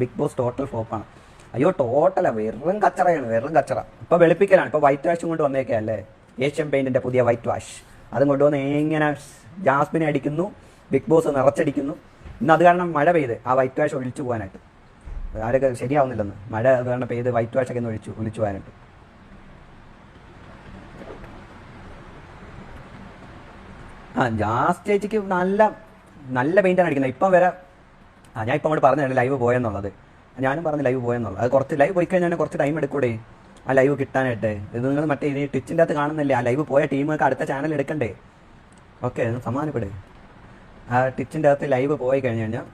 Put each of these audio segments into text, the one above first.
Big boss total ഫ്ലോപ്പാണ്. അയ്യോ ടോട്ടല വെറും കച്ചറയാണ്, വെറും കച്ചറ. ഇപ്പോൾ വെളുപ്പിക്കലാണ്, ഇപ്പോൾ വൈറ്റ് വാഷും കൊണ്ട് വന്നേക്കല്ലേ, ഏഷ്യൻ പെയിൻറ്റിൻ്റെ പുതിയ വൈറ്റ് വാഷ്. അതും കൊണ്ടുവന്ന് എങ്ങനെ ജാസ്മിനെ അടിക്കുന്നു, ബിഗ് ബോസ് നിറച്ചടിക്കുന്നു. ഇന്ന് അത് കാരണം മഴ പെയ്ത് ആ വൈറ്റ് വാഷ് ഒഴിച്ചു പോകാനായിട്ട് ആരൊക്കെ ശരിയാവുന്നില്ലെന്ന്, മഴ അത് കാരണം പെയ്ത് വൈറ്റ് വാഷൊക്കെ ഒന്ന് ഒഴിച്ചു പോകാനായിട്ട്. ജാസ് ചേച്ചിക്ക് നല്ല നല്ല പെയിൻ്റാണ് അടിക്കുന്നത്. ഇപ്പം വരെ ഞാൻ ഇപ്പം അങ്ങോട്ട് പറഞ്ഞതാണ് ലൈവ് പോയെന്നുള്ളത്. ഞാനും പറഞ്ഞ് ലൈവ് പോയെന്നുള്ളത്. അത് കുറച്ച് ലൈവ് പോയി കഴിഞ്ഞാൽ കുറച്ച് ടൈം എടുക്കൂടെ ആ ലൈവ് കിട്ടാനായിട്ട്. ഇത് നിങ്ങൾ മറ്റേ ഈ ട്വിച്ചിൻ്റെ അകത്ത് കാണുന്നില്ലേ, ആ ലൈവ് പോയ ടീമൊക്കെ അടുത്ത ചാനൽ എടുക്കണ്ടേ? ഓക്കെ, സമാധാനപ്പെടും. ആ ട്വിച്ചിൻ്റെ അകത്ത് ലൈവ് പോയി കഴിഞ്ഞ് കഴിഞ്ഞാൽ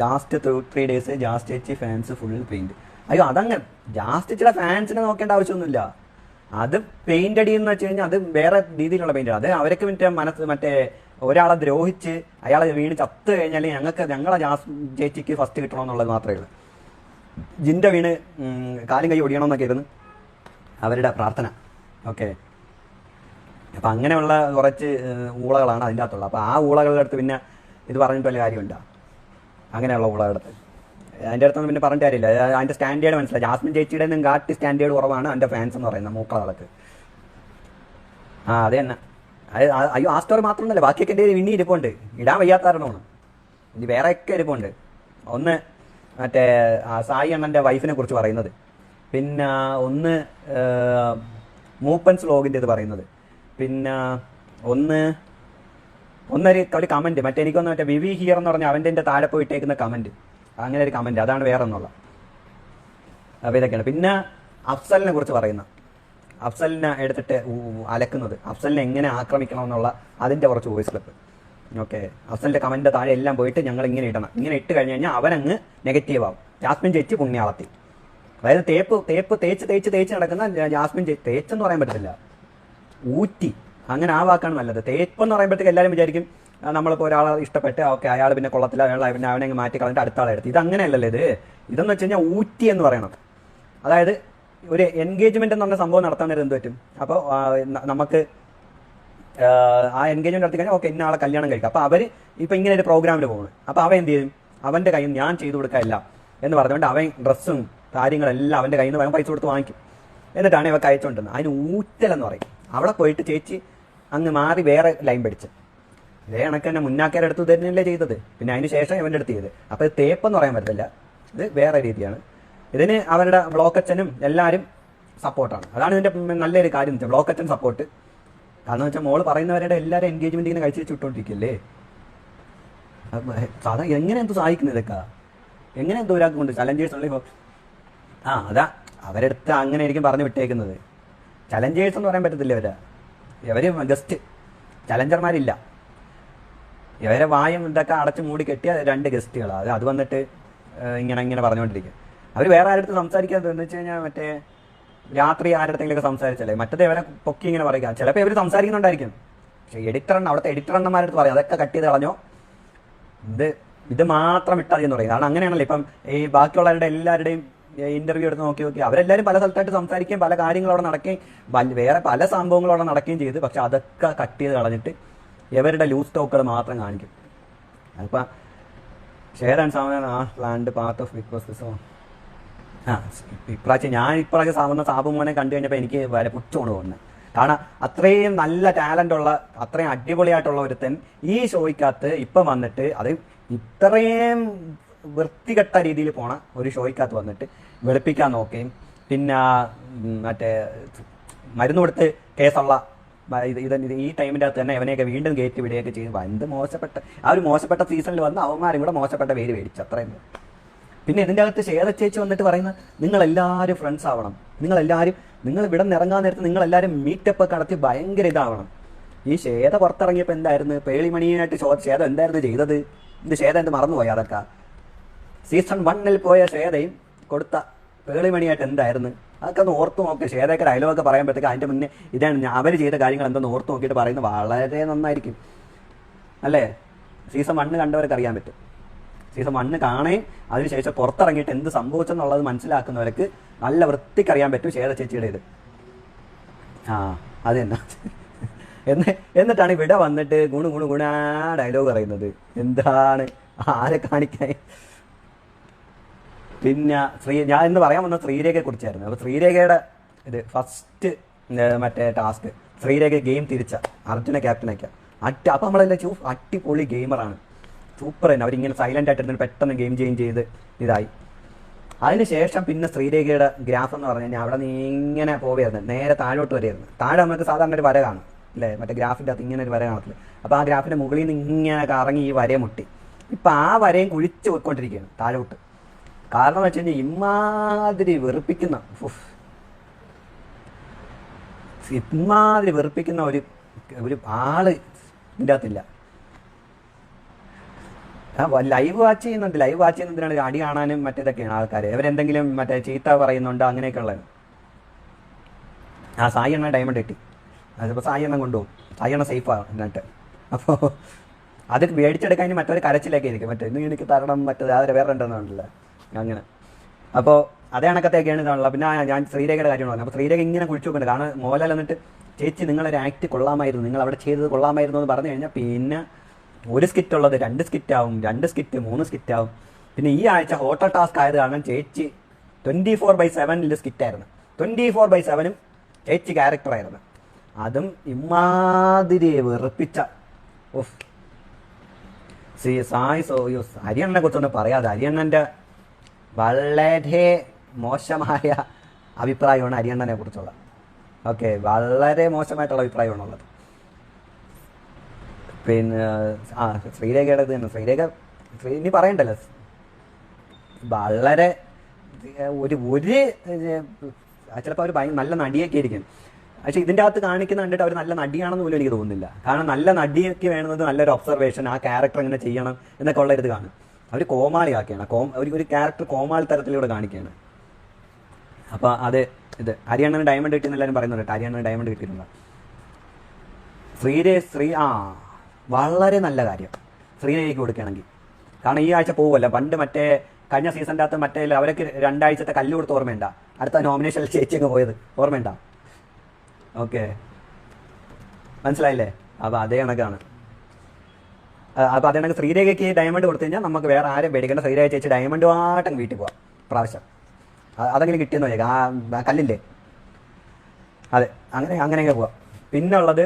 ലാസ്റ്റ് 3 days ജാസ് ചേച്ചി ഫാൻസ് ഫുൾ പെയിൻറ്റ്. അയ്യോ അതങ്ങനെ ജാസ് ചേച്ചിയുടെ ഫാൻസിനെ നോക്കേണ്ട ആവശ്യമൊന്നുമില്ല. അത് പെയിൻ്റ് അടി എന്ന് വെച്ച് കഴിഞ്ഞാൽ അത് വേറെ രീതിയിലുള്ള പെയിൻ്റാണ്. അത് അവർക്ക് മറ്റേ ഒരാളെ ദ്രോഹിച്ച് അയാളെ വീണ് ചത്ത് കഴിഞ്ഞാൽ ഞങ്ങളെ ജാസ് ചേച്ചിക്ക് ഫസ്റ്റ് കിട്ടണമെന്നുള്ളത് മാത്രമേ ഉള്ളൂ. ജിൻ്റെ വീണ് കാലും കൈ ഒടിയണമെന്നൊക്കെ ആയിരുന്നു അവരുടെ പ്രാർത്ഥന. ഓക്കെ, അപ്പം അങ്ങനെയുള്ള കുറച്ച് ഊളകളാണ് അതിൻ്റെ അകത്തുള്ളത്. അപ്പോൾ ആ ഊളകളുടെ അടുത്ത് പിന്നെ ഇത് പറഞ്ഞിട്ട് വല്ല കാര്യമുണ്ടോ? അങ്ങനെയുള്ള ഊളകളുടെ അടുത്ത് അതിൻ്റെ അടുത്തൊന്നും പിന്നെ പറഞ്ഞിട്ട് കാര്യമില്ല. അതിൻ്റെ സ്റ്റാൻഡേർഡ് മനസ്സിലായി. ജാസ്മിൻ ചേച്ചിയുടെ നിന്നും കാട്ടി സ്റ്റാൻഡേർഡ് കുറവാണ് എൻ്റെ ഫാൻസ് എന്ന് പറയുന്നത് മൂക്കളകൾക്ക്. അത് തന്നെ. അയ്യോ ആ സ്റ്റോറി മാത്രമൊന്നുമല്ല, ബാക്കിയൊക്കെ എൻ്റെ വിണ്ണി ഇരിപ്പുണ്ട്, ഇടാൻ വയ്യാത്ത കാരണമാണ്. ഇനി വേറെയൊക്കെ ഇരിപ്പുണ്ട്. ഒന്ന് മറ്റേ സായി അണ്ണൻ്റെ വൈഫിനെ കുറിച്ച് പറയുന്നത്, പിന്നെ ഒന്ന് മൂപ്പൻസ് വ്ലോഗിൻ്റെ ഇത് പറയുന്നത്, പിന്നെ ഒരു കമൻറ്റ് മറ്റേ എനിക്കൊന്ന് മറ്റേ വിവി ഹിയർ എന്ന് പറഞ്ഞാൽ അവൻ്റെ താഴെ പോയിട്ടേക്കുന്ന കമൻറ്റ്, അങ്ങനെ ഒരു കമൻറ്റ്, അതാണ് വേറെ ഒന്നുള്ള. അപ്പോൾ ഇതൊക്കെയാണ്. പിന്നെ അഫ്സലിനെ കുറിച്ച് പറയുന്ന, അഫ്സലിനെ എടുത്തിട്ട് അലക്കുന്നത്, അഫ്സലിനെ എങ്ങനെ ആക്രമിക്കണമെന്നുള്ള അതിൻ്റെ കുറച്ച് വോയിസ് ക്ലിപ്പ്. ഓക്കെ, അഫ്സലിൻ്റെ കമൻറ്റിൻ്റെ താഴെ എല്ലാം പോയിട്ട് ഞങ്ങൾ ഇങ്ങനെ ഇടണം. ഇങ്ങനെ ഇട്ട് കഴിഞ്ഞ് കഴിഞ്ഞാൽ അവനങ്ങ് നെഗറ്റീവ് ആവും. ജാസ്മിൻ ചേച്ചി പുണ്യാളത്തി, അതായത് തേച്ച് നടക്കുന്ന ജാസ്മിൻ ചേച്ചി. തേച്ചെന്ന് പറയാൻ പറ്റത്തില്ല, ഊറ്റി, അങ്ങനെ ആ വാക്കാണ് നല്ലത്. തേപ്പെന്ന് പറയുമ്പോഴത്തേക്ക് എല്ലാവരും വിചാരിക്കും നമ്മളിപ്പോൾ ഒരാളെ ഇഷ്ടപ്പെട്ട് ഓക്കെ അയാൾ പിന്നെ കൊള്ളത്തില്ല, പിന്നെ അവനെ മാറ്റി കളഞ്ഞിട്ട് അടുത്ത ആളെ എടുത്ത്. ഇത് അങ്ങനെയല്ലല്ലോ. ഇതെന്ന് വെച്ച് കഴിഞ്ഞാൽ ഊറ്റി എന്ന് പറയണം. അതായത് ഒരു എൻഗേജ്മെന്റ് എന്ന് പറഞ്ഞ സംഭവം നടത്താൻ നേരം എന്ത് പറ്റും? അപ്പോൾ നമുക്ക് ആ എൻഗേജ്മെന്റ് നടത്തി കഴിഞ്ഞാൽ ഓക്കെ ഇന്ന ആളെ കല്യാണം കഴിക്കാം. അപ്പോൾ അവർ ഇപ്പം ഇങ്ങനെ ഒരു പ്രോഗ്രാമിന് പോകുന്നു. അപ്പോൾ അവൻ എന്ത് ചെയ്യും? അവൻ്റെ കയ്യിൽ ഞാൻ ചെയ്തു കൊടുക്കാനില്ല എന്ന് പറഞ്ഞുകൊണ്ട് അവൻ ഡ്രസ്സും കാര്യങ്ങളെല്ലാം അവൻ്റെ കയ്യിൽ നിന്ന് അവൻ പൈസ കൊടുത്ത് വാങ്ങിക്കും. എന്നിട്ടാണ് ഇവ കഴിച്ചുകൊണ്ടിരുന്നത്. അതിന് ഊറ്റലെന്ന് പറയും. അവിടെ പോയിട്ട് ചേച്ചി അങ്ങ് മാറി വേറെ ലൈൻ പിടിച്ച് ഇതേ കണക്ക് തന്നെ മുന്നാക്കാരെ അടുത്ത് തന്നെയല്ലേ ചെയ്തത്, പിന്നെ അതിന് ശേഷം ഇവൻ്റെ അടുത്ത് ചെയ്ത്. അപ്പോൾ ഇത് തേപ്പെന്ന് പറയാൻ പറ്റില്ല, ഇത് വേറെ രീതിയാണ്. ഇതിന് അവരുടെ ബ്ലോക്കച്ചനും എല്ലാവരും സപ്പോർട്ടാണ്. അതാണ് ഇതിൻ്റെ നല്ലൊരു കാര്യം എന്ന് വെച്ചാൽ ബ്ലോക്കച്ചൻ സപ്പോർട്ട്. കാരണം വെച്ചാൽ മോള് പറയുന്നവരുടെ എല്ലാവരും എൻഗേജ്മെന്റ് ഇങ്ങനെ കഴിച്ച് വിട്ടുകൊണ്ടിരിക്കില്ലേ. സാധാ എങ്ങനെ എന്തോ സഹായിക്കുന്നത് ഇതൊക്കെ, എങ്ങനെ എന്തോ ഒരാൾക്ക് കൊണ്ട് ചലഞ്ചേഴ്സ് ഉള്ള അതാ അവരെടുത്ത് അങ്ങനെ ആയിരിക്കും പറഞ്ഞു വിട്ടേക്കുന്നത്. ചലഞ്ചേഴ്സ് എന്ന് പറയാൻ പറ്റത്തില്ല. ഇവര് ഗസ്റ്റ് ചലഞ്ചർമാരില്ല. ഇവരെ വായും ഇതൊക്കെ അടച്ചു മൂടി കെട്ടിയ 2 ഗസ്റ്റുകളാണ്. അത് വന്നിട്ട് ഇങ്ങനെ പറഞ്ഞുകൊണ്ടിരിക്കും. അവർ വേറെ ആരുടെ സംസാരിക്കാത്തത് എന്ന് വെച്ച് കഴിഞ്ഞാൽ മറ്റേ രാത്രി ആരുടെങ്കിലൊക്കെ സംസാരിച്ചല്ലേ, മറ്റേത് ഇവരെ പൊക്കി ഇങ്ങനെ പറയുക. ചിലപ്പോൾ ഇവർ സംസാരിക്കുന്നുണ്ടായിരിക്കും, പക്ഷേ അവിടുത്തെ എഡിറ്ററണ്ണന്മാരടുത്ത് പറയും അതൊക്കെ കട്ട് ചെയ്ത് കളഞ്ഞോ, ഇത് മാത്രം ഇട്ടാൽ എന്ന് പറയും. കാരണം അങ്ങനെയാണല്ലോ ഇപ്പം ഈ ബാക്കിയുള്ളവരുടെ എല്ലാവരുടെയും ഇന്റർവ്യൂ എടുത്ത് നോക്കി അവരെല്ലാവരും പല സ്ഥലത്തായിട്ട് സംസാരിക്കുകയും പല കാര്യങ്ങളും അവിടെ നടക്കുകയും വേറെ പല സംഭവങ്ങളും അവിടെ നടക്കുകയും ചെയ്ത്, പക്ഷെ അതൊക്കെ കട്ട് ചെയ്ത് കളഞ്ഞിട്ട് ഇവരുടെ ലൂസ് ടോക്കുകൾ മാത്രം കാണിക്കും. അതിപ്പോൾ ഷെയർ ആൻഡ് സാമൻ planned part of Bigg Boss. ഇപ്രാവശ്യം സാവുന്ന സാബു മോനെ കണ്ടു കഴിഞ്ഞപ്പോൾ എനിക്ക് വരെ പുച്ഛമാണ് തോന്നുന്നത്. കാരണം അത്രയും നല്ല ടാലൻ്റ് ഉള്ള അത്രയും അടിപൊളിയായിട്ടുള്ള ഒരുത്തൻ ഈ ഷോയ്ക്കകത്ത് ഇപ്പം വന്നിട്ട് അത് ഇത്രയും വൃത്തികെട്ട രീതിയിൽ പോണ ഒരു ഷോയ്ക്കകത്ത് വന്നിട്ട് വെളുപ്പിക്കാൻ നോക്കുകയും പിന്നെ മറ്റേ മരുന്ന് കൊടുത്ത് കേസുള്ള ഈ ടൈമിൻ്റെ അകത്ത് തന്നെ അവനെയൊക്കെ വീണ്ടും കയറ്റി വിടുകയൊക്കെ ചെയ്യുമ്പോൾ എന്ത് മോശപ്പെട്ട ആ ഒരു മോശപ്പെട്ട സീസണിൽ വന്ന് അവന്മാരും കൂടെ മോശപ്പെട്ട പേര് മേടിച്ചു, അത്രയും. പിന്നെ ഇതിൻ്റെ അകത്ത് ശ്വേത ചേച്ചി വന്നിട്ട് പറയുന്നത് നിങ്ങളെല്ലാവരും ഫ്രണ്ട്സ് ആവണം, നിങ്ങൾ ഇവിടെ നിന്ന് ഇറങ്ങാൻ നേരത്ത് നിങ്ങളെല്ലാവരും മീറ്റപ്പ് ഒക്കെ നടത്തി ഭയങ്കര ഇതാവണം. ഈ ശ്വേത പുറത്തിറങ്ങിയപ്പോൾ എന്തായിരുന്നു പേളിമണിയായിട്ട് ശ്വേത എന്തായിരുന്നു ചെയ്തത്? ശ്വേത എന്ത് മറന്നുപോയി? അതൊക്കെ സീസൺ 1 പോയ ശ്വേതയും കൊടുത്ത പേളിമണിയായിട്ട് എന്തായിരുന്നു? അതൊക്കെ ഒന്ന് ഓർത്ത് നോക്കി. ശ്വേതയൊക്കെ ഡയലോഗൊക്കെ പറയുമ്പോഴത്തേക്ക് അതിൻ്റെ മുന്നേ ഇതാണ് അവർ ചെയ്ത കാര്യങ്ങൾ എന്തെന്ന് ഓർത്ത് നോക്കിയിട്ട് പറയുന്നത് വളരെ നന്നായിരിക്കും അല്ലേ? സീസൺ 1 കണ്ടവർക്ക് അറിയാൻ പറ്റും. സീസൺ 1 കാണുകയും അതിനുശേഷം പുറത്തിറങ്ങിയിട്ട് എന്ത് സംഭവിച്ചെന്നുള്ളത് മനസ്സിലാക്കുന്നവർക്ക് നല്ല വൃത്തിക്കറിയാൻ പറ്റും ശ്വേത ചേച്ചിയുടെ ഇത്. അത് തന്നെ. എന്നിട്ടാണ് ഇവിടെ വന്നിട്ട് ഗുണ ഡയലോഗ് പറയുന്നത്. എന്താണ് ആരെ കാണിക്കാൻ. പിന്നെ ഞാൻ ഇന്ന് പറയാൻ വന്നത് ശ്രീരേഖയെ കുറിച്ചായിരുന്നു. അപ്പോൾ ശ്രീരേഖയുടെ ഇത് ഫസ്റ്റ് മറ്റേ ടാസ്ക്, ശ്രീരേഖ ഗെയിം തിരിച്ച അർജുന ക്യാപ്റ്റനൊക്കെ അപ്പോൾ നമ്മളെല്ലാം അടിപൊളി ഗെയിമറാണ്, സൂപ്പർ തന്നെ. അവരിങ്ങനെ സൈലൻ്റ് ആയിട്ട് ഇരുന്നിട്ട് പെട്ടെന്ന് ഗെയിം ചേഞ്ച് ചെയ്ത് ഇതായി. അതിനുശേഷം പിന്നെ ശ്രീരേഖയുടെ ഗ്രാഫ് എന്ന് പറഞ്ഞു കഴിഞ്ഞാൽ അവിടെ നിന്ന് ഇങ്ങനെ പോവുകയായിരുന്നു, നേരെ താഴോട്ട് വരെയായിരുന്നു. താഴെ നമുക്ക് സാധാരണ ഒരു വര കാണും അല്ലേ, മറ്റേ ഗ്രാഫിൻ്റെ അകത്ത് ഇങ്ങനെ ഒരു വര കാണത്തില്ല. അപ്പോൾ ആ ഗ്രാഫിൻ്റെ മുകളിൽ നിന്ന് ഇങ്ങനെ കറങ്ങി ഈ വരയെ മുട്ടി. ഇപ്പം ആ വരയും കുഴിച്ച് പോയിക്കൊണ്ടിരിക്കുകയാണ് താഴോട്ട്. കാരണം എന്ന് വെച്ച് കഴിഞ്ഞാൽ ഇമാതിരി വെറുപ്പിക്കുന്ന ഒരു ആള് ഇതിൻ്റെ അകത്തില്ല. ലൈവ് വാച്ച് ചെയ്യുന്നതിനാണ് അടി കാണാനും മറ്റേതൊക്കെയാണ് ആൾക്കാർ. അവരെന്തെങ്കിലും മറ്റേ ചീത്ത പറയുന്നുണ്ട് അങ്ങനെയൊക്കെ ഉള്ളത്. സായി എണ്ണ ഡയമണ്ട് കിട്ടി, അതിപ്പോൾ സായി എണ്ണം കൊണ്ടുപോകും, സായി എണ്ണ സേഫാണ് എന്നിട്ട്. അപ്പോൾ അത് മേടിച്ചെടുക്കാൻ മറ്റൊരു കരച്ചിലൊക്കെ ആയിരിക്കും, മറ്റേ ഇന്ന് എനിക്ക് തരണം മറ്റേത് അത് വേറെ ഉണ്ടെന്നുണ്ടല്ലോ അങ്ങനെ. അപ്പോൾ അതേ കണക്കത്തെയൊക്കെയാണ് ഇതാണല്ലോ. പിന്നെ ഞാൻ ശ്രീരേഖയുടെ കാര്യമാണ് പറഞ്ഞത്. അപ്പോൾ ശ്രീരേഖ ഇങ്ങനെ കുഴിച്ചു നോക്കുന്നുണ്ട്. കാരണം മോഹൻലാൽ എന്നിട്ട് ചേച്ചി നിങ്ങളൊരു ആക്ട് കൊള്ളാമായിരുന്നു, നിങ്ങൾ അവിടെ ചെയ്തത് കൊള്ളാമായിരുന്നു എന്ന് പറഞ്ഞു കഴിഞ്ഞാൽ പിന്നെ ഒരു സ്കിറ്റ് ഉള്ളത് 2 സ്കിറ്റാവും, 2 സ്കിറ്റ് 3 സ്കിറ്റാവും. പിന്നെ ഈ ആഴ്ച ഹോട്ടൽ ടാസ്ക് ആയത് കാരണം ചേച്ചി 24/7 സ്കിറ്റായിരുന്നു. 24/7 ചേച്ചി ക്യാരക്ടറായിരുന്നു. അതും ഇമാതിരി വെറുപ്പിച്ച സായ് സോയൂസ്. ഹരിയണ്ണനെ കുറിച്ചൊന്നും പറയാതെ, ഹരിയണ്ണൻ്റെ വളരെ മോശമായ അഭിപ്രായമാണ് ഹരിയണ്ണനെ കുറിച്ചുള്ള. ഓക്കെ, വളരെ മോശമായിട്ടുള്ള അഭിപ്രായമാണുള്ളത്. പിന്നെ ശ്രീരേഖയുടെ ഇത് തന്നെ. ശ്രീരേഖ ഇനി പറയണ്ടല്ലോ, വളരെ ചിലപ്പോൾ അവർ നല്ല നടിയൊക്കെ ആയിരിക്കും. പക്ഷെ ഇതിൻ്റെ അകത്ത് കാണിക്കുന്ന കണ്ടിട്ട് അവർ നല്ല നടിയാണെന്ന് പോലും എനിക്ക് തോന്നുന്നില്ല. കാരണം നല്ല നടിയൊക്കെ വേണമെന്നത് നല്ലൊരു ഒബ്സർവേഷൻ, ആ ക്യാരക്ടർ എങ്ങനെ ചെയ്യണം എന്നൊക്കെ ഉള്ള ഇത് കാണും. അവർ കോമാളിയാക്കിയാണ്, ഒരു ക്യാരക്ടർ കോമാളി തരത്തിലൂടെ കാണിക്കുകയാണ്. അപ്പോൾ അത് ഇത് ഹരിയാണന് ഡയമണ്ട് കിട്ടിയെന്ന് എല്ലാവരും പറയുന്നുണ്ട്. ഹരിയാണന് ഡയമണ്ട് കിട്ടിയിട്ടുണ്ട്. വളരെ നല്ല കാര്യം ശ്രീരേഖയ്ക്ക് കൊടുക്കുകയാണെങ്കിൽ. കാരണം ഈ ആഴ്ച പോകുമല്ലോ. പണ്ട് മറ്റേ കഴിഞ്ഞ സീസണിൻ്റെ അകത്ത് മറ്റേ അവരൊക്കെ 2 ആഴ്ചത്തെ കല്ല് കൊടുത്ത് ഓർമ്മയുണ്ട, അടുത്ത നോമിനേഷനിൽ ചേച്ചിയൊക്കെ പോയത് ഓർമ്മയുണ്ട? ഓക്കെ, മനസ്സിലായില്ലേ? അപ്പോൾ അതേ കണക്കാണ്. അപ്പോൾ അതേ കണക്ക് ശ്രീരേഖയ്ക്ക് ഡയമണ്ട് കൊടുത്തു കഴിഞ്ഞാൽ നമുക്ക് വേറെ ആരും പേടിക്കേണ്ട. ശ്രീരേഖ ചേച്ചി ഡയമണ്ടുമായിട്ടങ്ങ് വീട്ടിൽ പോവാം പ്രാവശ്യം. അതെങ്കിലും കിട്ടിയെന്ന് ചോദിക്കാം, ആ കല്ലില്ലേ, അതെ, അങ്ങനെയൊക്കെ പോവാം. പിന്നെ ഉള്ളത്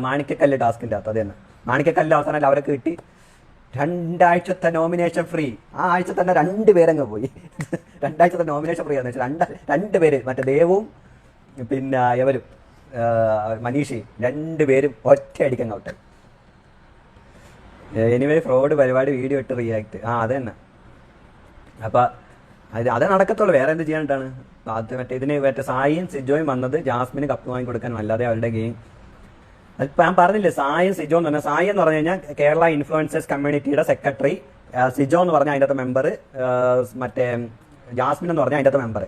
മാണിക്കക്കല്ല് ടാസ്കിൻ്റെ അകത്ത്. അത് തന്നെ, മാണിക്കക്കല്ല് അവസാനം അവരൊക്കെ കിട്ടി 2 ആഴ്ചത്തെ നോമിനേഷൻ ഫ്രീ. ആ ആഴ്ച തന്നെ 2 പേരങ്ങ് പോയി. 2 ആഴ്ചത്തെ നോമിനേഷൻ ഫ്രീ ആണെന്ന് വെച്ചാൽ 2 പേര്, മറ്റേ ദേവും പിന്നെ എവരും മനീഷയും 2 പേരും ഒറ്റയടിക്കങ്ങ് ഔട്ട്. എനിവേ ഫ്രോഡ് പരിപാടി വീഡിയോ ഇട്ട് റിയാക്ട്. അത് തന്നെ. അപ്പം അത് നടക്കത്തുള്ളൂ, വേറെ എന്ത് ചെയ്യാനായിട്ടാണ്. അത് മറ്റേ സായിയും സിജോയും വന്നത് ജാസ്മിന് കപ്പ് വാങ്ങി കൊടുക്കാനും, അല്ലാതെ അവരുടെ ഗെയിം. അതിപ്പോൾ ഞാൻ പറഞ്ഞില്ലേ, സായും സിജോ എന്ന് പറഞ്ഞാൽ, സായി എന്ന് പറഞ്ഞു കഴിഞ്ഞാൽ കേരള ഇൻഫ്ലുവൻസേഴ്സ് കമ്മ്യൂണിറ്റിയുടെ സെക്രട്ടറി, സിജോ എന്ന് പറഞ്ഞാൽ അതിൻ്റെ അകത്ത് മെമ്പർ, മറ്റേ ജാസ്മിൻ എന്ന് പറഞ്ഞാൽ അതിൻ്റെ അകത്ത് മെമ്പർ.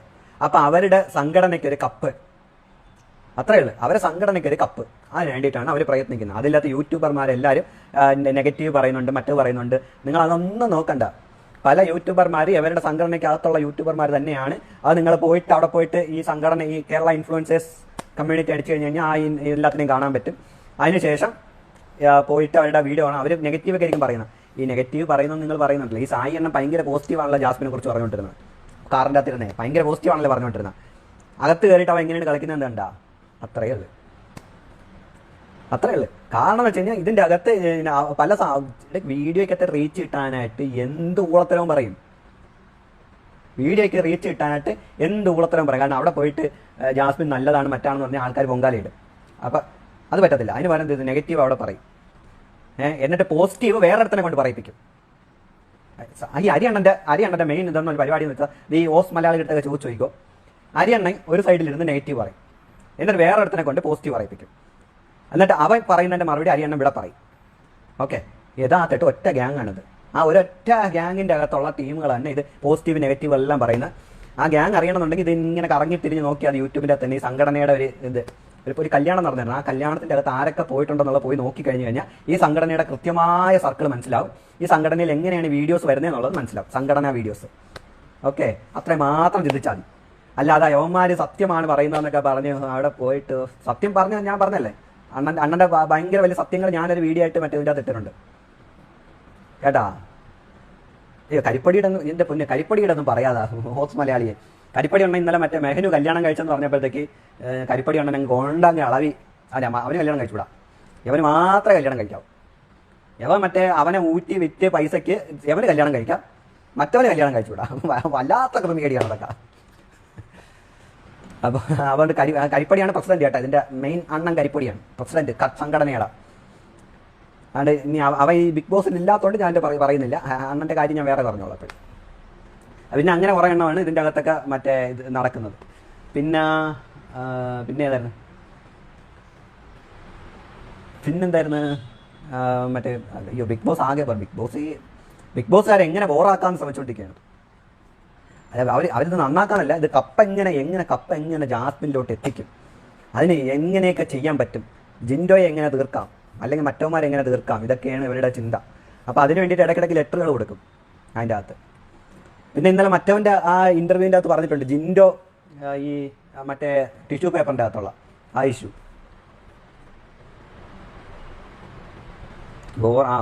അപ്പോൾ അവരുടെ സംഘടനയ്ക്ക് ഒരു കപ്പ്, അത്രയേ ഉള്ളൂ. അവരെ സംഘടനയ്ക്ക് ഒരു കപ്പ്, അതിന് വേണ്ടിയിട്ടാണ് അവർ പ്രയത്നിക്കുന്നത്. അതില്ലാത്ത യൂട്യൂബർമാരെല്ലാവരും നെഗറ്റീവ് പറയുന്നുണ്ട്, മറ്റു പറയുന്നുണ്ട്. നിങ്ങൾ അതൊന്നും നോക്കണ്ട. പല യൂട്യൂബർമാർ അവരുടെ സംഘടനയ്ക്കകത്തുള്ള യൂട്യൂബർമാർ തന്നെയാണ്. അത് നിങ്ങൾ പോയിട്ട് അവിടെ പോയിട്ട് ഈ സംഘടന, ഈ കേരള ഇൻഫ്ലുവൻസേഴ്സ് കമ്മ്യൂണിറ്റി അടിച്ചു കഴിഞ്ഞ് കഴിഞ്ഞാൽ എല്ലാത്തിനെയും കാണാൻ പറ്റും. അതിനുശേഷം പോയിട്ട് അവരുടെ വീഡിയോ ആണ്. അവർ നെഗറ്റീവ് ഒക്കെ ആയിരിക്കും പറയുന്നത്. ഈ നെഗറ്റീവ് പറയുന്നത് നിങ്ങൾ പറയുന്നുണ്ടല്ലോ. ഈ സായി എണ്ണം ഭയങ്കര പോസിറ്റീവാണല്ലോ ജാസ്മിനെ കുറിച്ച് പറഞ്ഞുകൊണ്ടിരുന്നത്. കാറിൻ്റെ അകത്തിരുന്നേ ഭയങ്കര പോസിറ്റീവാണല്ലോ പറഞ്ഞുകൊണ്ടിരുന്നത്. അകത്ത് കയറിയിട്ട് അവൻ എങ്ങനെയാണ് കളിക്കുന്നത് എന്താ? അത്രയേ ഉള്ളൂ. കാരണം എന്ന് വെച്ച് കഴിഞ്ഞാൽ ഇതിൻ്റെ അകത്ത് പല വീഡിയോയ്ക്കകത്ത് റീച്ച് കിട്ടാനായിട്ട് എന്ത് ഊളത്തരവും പറയും. വീഡിയോയ്ക്ക് റീച്ച് കിട്ടാനായിട്ട് എന്ത് ഊളത്തരവും പറയും. കാരണം അവിടെ പോയിട്ട് ജാസ്മിൻ നല്ലതാണ് മറ്റാണെന്ന് പറഞ്ഞാൽ ആൾക്കാർ പൊങ്കാലയിടും. അപ്പം അത് പറ്റത്തില്ല. അതിന് പറയുന്നത് നെഗറ്റീവ് അവിടെ പറയും. എന്നിട്ട് പോസിറ്റീവ് വേറെ അടുത്തനെ കൊണ്ട് പറയിപ്പിക്കും. ഈ അരിയണ്ണൻ്റെ മെയിൻ ഇതെന്ന് പരിപാടി എന്ന് വെച്ചാൽ ഈ ഓസ് മലയാളികളൊക്കെ ചോദിക്കോ, അരിയണ്ണൻ ഒരു സൈഡിലിരുന്ന് നെഗറ്റീവ് പറയും, എന്നിട്ട് വേറെ അടുത്തനെ കൊണ്ട് പോസിറ്റീവ് പറയിപ്പിക്കും. എന്നിട്ട് അവൻ പറയുന്നതിൻ്റെ മറുപടി അരിയണ്ണൻ ഇവിടെ പറയും. ഓക്കെ, യഥാർത്ഥമായിട്ട് ഒറ്റ ഗ്യാങ്ങാണിത്. ആ ഒരൊറ്റ ഗ്യാങ്ങിൻ്റെ അകത്തുള്ള ടീമുകൾ തന്നെ ഇത് പോസിറ്റീവ് നെഗറ്റീവ് എല്ലാം പറയുന്നത്. ആ ഗ്യാങ് അറിയണമെന്നുണ്ടെങ്കിൽ ഇത് ഇങ്ങനെ കറങ്ങി തിരിഞ്ഞ് നോക്കിയാൽ യൂട്യൂബിൻ്റെ തന്നെ ഈ സംഘടനയുടെ ഒരു കല്യാണം നടന്നിരുന്നു. ആ കല്യാണത്തിൻ്റെ അകത്ത് ആരൊക്കെ പോയിട്ടുണ്ടെന്നുള്ള പോയി നോക്കിക്കഴിഞ്ഞ് കഴിഞ്ഞാൽ ഈ സംഘടനയുടെ കൃത്യമായ സർക്കിൾ മനസ്സിലാവും. ഈ സംഘടനയിൽ എങ്ങനെയാണ് വീഡിയോസ് വരുന്നതെന്നുള്ളത് മനസ്സിലാവും, സംഘടനാ വീഡിയോസ്. ഓക്കെ, അത്രയും മാത്രം ചിന്തിച്ചാൽ മതി. അല്ലാതെ യവന്മാർ സത്യമാണ് പറയുന്നതെന്നൊക്കെ പറഞ്ഞ് അവിടെ പോയിട്ട് സത്യം പറഞ്ഞ ഞാൻ പറഞ്ഞല്ലേ, അണ്ണൻ്റെ ഭയങ്കര വലിയ സത്യങ്ങൾ ഞാനൊരു വീഡിയോ ആയിട്ട് മറ്റേ ഇതിൻ്റെ അകത്ത് ഇട്ടിട്ടുണ്ട്. കേട്ടാ. അയ്യോ കരിപ്പടിയുടെ ഒന്നും എൻ്റെ പൊന്നെ കരിപ്പടിയുടെ ഒന്നും പറയാതാ ഹോസ് മലയാളിയെ. കരിപ്പടി ഉണ്ടെങ്കിൽ ഇന്നലെ മറ്റേ മെഹനു കല്യാണം കഴിച്ചെന്ന് പറഞ്ഞപ്പോഴത്തേക്ക് കരിപ്പടി ഉണ്ടെങ്കിൽ ഞങ്ങൾക്ക് കൊണ്ടാങ്ങി അളവി അല്ല അവന് കല്യാണം കഴിച്ചുകൂടാ, ഇവന് മാത്രമേ കല്യാണം കഴിക്കാവൂ. ഇവൻ മറ്റേ അവനെ ഊറ്റി വിറ്റ് പൈസയ്ക്ക് എവന് കല്യാണം കഴിക്കാം, മറ്റവന് കല്യാണം കഴിച്ചുകൂടാ. വല്ലാത്ത ക്രമീകടിയാണ് അതൊക്കെ. അപ്പോൾ അതുകൊണ്ട് കരിപ്പടിയാണ് പ്രസിഡന്റ് കേട്ടോ, ഇതിൻ്റെ മെയിൻ അണ്ണൻ കരിപ്പടിയാണ് പ്രസിഡന്റ് സംഘടനയുടെ. അതുകൊണ്ട് ഇനി അവ ഈ ബിഗ് ബോസിൽ ഇല്ലാത്തതുകൊണ്ട് ഞാൻ പറയുന്നില്ല, അണ്ണൻ്റെ കാര്യം ഞാൻ വേറെ പറഞ്ഞോളാം. അപ്പോൾ പിന്നെ അങ്ങനെ കുറേ എണ്ണമാണ് ഇതിൻ്റെ അകത്തൊക്കെ മറ്റേ ഇത് നടക്കുന്നത്. പിന്നെ ഏതായിരുന്നു പിന്നെന്തായിരുന്നു മറ്റേ അയ്യോ ബിഗ് ബോസ് ആകെ ബിഗ് ബോസുകാരെ എങ്ങനെ ബോറാക്കാന്ന് ശ്രമിച്ചുകൊണ്ടിരിക്കുകയാണ്. അവരിത് നന്നാക്കാനല്ല, ഇത് കപ്പ എങ്ങനെ ജാസ്മിനിലോട്ട് എത്തിക്കും, അതിന് എങ്ങനെയൊക്കെ ചെയ്യാൻ പറ്റും, ജിൻഡോയെ എങ്ങനെ തീർക്കാം, അല്ലെങ്കിൽ മറ്റവന്മാരെ എങ്ങനെ തീർക്കാം, ഇതൊക്കെയാണ് ഇവരുടെ ചിന്ത. അപ്പോൾ അതിന് വേണ്ടിയിട്ട് ഇടയ്ക്കിടയ്ക്ക് ലെറ്ററുകൾ കൊടുക്കും അതിൻ്റെ അകത്ത്. പിന്നെ ഇന്നലെ മറ്റവൻ്റെ ആ ഇൻ്റർവ്യൂവിൻ്റെ അകത്ത് പറഞ്ഞിട്ടുണ്ട്, ജിൻഡോ ഈ മറ്റേ ടിഷ്യൂ പേപ്പറിൻ്റെ അകത്തുള്ള ആ ഇഷ്യൂ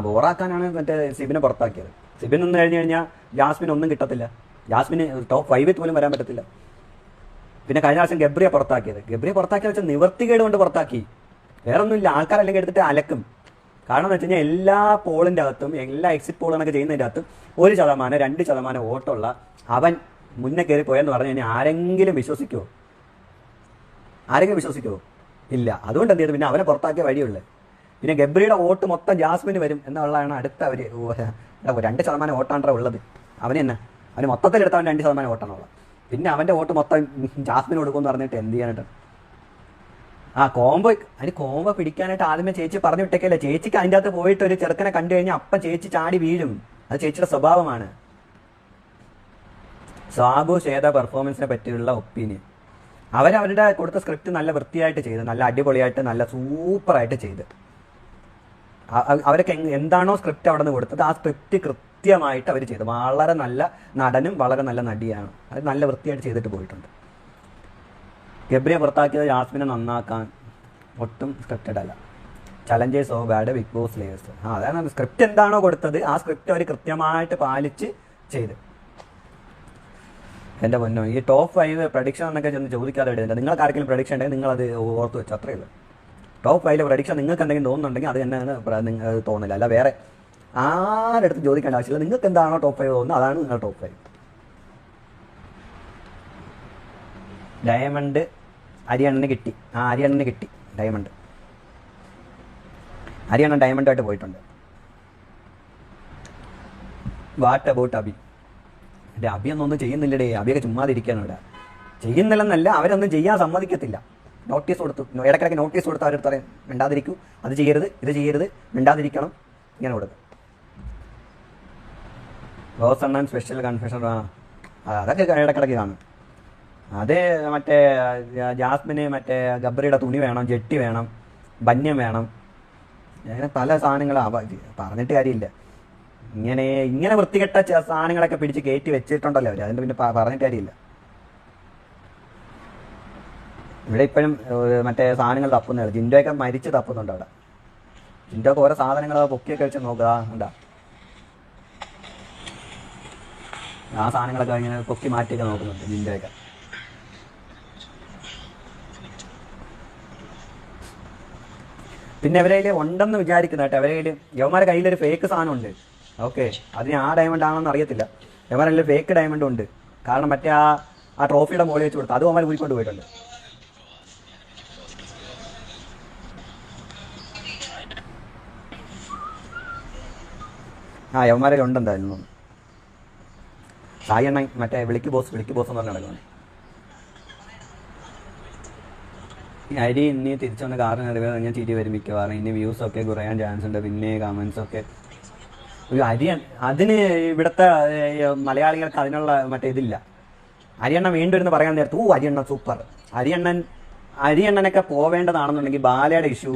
ബോറാക്കാനാണ് മറ്റേ സിബിനെ പുറത്താക്കിയത്. സിബിൻ നിന്ന് കഴിഞ്ഞാൽ ജാസ്മിൻ ഒന്നും കിട്ടത്തില്ല, ജാസ്മിന് ടോപ്പ് 5 പോലും വരാൻ പറ്റത്തില്ല. പിന്നെ കഴിഞ്ഞ പ്രാവശ്യം ഗബ്രിയെ പുറത്താക്കിയത് വെച്ചാൽ നിവർത്തികേട് കൊണ്ട് പുറത്താക്കി, വേറെ ഒന്നുമില്ല. ആൾക്കാരല്ലെങ്കിൽ എടുത്തിട്ട് അലക്കും. കാരണം എന്ന് വെച്ച് കഴിഞ്ഞാൽ എല്ലാ പോളിൻ്റെ അകത്തും എല്ലാ എക്സിറ്റ് പോളുകളൊക്കെ ചെയ്യുന്നതിൻ്റെ അകത്തും 1%, 2% വോട്ടുള്ള അവൻ മുന്നേ കയറി പോയെന്ന് പറഞ്ഞു കഴിഞ്ഞാൽ ആരെങ്കിലും വിശ്വസിക്കുമോ? ഇല്ല. അതുകൊണ്ട് എന്ത് ചെയ്തു, പിന്നെ അവനെ പുറത്താക്കിയ വഴിയുള്ളത്. പിന്നെ ഗബ്രിയുടെ വോട്ട് മൊത്തം ജാസ്മിന് വരും എന്നുള്ളതാണ് അടുത്ത അവർ 2% വോട്ടാണ് ഉള്ളത്. അവന് മൊത്തത്തിലെടുത്ത് അവൻ 2% വോട്ടാണുള്ളത്. പിന്നെ അവൻ്റെ വോട്ട് മൊത്തം ജാസ്മിന് കൊടുക്കുമെന്ന് പറഞ്ഞിട്ട് എന്ത് ചെയ്യാനായിട്ട് കോംബോ പിടിക്കാനായിട്ട് ആദ്യമേ ചേച്ചി പറഞ്ഞു വിട്ടേക്കല്ലേ. ചേച്ചിക്ക് അതിൻ്റെ അകത്ത് പോയിട്ട് ഒരു ചെറുക്കനെ കണ്ടു കഴിഞ്ഞാൽ അപ്പം ചേച്ചി ചാടി വീഴും, അത് ചേച്ചിയുടെ സ്വഭാവമാണ്. സാബു ശ്വേത പെർഫോമൻസിനെ പറ്റിയുള്ള ഒപ്പീനിയൻ, അവരവരുടെ കൊടുത്ത സ്ക്രിപ്റ്റ് നല്ല വൃത്തിയായിട്ട് ചെയ്ത്, നല്ല അടിപൊളിയായിട്ട്, നല്ല സൂപ്പറായിട്ട് ചെയ്ത്. അവരൊക്കെ എന്താണോ സ്ക്രിപ്റ്റ് അവിടെ നിന്ന് കൊടുത്തത് ആ സ്ക്രിപ്റ്റ് കൃത്യമായിട്ട് അവർ ചെയ്തു. വളരെ നല്ല നടനും വളരെ നല്ല നടിയാണ്, അത് നല്ല വൃത്തിയായിട്ട് ചെയ്തിട്ട് പോയിട്ടുണ്ട്. ഗബ്രിയെ പുറത്താക്കിയത് ജാസ്മിനെ നന്നാക്കാൻ, ഒട്ടും സ്ക്രിപ്റ്റഡ് അല്ല. ചലഞ്ചേഴ്സ് ഓ ബാഡ്, ബിഗ് ബോസ് ലേയേഴ്സ്. അതാണ് സ്ക്രിപ്റ്റ് എന്താണോ കൊടുത്തത് ആ സ്ക്രിപ്റ്റ് അവർ കൃത്യമായിട്ട് പാലിച്ച് ചെയ്ത്. എൻ്റെ പൊന്നോ, ഈ ടോപ്പ് 5 പ്രഡിക്ഷൻ എന്നൊക്കെ ചെന്ന് ചോദിക്കാതെ ഇടുന്നുണ്ട്. നിങ്ങൾക്ക് ആർക്കെങ്കിലും പ്രഡിക്ഷൻ ഉണ്ടെങ്കിൽ നിങ്ങളത് ഓർത്ത് വെച്ചു, അത്രയേ ഉള്ളൂ. ടോപ്പ് 5 പ്രഡിക്ഷൻ നിങ്ങൾക്ക് എന്തെങ്കിലും തോന്നുന്നുണ്ടെങ്കിൽ അത് തന്നെ തോന്നില്ല, അല്ല വേറെ ആരെടുത്ത് ചോദിക്കേണ്ട ആവശ്യമില്ല. നിങ്ങൾക്ക് എന്താണോ ടോപ്പ് 5 തോന്നുന്നത് അതാണ് നിങ്ങളുടെ ടോപ്പ് 5. ഡയമണ്ട് അരിയണ്ണന് കിട്ടി, അരിയണ്ണന് കിട്ടി ഡയമണ്ട്. അരിയണ്ണൻ ഡയമണ്ടായിട്ട് പോയിട്ടുണ്ട്. What about Abi? അബിയൊന്നും ചെയ്യുന്നില്ലടേ, അബിയൊക്കെ ചുമ്മാതിരിക്കുകയാണ് ഇവിടെ. ചെയ്യുന്നില്ലെന്നല്ല, അവരൊന്നും ചെയ്യാൻ സമ്മതിക്കത്തില്ല. നോട്ടീസ് കൊടുത്തു, ഇടയ്ക്കിടയ്ക്ക് നോട്ടീസ് കൊടുത്ത് അവരെടുത്ത് പറയും മിണ്ടാതിരിക്കൂ, അത് ചെയ്യരുത്, ഇത് ചെയ്യരുത്, മിണ്ടാതിരിക്കണം, ഇങ്ങനെ കൊടുക്കും. റോസ് അണ്ണൻ സ്പെഷ്യൽ കൺഫെഷൻ, അതൊക്കെ ഇടയ്ക്കിടയ്ക്ക് കാണും. അത് മറ്റേ ജാസ്മിന് മറ്റേ ഗബ്രിയുടെ തുണി വേണം, ജെട്ടി വേണം, ബന്യം വേണം, അങ്ങനെ പല സാധനങ്ങളും പറഞ്ഞിട്ട് കാര്യമില്ല. ഇങ്ങനെ വൃത്തികെട്ട സാധനങ്ങളൊക്കെ പിടിച്ച് കയറ്റി വെച്ചിട്ടുണ്ടല്ലോ അവർ, അതിൻ്റെ പിന്നെ പറഞ്ഞിട്ട് കാര്യമില്ല. ഇവിടെ ഇപ്പോഴും മറ്റേ സാധനങ്ങൾ തപ്പുന്നതാണ്. ജിൻഡോയൊക്കെ മരിച്ച് തപ്പുന്നുണ്ട് അവിടെ. ജിൻഡോക്ക് ഓരോ സാധനങ്ങൾ പൊക്കിയൊക്കെ വെച്ച് നോക്കുക, ഉണ്ടാ ആ സാധനങ്ങളൊക്കെ ഇങ്ങനെ പൊക്കി മാറ്റിയൊക്കെ നോക്കുന്നുണ്ട് ജിൻഡോയൊക്കെ. പിന്നെ അവരെ കയ്യിൽ ഉണ്ടെന്ന് വിചാരിക്കുന്ന കേട്ടോ, അവരെ കയ്യിൽ യവന്മാരുടെ കയ്യിലൊരു ഫേക്ക് സാധനം ഉണ്ട്. ഓക്കെ, അതിന് ആ ഡയമണ്ട് ആണെന്ന് അറിയത്തില്ല. യവന്മാരുടെ ഫേക്ക് ഡയമണ്ടും ഉണ്ട്. കാരണം മറ്റേ ആ ട്രോഫിയുടെ മുകളിൽ വെച്ച് കൊടുത്തു, അതും അവന്മാർ ഊരിക്കൊണ്ട് പോയിട്ടുണ്ട്. യവന്മാരെ ഉണ്ടെന്തായിരുന്നു. സായി എണ്ണ മറ്റേ വിളിക്ക് ബോസ് എന്ന് പറഞ്ഞ നടക്കുന്നത്. ഈ അരി ഇനി തിരിച്ചു വന്ന കാരണം അറിയാതെ ഞാൻ ചിരി വരും മിക്കവാറും. ഇനി വ്യൂസൊക്കെ കുറയാൻ ചാൻസ് ഉണ്ട്, പിന്നെ കമൻസൊക്കെ. ഒരു അതിന് ഇവിടുത്തെ മലയാളികൾക്ക് അതിനുള്ള മറ്റേ ഇതില്ല. അരിയണ്ണൻ വീണ്ടും ഇരുന്ന് പറയാൻ നേരത്ത് അരിയണ്ണൻ സൂപ്പർ. അരിയണ്ണനൊക്കെ പോവേണ്ടതാണെന്നുണ്ടെങ്കിൽ ബാലയുടെ ഇഷ്യൂ,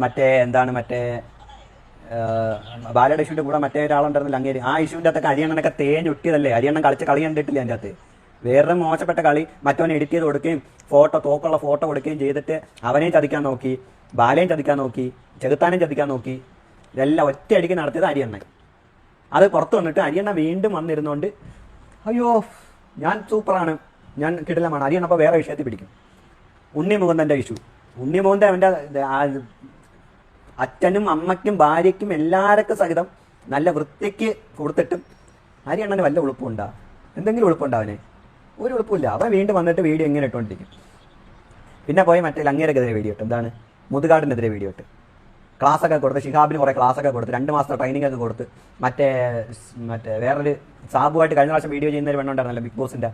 മറ്റേ ബാലയുടെ ഇഷ്യൂൻ്റെ കൂടെ മറ്റേ ഒരാളുണ്ടായിരുന്നില്ല അങ്ങേര്, ആ ഇഷ്യൂവിൻ്റെ അകത്തൊക്കെ അരിയണ്ണനൊക്കെ തേഞ്ഞൊട്ടിയതല്ലേ. അരിയണ്ണൻ കളിച്ച കളി കണ്ടിട്ടില്ല അതിൻ്റെ അകത്ത്. വേറെ മോശപ്പെട്ട കളി മറ്റവനെ എഡിറ്റ് ചെയ്ത് കൊടുക്കുകയും തോക്കുള്ള ഫോട്ടോ കൊടുക്കുകയും ചെയ്തിട്ട് അവനെയും ചതിക്കാൻ നോക്കി, ബാലയും ചതിക്കാൻ നോക്കി, ചെകുത്താനെയും ചതിക്കാൻ നോക്കി. ഇതെല്ലാം ഒറ്റയടിക്ക് നടത്തിയത് അരിയണ്ണൻ. അത് പുറത്ത് വന്നിട്ട് അരിയണ്ണ വീണ്ടും വന്നിരുന്നുകൊണ്ട് അയ്യോ ഞാൻ സൂപ്പറാണ്, ഞാൻ കിടിലമാണ്. അരിയണ്ണ അപ്പോൾ വേറെ വിഷയത്തിൽ പിടിക്കും. ഉണ്ണി മുകുന്ദൻ്റെ ഇഷ്യൂ. ഉണ്ണി മുകുന്ദൻ അവൻ്റെ അച്ഛനും അമ്മയ്ക്കും ഭാര്യയ്ക്കും എല്ലാവർക്കും സഹിതം നല്ല വൃത്തിക്ക് കൊടുത്തിട്ടും അരിയണ്ണന് വല്ല ഉളുപ്പുണ്ടോ? എന്തെങ്കിലും ഉളുപ്പുണ്ടോ അവന്? ഒരു ഉളുപ്പില്ല. അവൻ വീണ്ടും വന്നിട്ട് വീഡിയോ ഇങ്ങനെ ഇട്ടുകൊണ്ടിരിക്കും. പിന്നെ പോയി മറ്റേ ലങ്ങേരക്കെതിരെ വീഡിയോ ഇട്ട്, എന്താണ് മുതുകാടിനെതിരെ വീഡിയോ ഇട്ട്, ക്ലാസ്സൊക്കെ കൊടുത്ത്, ഷിഹാബിന് കുറേ ക്ലാസ്സൊക്കെ കൊടുത്ത്, 2 മാസത്തെ ട്രെയിനിങ് ഒക്കെ കൊടുത്ത്, മറ്റേ വേറൊരു സാബുവായിട്ട് കഴിഞ്ഞ പ്രാവശ്യം വീഡിയോ ചെയ്യുന്നൊരു പെണ്ണുണ്ടായിരുന്നല്ലോ ബിഗ് ബോസിൻ്റെ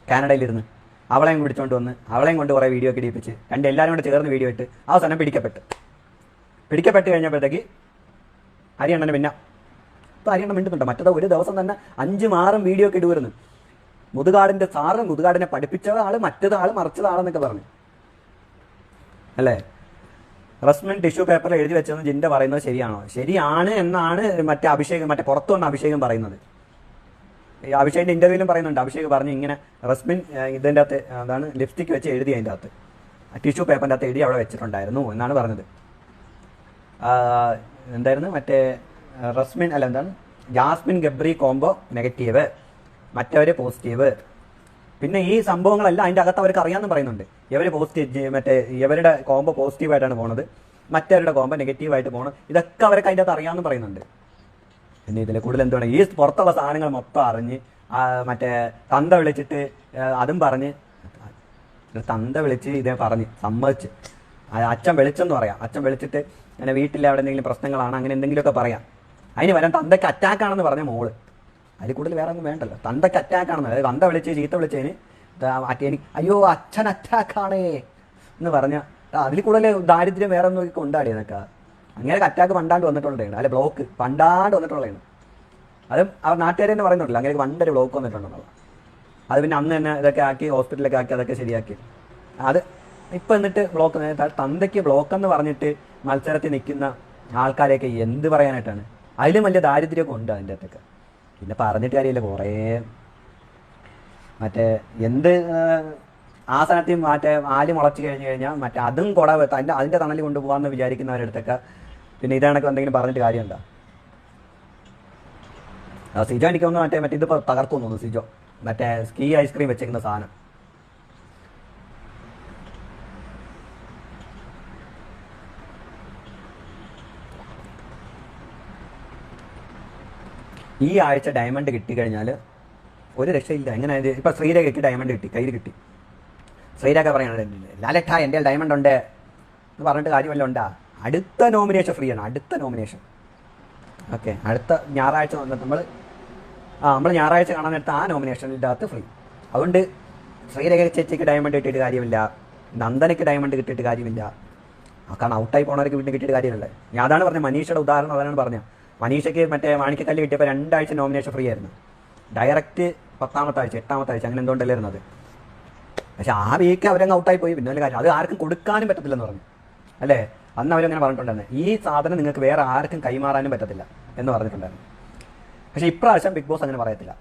കാനഡയിലിരുന്ന്, അവളെയും പിടിച്ചോണ്ട് വന്ന് അവളെയും കൊണ്ട് കുറേ വീഡിയോ ഒക്കെ ഇടിപ്പിച്ച് എല്ലാവരും കൂടെ ചേർന്ന് വീഡിയോ ഇട്ട് അവസാനം പിടിക്കപ്പെട്ട് കഴിഞ്ഞപ്പോഴത്തേക്ക് ഹരിയണ്ണന് പിന്നെ ഇപ്പോൾ ഹരിയണ്ണൻ മിണ്ടുന്നുണ്ട്. മറ്റേത് ഒരു ദിവസം തന്നെ 5-6 വീഡിയോ ഒക്കെ ഇടുവരുന്നു. മുതുകാടിൻ്റെ സാറ് മുതുകാടിനെ പഠിപ്പിച്ച ആൾ, മറ്റേത് ആൾ, മറിച്ചത് ആളെന്നൊക്കെ പറഞ്ഞു അല്ലേ. റസ്മിൻ ടിഷ്യൂ പേപ്പറിൽ എഴുതി വെച്ചതെന്ന് ജിൻഡ പറയുന്നത് ശരിയാണോ? ശരിയാണ് എന്നാണ് മറ്റേ പുറത്തു വന്ന അഭിഷേകം പറയുന്നത്. ഈ അഭിഷേകിൻ്റെ ഇൻ്റർവ്യൂവിലും പറയുന്നുണ്ട്. അഭിഷേക് പറഞ്ഞു ഇങ്ങനെ റസ്മിൻ ഇതിൻ്റെ അകത്ത് എന്താണ് ലിപ്സ്റ്റിക് വെച്ച് എഴുതി, അതിൻ്റെ അകത്ത് ടിഷ്യൂ പേപ്പറിൻ്റെ അകത്ത് എഴുതി അവിടെ വെച്ചിട്ടുണ്ടായിരുന്നു എന്നാണ് പറഞ്ഞത്. എന്തായിരുന്നു മറ്റേ റസ്മിൻ അല്ല എന്താണ് ജാസ്മിൻ ഗബ്രി കോംബോ നെഗറ്റീവ്, മറ്റവർ പോസിറ്റീവ്. പിന്നെ ഈ സംഭവങ്ങളെല്ലാം അതിൻ്റെ അകത്ത് അവർക്ക് അറിയാമെന്ന് പറയുന്നുണ്ട്. ഇവർ ഇവരുടെ കോംബോ പോസിറ്റീവായിട്ടാണ് പോണത്, മറ്റവരുടെ കോംബോ നെഗറ്റീവായിട്ട് പോകണം. ഇതൊക്കെ അവർക്ക് അതിൻ്റെ അകത്ത് അറിയാമെന്ന് പറയുന്നുണ്ട്. പിന്നെ ഇതിൽ കൂടുതൽ എന്താണ് ഈ പുറത്തുള്ള സാധനങ്ങൾ മൊത്തം അറിഞ്ഞ് തന്ത വിളിച്ചിട്ട് അതും പറഞ്ഞ് തന്ത വിളിച്ച് ഇതേ പറഞ്ഞ് സമ്മതിച്ച് അച്ഛൻ വിളിച്ചെന്ന് പറയാം. അച്ഛൻ വിളിച്ചിട്ട് അങ്ങനെ വീട്ടിൽ അവിടെ എന്തെങ്കിലും പ്രശ്നങ്ങളാണ് അങ്ങനെ എന്തെങ്കിലുമൊക്കെ പറയാം. അതിന് വരാൻ തന്തയ്ക്ക് അറ്റാക്കാണെന്ന് പറഞ്ഞ മോള്. അതിൽ കൂടുതൽ വേറെ ഒന്നും വേണ്ടല്ലോ. തന്തയ്ക്ക് അറ്റാക്കാണെന്ന്, അതായത് തന്ത വിളിച്ച് ചീത്ത വിളിച്ചതിന് എനിക്ക് അയ്യോ അച്ഛൻ അറ്റാക്കാണേ എന്ന് പറഞ്ഞ അതിൽ കൂടുതൽ ദാരിദ്ര്യം വേറെ ഒന്നും കൊണ്ടാടിയെന്നൊക്കെ. അങ്ങനെ അറ്റാക്ക് പണ്ടാണ്ട് വന്നിട്ടുള്ളതാണ്, അല്ലെ ബ്ലോക്ക് പണ്ടാണ്ട് വന്നിട്ടുള്ളതാണ്. അതും അവർ നാട്ടുകാർ തന്നെ പറയുന്നുണ്ടല്ലോ അങ്ങനെ പണ്ടൊരു ബ്ലോക്ക് വന്നിട്ടുണ്ടെന്നുള്ള. അത് പിന്നെ അന്ന് തന്നെ ഇതൊക്കെ ആക്കി ഹോസ്പിറ്റലൊക്കെ ആക്കി അതൊക്കെ ശരിയാക്കി. അത് ഇപ്പം എന്നിട്ട് ബ്ലോക്ക് തന്തയ്ക്ക് ബ്ലോക്ക് എന്ന് പറഞ്ഞിട്ട് മത്സരത്തിൽ നിൽക്കുന്ന ആൾക്കാരെയൊക്കെ എന്ത് പറയാനായിട്ടാണ്? അതിലും വലിയ ദാരിദ്ര്യമൊക്കെ ഉണ്ട് അതിൻ്റെ അകത്തൊക്കെ. പിന്നെ പറഞ്ഞിട്ട് കാര്യമില്ല, കുറേ എന്ത് ആസനത്തിൽ ആല് മുളച്ച് കഴിഞ്ഞ് കഴിഞ്ഞാൽ അതും അതിൻ്റെ തണലിൽ കൊണ്ടുപോകാമെന്ന് വിചാരിക്കുന്നവരുടെ അടുത്തൊക്കെ പിന്നെ ഇതാണൊക്കെ എന്തെങ്കിലും പറഞ്ഞിട്ട് കാര്യമുണ്ടോ? സിജോ എനിക്കൊന്ന് ഇതിപ്പോൾ തകർക്കുമെന്ന് തോന്നുന്നു. സിജോ സ്കീ ഐസ്ക്രീം വെച്ചേക്കുന്ന സാധനം ഈ ആഴ്ച ഡയമണ്ട് കിട്ടിക്കഴിഞ്ഞാൽ ഒരു രക്ഷയില്ല. എങ്ങനെ ഇപ്പം ശ്രീരേഖയ്ക്ക് ഡയമണ്ട് കിട്ടി, കയ്യിൽ കിട്ടി. ശ്രീരേഖ പറയണത് ലാലേട്ടാ എൻ്റെ ഡയമണ്ട് ഉണ്ട് എന്ന് പറഞ്ഞിട്ട് കാര്യമല്ല ഉണ്ടാ. അടുത്ത നോമിനേഷൻ ഫ്രീ ആണ്, അടുത്ത നോമിനേഷൻ. ഓക്കെ, അടുത്ത ഞായറാഴ്ച നമ്മൾ ഞായറാഴ്ച കാണാൻ നേരത്തെ ആ നോമിനേഷൻ്റെ അകത്ത് ഫ്രീ. അതുകൊണ്ട് ശ്രീരേഖ ചേച്ചിക്ക് ഡയമണ്ട് കിട്ടിയിട്ട് കാര്യമില്ല, നന്ദനയ്ക്ക് ഡയമണ്ട് കിട്ടിയിട്ട് കാര്യമില്ല. കാരണം ഔട്ടായി പോണവർക്ക് വീണ്ടും കിട്ടിയിട്ട് കാര്യമില്ല. ഞാൻ അതാണ് പറഞ്ഞത്, മനീഷയുടെ ഉദാഹരണം അതാണ് പറഞ്ഞത്. മനീഷയ്ക്ക് മാണിക്കക്കല്ല് കിട്ടിയപ്പോൾ 2 ആഴ്ച നോമിനേഷൻ ഫ്രീ ആയിരുന്നു. ഡയറക്റ്റ് 10ാമത്തെ ആഴ്ച 8ാമത്തെ ആഴ്ച അങ്ങനെ എന്തുകൊണ്ടല്ലായിരുന്നത്. പക്ഷെ ആ വീക്ക് അവരങ്ങ് ഔട്ടായി പോയി. പിന്നെ വലിയ കാര്യം അത് ആർക്കും കൊടുക്കാനും പറ്റത്തില്ലെന്ന് പറഞ്ഞു അല്ലേ. അന്ന് അവരങ്ങനെ പറഞ്ഞിട്ടുണ്ടായിരുന്നു, ഈ സാധനം നിങ്ങൾക്ക് വേറെ ആർക്കും കൈമാറാനും പറ്റത്തില്ല എന്ന് പറഞ്ഞിട്ടുണ്ടായിരുന്നു. പക്ഷെ ഇപ്രാവശ്യം ബിഗ് ബോസ് അങ്ങനെ പറയത്തില്ല.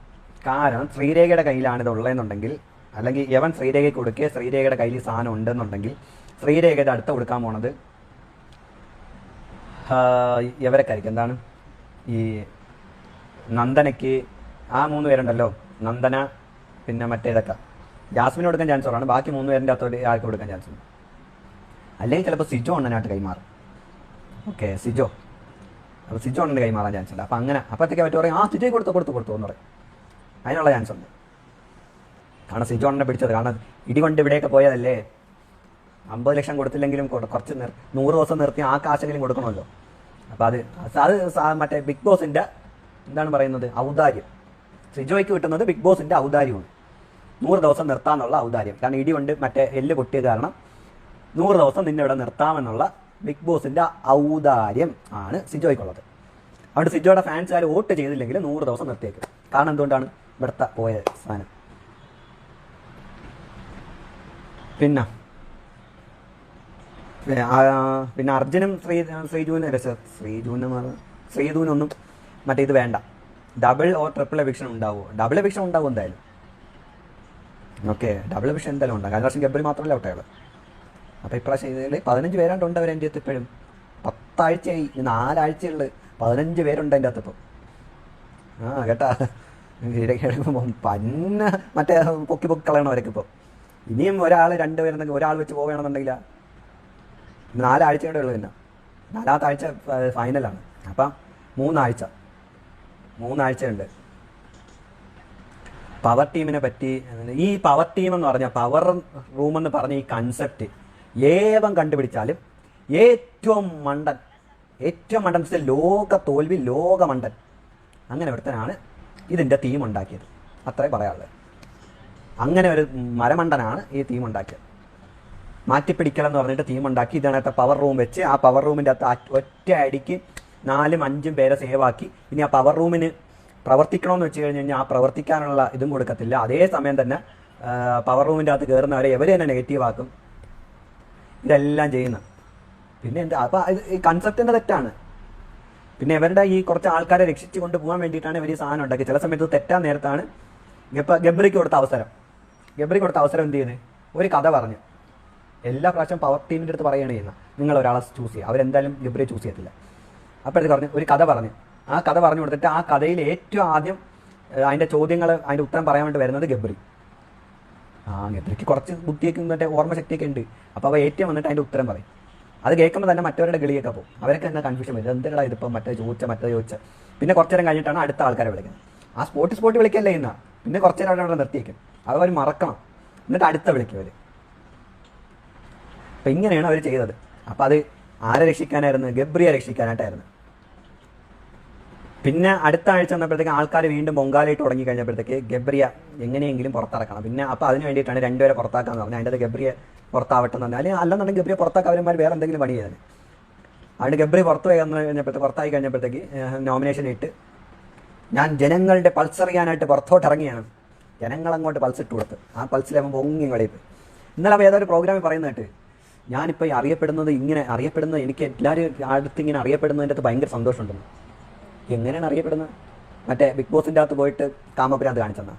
കാരണം ശ്രീരേഖയുടെ കയ്യിലാണ് ഇത് ഉള്ളതെന്നുണ്ടെങ്കിൽ, അല്ലെങ്കിൽ യവൻ ശ്രീരേഖയ്ക്ക് കൊടുക്കുക, ശ്രീരേഖയുടെ കയ്യിൽ സാധനം ഉണ്ടെന്നുണ്ടെങ്കിൽ ശ്രീരേഖയുടെ അടുത്ത് കൊടുക്കാൻ പോണത് ഇവരൊക്കെ ആയിരിക്കും. എന്താണ് ഈ നന്ദനയ്ക്ക് ആ 3 പേരുണ്ടല്ലോ, നന്ദന പിന്നെ മറ്റേതൊക്കെ ജാസ്മിന് കൊടുക്കാൻ ചാൻസ് ഉള്ളതാണ്. ബാക്കി 3 പേരിൻ്റെ അകത്തോട്ട് ആർക്ക് കൊടുക്കാൻ ചാൻസ് ഉണ്ട്. അല്ലെങ്കിൽ ചിലപ്പോൾ സിജോ അണ്ണനായിട്ട് കൈമാറും. ഓക്കെ, സിജോ അണ്ണന് കൈമാറാൻ ചാൻസ് ഉണ്ട്. അപ്പം അങ്ങനെ അപ്പോഴത്തേക്ക് പറ്റി പറയും സിജോയ്ക്ക് കൊടുത്തു എന്ന് പറയും. അതിനുള്ള ചാൻസ് ഉണ്ട്. കാരണം സിജോ അണ്ണനെ പിടിച്ചത്, കാരണം ഇടികൊണ്ട് ഇവിടെയൊക്കെ പോയതല്ലേ. 50 ലക്ഷം കൊടുത്തില്ലെങ്കിലും കുറച്ച് 100 ദിവസം നിർത്തി ആ കാശെങ്കിലും കൊടുക്കണമല്ലോ. അപ്പം അത് ബിഗ് ബോസിൻ്റെ എന്താണ് പറയുന്നത്, ഔദാര്യം. സിജോയ്ക്ക് കിട്ടുന്നത് ബിഗ് ബോസിൻ്റെ ഔദാര്യമാണ്. 100 ദിവസം നിർത്താമെന്നുള്ള ഔദാര്യം. കാരണം ഇടികൊണ്ട് എല്ല് പൊട്ടിയ കാരണം 100 ദിവസം നിന്നെ ഇവിടെ നിർത്താമെന്നുള്ള ബിഗ് ബോസിൻ്റെ ഔദാര്യം ആണ് സിജോയ്ക്കുള്ളത്. അതുകൊണ്ട് സിജോയുടെ ഫാൻസുകാർ വോട്ട് ചെയ്തില്ലെങ്കിൽ 100 ദിവസം നിർത്തിയേക്കും. കാരണം എന്തുകൊണ്ടാണ് ഇവിടുത്തെ പോയ സ്ഥാനം. പിന്നെ അർജുനും ശ്രീധുവിനൊന്നും ഇത് വേണ്ട. ഡബിൾ ഓർ ട്രിപ്പിൾ എവിക്ഷൻ ഉണ്ടാവുമോ? ഡബിൾ എവിക്ഷൻ ഉണ്ടാവും എന്തായാലും. ഓക്കെ, ഡബിൾ എവിക്ഷൻ എന്തായാലും ഉണ്ടാകും. കഴിഞ്ഞ പ്രാവശ്യം ഗബ്രി മാത്രമല്ല ഔട്ടായത്. അപ്പോൾ ഇപ്രാവശ്യം ഇതിൽ 15 പേരാണ്ട് അവർ എൻ്റെ അടുത്ത് ഇപ്പോഴും 10 ആഴ്ചയായി, 4 ആഴ്ചയുള്ളത് 15 പേരുണ്ട് അതിൻ്റെ അകത്ത്. ഇപ്പോൾ കേട്ടാ പന്ന മറ്റേ പൊക്കി കളയണവരൊക്കെ ഇപ്പോൾ. ഇനിയും ഒരാൾ രണ്ടുപേരുന്നെങ്കിൽ ഒരാൾ വെച്ച് പോവുകയാണെന്നുണ്ടെങ്കിൽ 4 ആഴ്ചയുടെ ഉള്ളൂ തന്നെ. 4ാമത്തെ ആഴ്ച ഫൈനലാണ്. അപ്പം 3 ആഴ്ചയുണ്ട്. പവർ ടീമിനെ പറ്റി ഈ പവർ ടീം എന്ന് പറഞ്ഞാൽ പവർ റൂം എന്ന് പറഞ്ഞ ഈ കൺസെപ്റ്റ് ഏവം കണ്ടുപിടിച്ചാലും ഏറ്റവും മണ്ടൻ ലോക തോൽവി, ലോക മണ്ടൻ അങ്ങനെ ഒരുത്തനാണ് ഇതിൻ്റെ ടീം ഉണ്ടാക്കിയത്. അത്രേ പറയാനുള്ളത്. അങ്ങനെ ഒരു മരമണ്ടനാണ് ഈ ടീം ഉണ്ടാക്കിയത്. മാറ്റിപ്പിടിക്കലെന്ന് പറഞ്ഞിട്ട് ടീം ഉണ്ടാക്കി ഇതിനകത്ത് പവർ റൂം വെച്ച് ആ പവർ റൂമിൻ്റെ അകത്ത് ഒറ്റ അടിക്ക് 4-5 പേരെ സേവാക്കി. ഇനി ആ പവർ റൂമിന് പ്രവർത്തിക്കണമെന്ന് വെച്ച് കഴിഞ്ഞ് ആ പ്രവർത്തിക്കാനുള്ള ഇതും കൊടുക്കത്തില്ല. അതേ സമയം തന്നെ പവർ റൂമിൻ്റെ അകത്ത് കയറുന്നവരെ ഇവർ തന്നെ നെഗറ്റീവ് ആക്കും. ഇതെല്ലാം ചെയ്യുന്ന പിന്നെ എന്താ അപ്പം ഈ കൺസെപ്റ്റിൻ്റെ തെറ്റാണ്. പിന്നെ ഇവരുടെ ഈ കുറച്ച് ആൾക്കാരെ രക്ഷിച്ചു കൊണ്ട് പോകാൻ വേണ്ടിയിട്ടാണ് ഇവർ ഈ സാധനം ഉണ്ടാക്കി. ചില സമയത്ത് തെറ്റാൻ നേരത്താണ് ഗബ്രിക്ക് കൊടുത്ത അവസരം എന്ത് ചെയ്യുന്നത്? ഒരു കഥ പറഞ്ഞു. എല്ലാ പ്രാവശ്യം പവർ ടീമിൻ്റെ അടുത്ത് പറയുകയാണ് ചെയ്യുന്നത്, നിങ്ങൾ ഒരാളെ ചൂസ് ചെയ്യുക. അവരെന്തായാലും ഗബ്രിയെ ചൂസ് ചെയ്യത്തില്ല. അപ്പോഴത്തേക്ക് പറഞ്ഞു ഒരു കഥ പറഞ്ഞു. ആ കഥ പറഞ്ഞു കൊടുത്തിട്ട് ആ കഥയിൽ ഏറ്റവും ആദ്യം അതിൻ്റെ ഉത്തരം പറയാൻ വേണ്ടി വരുന്നത് ഗബ്രി. ഗബ്രിക്ക് കുറച്ച് ബുദ്ധിയൊക്കെ മറ്റേ ഓർമ്മശക്തിയൊക്കെ ഉണ്ട്. അപ്പോൾ അവ ഏറ്റവും വന്നിട്ട് അതിൻ്റെ ഉത്തരം പറയും. അത് കേൾക്കുമ്പോൾ തന്നെ മറ്റവരുടെ ഗളിയൊക്കെ പോകും. അവരൊക്കെ എന്താ കൺഫ്യൂഷൻ വരും, എന്തെങ്കിലും ഇതിപ്പോൾ മറ്റേ ചോദിച്ച പിന്നെ കുറച്ച് നേരം കഴിഞ്ഞിട്ടാണ് അടുത്ത ആൾക്കാരെ വിളിക്കുന്നത്. ആ സ്പോട്ട് വിളിക്കല്ലേ ഇന്ന. പിന്നെ കുറച്ച് നേരം അവിടെ നിർത്തിയേക്കും. അവർ മറക്കണം. എന്നിട്ട് അടുത്ത വിളിക്കും അവർ. അപ്പം ഇങ്ങനെയാണ് അവർ ചെയ്തത്. അപ്പം അത് ആരെ രക്ഷിക്കാനായിരുന്നു? ഗബ്രിയെ രക്ഷിക്കാനായിട്ടായിരുന്നു. പിന്നെ അടുത്ത ആഴ്ച വന്നപ്പോഴത്തേക്ക് ആൾക്കാർ വീണ്ടും പൊങ്കാലായിട്ട് തുടങ്ങി കഴിഞ്ഞപ്പോഴത്തേക്ക് ഗബ്രിയ എങ്ങനെയെങ്കിലും പുറത്തിറക്കണം. പിന്നെ അപ്പോൾ അതിന് വേണ്ടിയിട്ടാണ് 2 പേരെ പുറത്താക്കാന്ന് പറഞ്ഞത്. അതിൻ്റെ ഗബ്രിയെ പുറത്താവട്ടെ എന്ന് പറഞ്ഞാൽ അല്ലെന്നുണ്ടെങ്കിൽ ഗബ്രിയെ പുറത്താക്കാൻ അവന്മാർ വേറെ എന്തെങ്കിലും പണി ചെയ്തത്. അതുകൊണ്ട് ഗബ്രി പുറത്തായി കഴിഞ്ഞപ്പോഴത്തേക്ക് നോമിനേഷൻ ഇട്ട് ഞാൻ ജനങ്ങളുടെ പൾസ് അറിയാനായിട്ട് പുറത്തോട്ട് ഇറങ്ങിയാണ്. ജനങ്ങളങ്ങോട്ട് പൾസ് ഇട്ട് കൊടുത്ത് ആ പൾസിലാകുമ്പോൾ പൊങ്ങി കളിപ്പ്. ഇന്നലെ അപ്പോൾ ഏതൊരു പ്രോഗ്രാമിൽ പറയുന്നതായിട്ട് ഞാനിപ്പോൾ ഈ അറിയപ്പെടുന്നത് എനിക്ക് എല്ലാവരും അടുത്ത് ഇങ്ങനെ അറിയപ്പെടുന്നതിൻ്റെ അകത്ത് ഭയങ്കര സന്തോഷമുണ്ടെന്ന്. എങ്ങനെയാണ് അറിയപ്പെടുന്നത്? മറ്റേ ബിഗ് ബോസിൻ്റെ അകത്ത് പോയിട്ട് കാമപുരാന്ത് കാണിച്ചെന്നാ.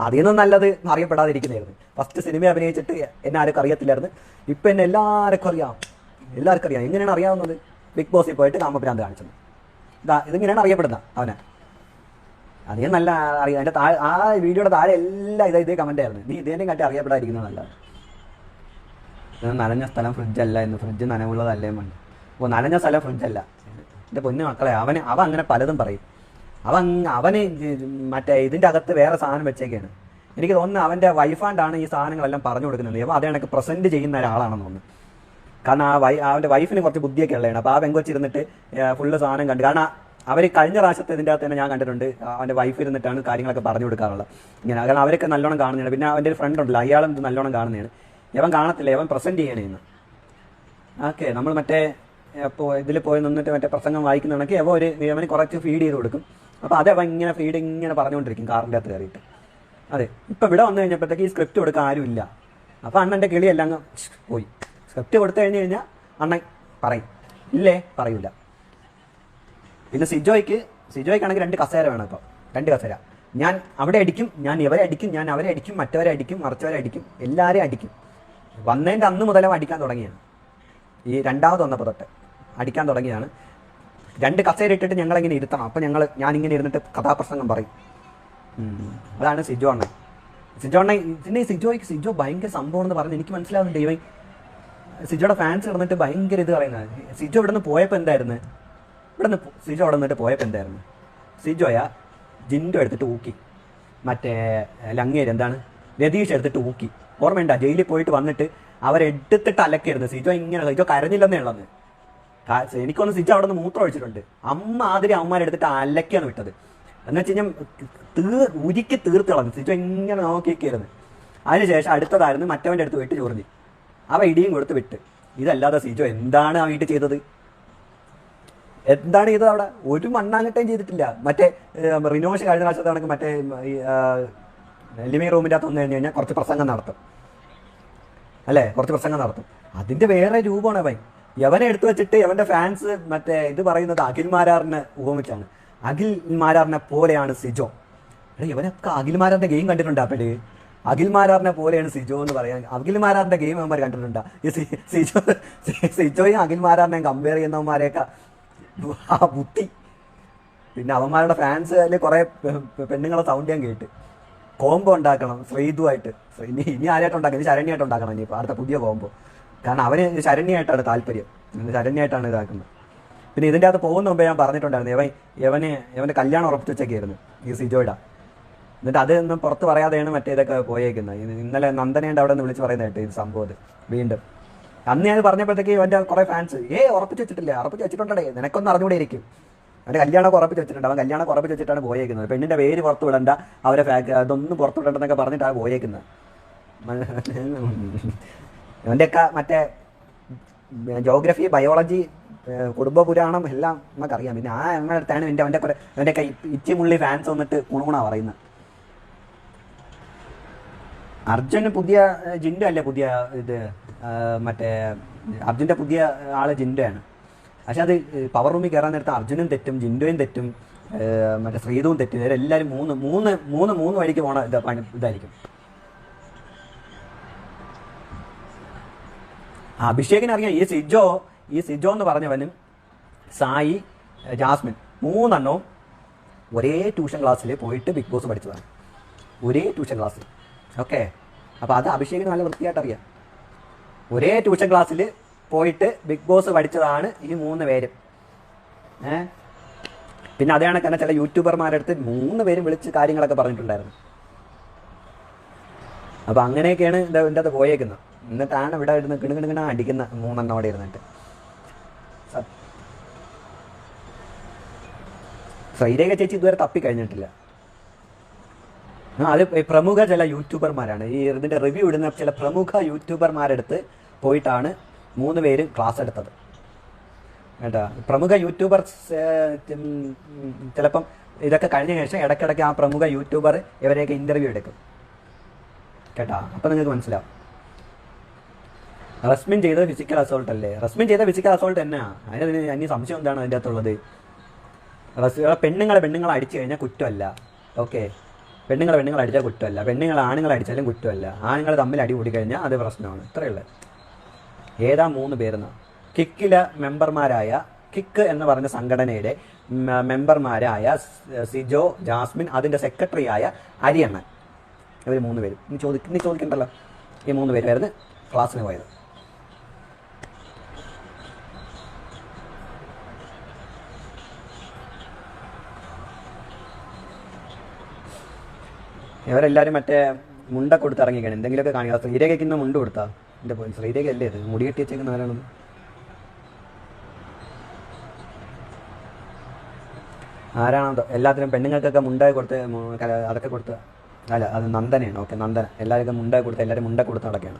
അതിൽ നിന്നും നല്ലത് അറിയപ്പെടാതിരിക്കുന്നതായിരുന്നു. ഫസ്റ്റ് സിനിമ അഭിനയിച്ചിട്ട് എന്നെ ആർക്കും അറിയത്തില്ലായിരുന്നു. ഇപ്പം എന്നെ എല്ലാവർക്കും അറിയാം. എങ്ങനെയാണ് അറിയാവുന്നത്? ബിഗ് ബോസിൽ പോയിട്ട് കാമപുരാന്ത് കാണിച്ചത്. ഇതിങ്ങനെയാണ് അറിയപ്പെടുന്നത് അവനെ. അതിന് നല്ല അറിയാം. അതിൻ്റെ ആ വീഡിയോയുടെ താഴെ എല്ലാം ഇതേ കമൻ്റ് ആയിരുന്നു. നീ ഇതേനെയും കാട്ടി അറിയപ്പെടാതിരിക്കുന്നത് നല്ലതാണ്. നനഞ്ഞ സ്ഥലം ഫ്രിഡ്ജല്ല എന്ന്. ഫ്രിഡ്ജ് നനവുള്ളതല്ലേ മണ്ണ്. അപ്പോൾ നനഞ്ഞ സ്ഥലം ഫ്രിഡ്ജല്ല. എൻ്റെ പൊന്നു മക്കളെ, അവൻ അങ്ങനെ പലതും പറയും. അവന് മറ്റേ ഇതിൻ്റെ അകത്ത് വേറെ സാധനം വെച്ചേക്കാണ്. എനിക്ക് തോന്നുന്നു അവൻ്റെ വൈഫാണ്ടാണ് ഈ സാധനങ്ങളെല്ലാം പറഞ്ഞു കൊടുക്കുന്നത്. അപ്പോൾ അതേ കണക്ക് പ്രസൻറ്റ് ചെയ്യുന്ന ഒരാളാണെന്ന് തോന്നുന്നു. കാരണം അവൻ്റെ വൈഫിന് കുറച്ച് ബുദ്ധിയൊക്കെ ഉള്ളതാണ്. അപ്പോൾ ആ പെങ്കൊച്ചിരുന്നിട്ട് ഫുള്ള് സാധനം കണ്ടു. കാരണം അവർ കഴിഞ്ഞ പ്രാവശ്യത്തെ ഇതിൻ്റെ അകത്ത് തന്നെ ഞാൻ കണ്ടിട്ടുണ്ട്. അവൻ്റെ വൈഫ് ഇരുന്നിട്ടാണ് കാര്യങ്ങളൊക്കെ പറഞ്ഞു കൊടുക്കാറുള്ളത്. ഇങ്ങനെ കാരണം അവരൊക്കെ നല്ലോണം കാണുന്നതാണ്. പിന്നെ അവൻ്റെ ഒരു ഫ്രണ്ട് ഉണ്ടല്ലോ, അയാളും നല്ലോണം കാണുന്നതാണ്. ഇവൻ കാണത്തില്ല, ഇവൻ പ്രസൻറ്റ് ചെയ്യണേന്ന്. ഓക്കെ, നമ്മൾ മറ്റേ അപ്പോൾ ഇതിൽ പോയി നിന്നിട്ട് മറ്റേ പ്രസംഗം വായിക്കുന്നതാണെങ്കിൽ അവന് കുറച്ച് ഫീഡ് ചെയ്ത് കൊടുക്കും. അപ്പോൾ അതവൻ ഇങ്ങനെ ഇങ്ങനെ പറഞ്ഞുകൊണ്ടിരിക്കും കാറിൻ്റെ അകത്ത് കയറിയിട്ട്. അതെ, ഇപ്പം ഇവിടെ വന്നു കഴിഞ്ഞപ്പോഴത്തേക്ക് ഈ സ്ക്രിപ്റ്റ് കൊടുക്കാൻ ആരുമില്ല. അപ്പോൾ അണ്ണൻ്റെ കിളിയെല്ലാം അങ്ങ് പോയി. സ്ക്രിപ്റ്റ് കൊടുത്തു കഴിഞ്ഞാൽ അണ്ണൻ പറയും, ഇല്ലേ പറയൂല. പിന്നെ സിജോയ്ക്കാണെങ്കിൽ 2 കസേര വേണം. ഇപ്പോൾ 2 കസേര. ഞാൻ അവിടെ അടിക്കും, ഞാൻ ഇവരെ അടിക്കും, ഞാൻ അവരെ അടിക്കും, മറ്റവരെ അടിക്കും, മറിച്ചവരെ അടിക്കും, എല്ലാവരെയും അടിക്കും. വന്നതിൻ്റെ അന്ന് മുതലും അടിക്കാൻ തുടങ്ങിയാണ്. ഈ 2ാമത് വന്നപ്പോൾ തൊട്ട് അടിക്കാൻ തുടങ്ങിയാണ്. 2 കസേര ഇട്ടിട്ട് ഞങ്ങളിങ്ങനെ ഇരുത്തണം. അപ്പം ഞാനിങ്ങനെ ഇരുന്നിട്ട് കഥാപ്രസംഗം പറയും. അതാണ് സിജോ അണ്ണൻ. പിന്നെ സിജോ ഭയങ്കര സംഭവം എന്ന് പറഞ്ഞ് എനിക്ക് മനസ്സിലാവുന്നുണ്ട്. ഇവൻ സിജോയുടെ ഫാൻസ് കിടന്നിട്ട് ഭയങ്കര ഇത് പറയുന്നത്. സിജോ ഇവിടെ നിന്ന് പോയപ്പോൾ എന്തായിരുന്നു? സിജോ അവിടെ നിന്നിട്ട് പോയപ്പോൾ എന്തായിരുന്നു? സിജോയാ ജിൻഡോ എടുത്തിട്ട് ഊക്കി. മറ്റേ ലങ്ങേര് എന്താണ് രതീഷ് എടുത്തിട്ട് ഊക്കി. ഓർമ്മയുണ്ടാ? ജയിലിൽ പോയിട്ട് വന്നിട്ട് അവരെടുത്തിട്ട് അലക്കായിരുന്നു. സിജോ കരഞ്ഞില്ലെന്നേ ഉള്ളത്. എനിക്കൊന്ന് സിജോ അവിടെ നിന്ന് മൂത്രം ഒഴിച്ചിട്ടുണ്ട്. അമ്മമാരെടുത്തിട്ട് അലക്കാന്ന് വിട്ടത്. എന്ന് വെച്ച് കഴിഞ്ഞാൽ ഉരുക്കി തീർത്ത് കളഞ്ഞു. സിജോ ഇങ്ങനെ നോക്കിയൊക്കെയായിരുന്നു. അതിനുശേഷം അടുത്തതായിരുന്നു മറ്റവൻ്റെ അടുത്ത് പോയിട്ട് ചൊറിഞ്ഞ് അവ ഇടിയും കൊടുത്ത് വിട്ട്. ഇതല്ലാതെ സിജോ എന്താണ് ആ വീട്ടിൽ ചെയ്തത്? എന്താണ് ചെയ്തത്? അവിടെ ഒരു മണ്ണാങ്കട്ടയും ചെയ്തിട്ടില്ല. മറ്റേ റിനോഷ് കഴിഞ്ഞ പ്രാവശ്യത്തെ കണക്ക് മറ്റേ ലിവിംഗ് റൂമിൻ്റെ അകത്ത് വന്നു കഴിഞ്ഞ് കഴിഞ്ഞാൽ കുറച്ച് പ്രസംഗം നടത്തും അല്ലേ? അതിൻ്റെ വേറെ രൂപമാണ് അവൻ. യവനെ എടുത്തു വെച്ചിട്ട് യവൻ്റെ ഫാൻസ് മറ്റേ ഇത് പറയുന്നത് അഖിൽ മാരാറിനെ ഉപമിച്ചാണ്. അഖിൽ മാരാറിനെ പോലെയാണ് സിജോ. ഇവനൊക്കെ അഖിൽ മാരാറിൻ്റെ ഗെയിം കണ്ടിട്ടുണ്ട്. അപ്പോഴേ അഖിൽ മാരാറിനെ പോലെയാണ് സിജോ എന്ന് പറയാൻ. അഖിൽ മാരാറിൻ്റെ ഗെയിം അവന്മാർ കണ്ടിട്ടുണ്ടോ? ഈ സിജോയും അഖിൽ മാരാറിനെയും കമ്പയർ ചെയ്യുന്നവന്മാരെയൊക്കെ ആ ബുദ്ധി പിന്നെ അവന്മാരുടെ ഫാൻസ് അതിൽ കുറെ പെണ്ണുങ്ങളെ സൗണ്ട് ഞാൻ കേട്ട് കോംബോ ഉണ്ടാക്കണം ശ്രീതുമായിട്ട്. ഇനി ആരായിട്ട് ഉണ്ടാക്കണം, ഇനി ശരണ്യായിട്ട് ഉണ്ടാക്കണം ഇനിയിപ്പോൾ അടുത്ത പുതിയ കോംബോ. കാരണം അവന് ശരണ്യായിട്ടാണ് താല്പര്യം, ശരണ്യായിട്ടാണ് ഇതാക്കുന്നത്. പിന്നെ ഇതിൻ്റെ അകത്ത് പോകുന്ന മുമ്പേ ഞാൻ പറഞ്ഞിട്ടുണ്ടായിരുന്നു ഇവൻ്റെ കല്യാണം ഉറപ്പിച്ച് വെച്ചൊക്കെയായിരുന്നു ഈ സിജോയുടെ. എന്നിട്ട് അതൊന്നും പുറത്ത് പറയാതെയാണ് മറ്റേ ഇതൊക്കെ പോയേക്കുന്നത്. ഇന്നലെ നന്ദനയുണ്ട് അവിടെ നിന്ന് വിളിച്ച് പറയുന്നതായിട്ട് ഈ സംഭവം വീണ്ടും. അന്ന് ഞാൻ പറഞ്ഞപ്പോഴത്തേക്ക് ഇവൻ്റെ കുറേ ഫാൻസ് ഉറപ്പിച്ച് വെച്ചിട്ടില്ല, ഉറപ്പിച്ച് വെച്ചിട്ടുണ്ടേ നിനക്കൊന്നും അറിഞ്ഞുകൂടെ ഇരിക്കും. അവൻ്റെ കല്യാണം ഉറപ്പിച്ച് വെച്ചിട്ടുണ്ട്, അവൻ കല്യാണം ഉറപ്പിച്ച് വെച്ചിട്ടാണ് പോയേക്കുന്നത്. പെണ്ണിൻ്റെ പേര് പുറത്ത് വിടണ്ട, അവരെ അതൊന്നും പുറത്ത് വിടണ്ടെന്നൊക്കെ പറഞ്ഞിട്ടാണ് പോയേക്കുന്നത്. അവൻ്റെയൊക്കെ മറ്റേ ജോഗ്രഫി, ബയോളജി, കുടുംബ പുരാണം എല്ലാം നമുക്കറിയാം. പിന്നെ അങ്ങനെ അടുത്താണ് അവൻ്റെയൊക്കെ ഇച്ചിമുള്ളി ഫാൻസ് വന്നിട്ട് കുണുകുണ പറയുന്നത്. അർജുന് പുതിയ ജിൻഡു അല്ലേ പുതിയ ഇത്, മറ്റേ അർജുൻ്റെ പുതിയ ആള് ജിൻഡോയാണ്. പക്ഷെ അത് പവർ റൂമിൽ കയറാൻ നേരത്തെ അർജുനും തെറ്റും, ജിൻഡോയും തെറ്റും, മറ്റേ ശ്രീതുവും തെറ്റും. ഇവരെല്ലാവരും മൂന്ന് വഴിക്ക് പോണ ഇതായിരിക്കും. അഭിഷേകിന് അറിയാം ഈ സിജോ എന്ന് പറഞ്ഞവനും സായി, ജാസ്മിൻ മൂന്നെണ്ണവും ഒരേ ട്യൂഷൻ ക്ലാസ്സിൽ പോയിട്ട് ബിഗ് ബോസ് പഠിച്ചതാണ്. ഒരേ ട്യൂഷൻ ക്ലാസ്സിൽ. ഓക്കെ, അപ്പോൾ അത് അഭിഷേകിന് നല്ല വൃത്തിയായിട്ട് അറിയാം. ഒരേ ട്യൂഷൻ ക്ലാസ്സിൽ പോയിട്ട് ബിഗ് ബോസ് പഠിച്ചതാണ് ഈ 3 പേരും. പിന്നെ അതേ കണക്ക് ചില യൂട്യൂബർമാരുടെ അടുത്ത് 3 പേരും വിളിച്ച് കാര്യങ്ങളൊക്കെ പറഞ്ഞിട്ടുണ്ടായിരുന്നു. അപ്പോൾ അങ്ങനെയൊക്കെയാണ് ഇതിൻ്റെ അത് പോയേക്കുന്നത്. എന്നിട്ടാണ് ഇവിടെ ഇരുന്ന് കിണുകിണ അടിക്കുന്ന 3 എണ്ണം അവിടെ ഇരുന്നിട്ട്. ശ്രീരേഖ ചേച്ചി ഇതുവരെ തപ്പി കഴിഞ്ഞിട്ടില്ല. അത് പ്രമുഖ ചില യൂട്യൂബർമാരാണ് ഈ ഇതിൻ്റെ റിവ്യൂ ഇടുന്ന ചില പ്രമുഖ യൂട്യൂബർമാരെടുത്ത് പോയിട്ടാണ് 3 പേരും ക്ലാസ് എടുത്തത് കേട്ടോ. പ്രമുഖ യൂട്യൂബർസ് ചിലപ്പം ഇതൊക്കെ കഴിഞ്ഞ ശേഷം ഇടയ്ക്കിടയ്ക്ക് ആ പ്രമുഖ യൂട്യൂബർ ഇവരെയൊക്കെ ഇൻ്റർവ്യൂ എടുക്കും കേട്ടോ. അപ്പം നിങ്ങൾക്ക് മനസ്സിലാവും. റസ്മിൻ ചെയ്തത് ഫിസിക്കൽ അസോൾട്ട് അല്ലേ? റസ്മിൻ ചെയ്ത ഫിസിക്കൽ അസോൾട്ട് തന്നെയാണ്. അതിന് അന്യ സംശയം എന്താണ് അതിൻ്റെ അകത്തുള്ളത്? പെണ്ണുങ്ങളെ അടിച്ചു കഴിഞ്ഞാൽ കുറ്റമല്ല. ഓക്കെ, പെണ്ണുങ്ങളെ അടിച്ചാൽ കുറ്റമല്ല. ആണുങ്ങളെ അടിച്ചാലും കുറ്റമല്ല. ആണുങ്ങൾ തമ്മിൽ അടി കൂടി കഴിഞ്ഞാൽ അത് പ്രശ്നമാണ്. ഇത്രയുള്ളത്. ഏതാ 3 പേരെന്ന്? കിക്കിലെ മെമ്പർമാരായ, കിക്ക് എന്ന് പറഞ്ഞ സംഘടനയുടെ മെമ്പർമാരായ സിജോ, ജാസ്മിൻ, അതിൻ്റെ സെക്രട്ടറിയായ അരിയണ്ണൻ, ഇവർ 3 പേരും. ഇനി ചോദിക്കണ്ടല്ലോ. ഈ 3 പേരായിരുന്നു ക്ലാസ്സിന് പോയത്. ഇവരെല്ലാവരും മറ്റേ മുണ്ട കൊടുത്ത് ഇറങ്ങിക്കണം, എന്തെങ്കിലുമൊക്കെ കാണിക്കുക. ശ്രീരേഖയ്ക്ക് ഇന്ന് മുണ്ട് കൊടുത്താ എൻ്റെ പോയി. ശ്രീരേഖ അല്ലേ ഇത് മുടി കെട്ടി വെച്ചേക്കുന്ന ആരാണത്? ആരാണോ എല്ലാത്തിനും പെണ്ണുങ്ങൾക്കൊക്കെ മുണ്ടായി കൊടുത്ത് അതൊക്കെ കൊടുത്ത്. അല്ല, അത് നന്ദനയാണ്. ഓക്കെ, നന്ദന എല്ലാവർക്കും മുണ്ടായി കൊടുത്ത് എല്ലാവരും മുണ്ട കൊടുത്ത് നടക്കുകയാണ്.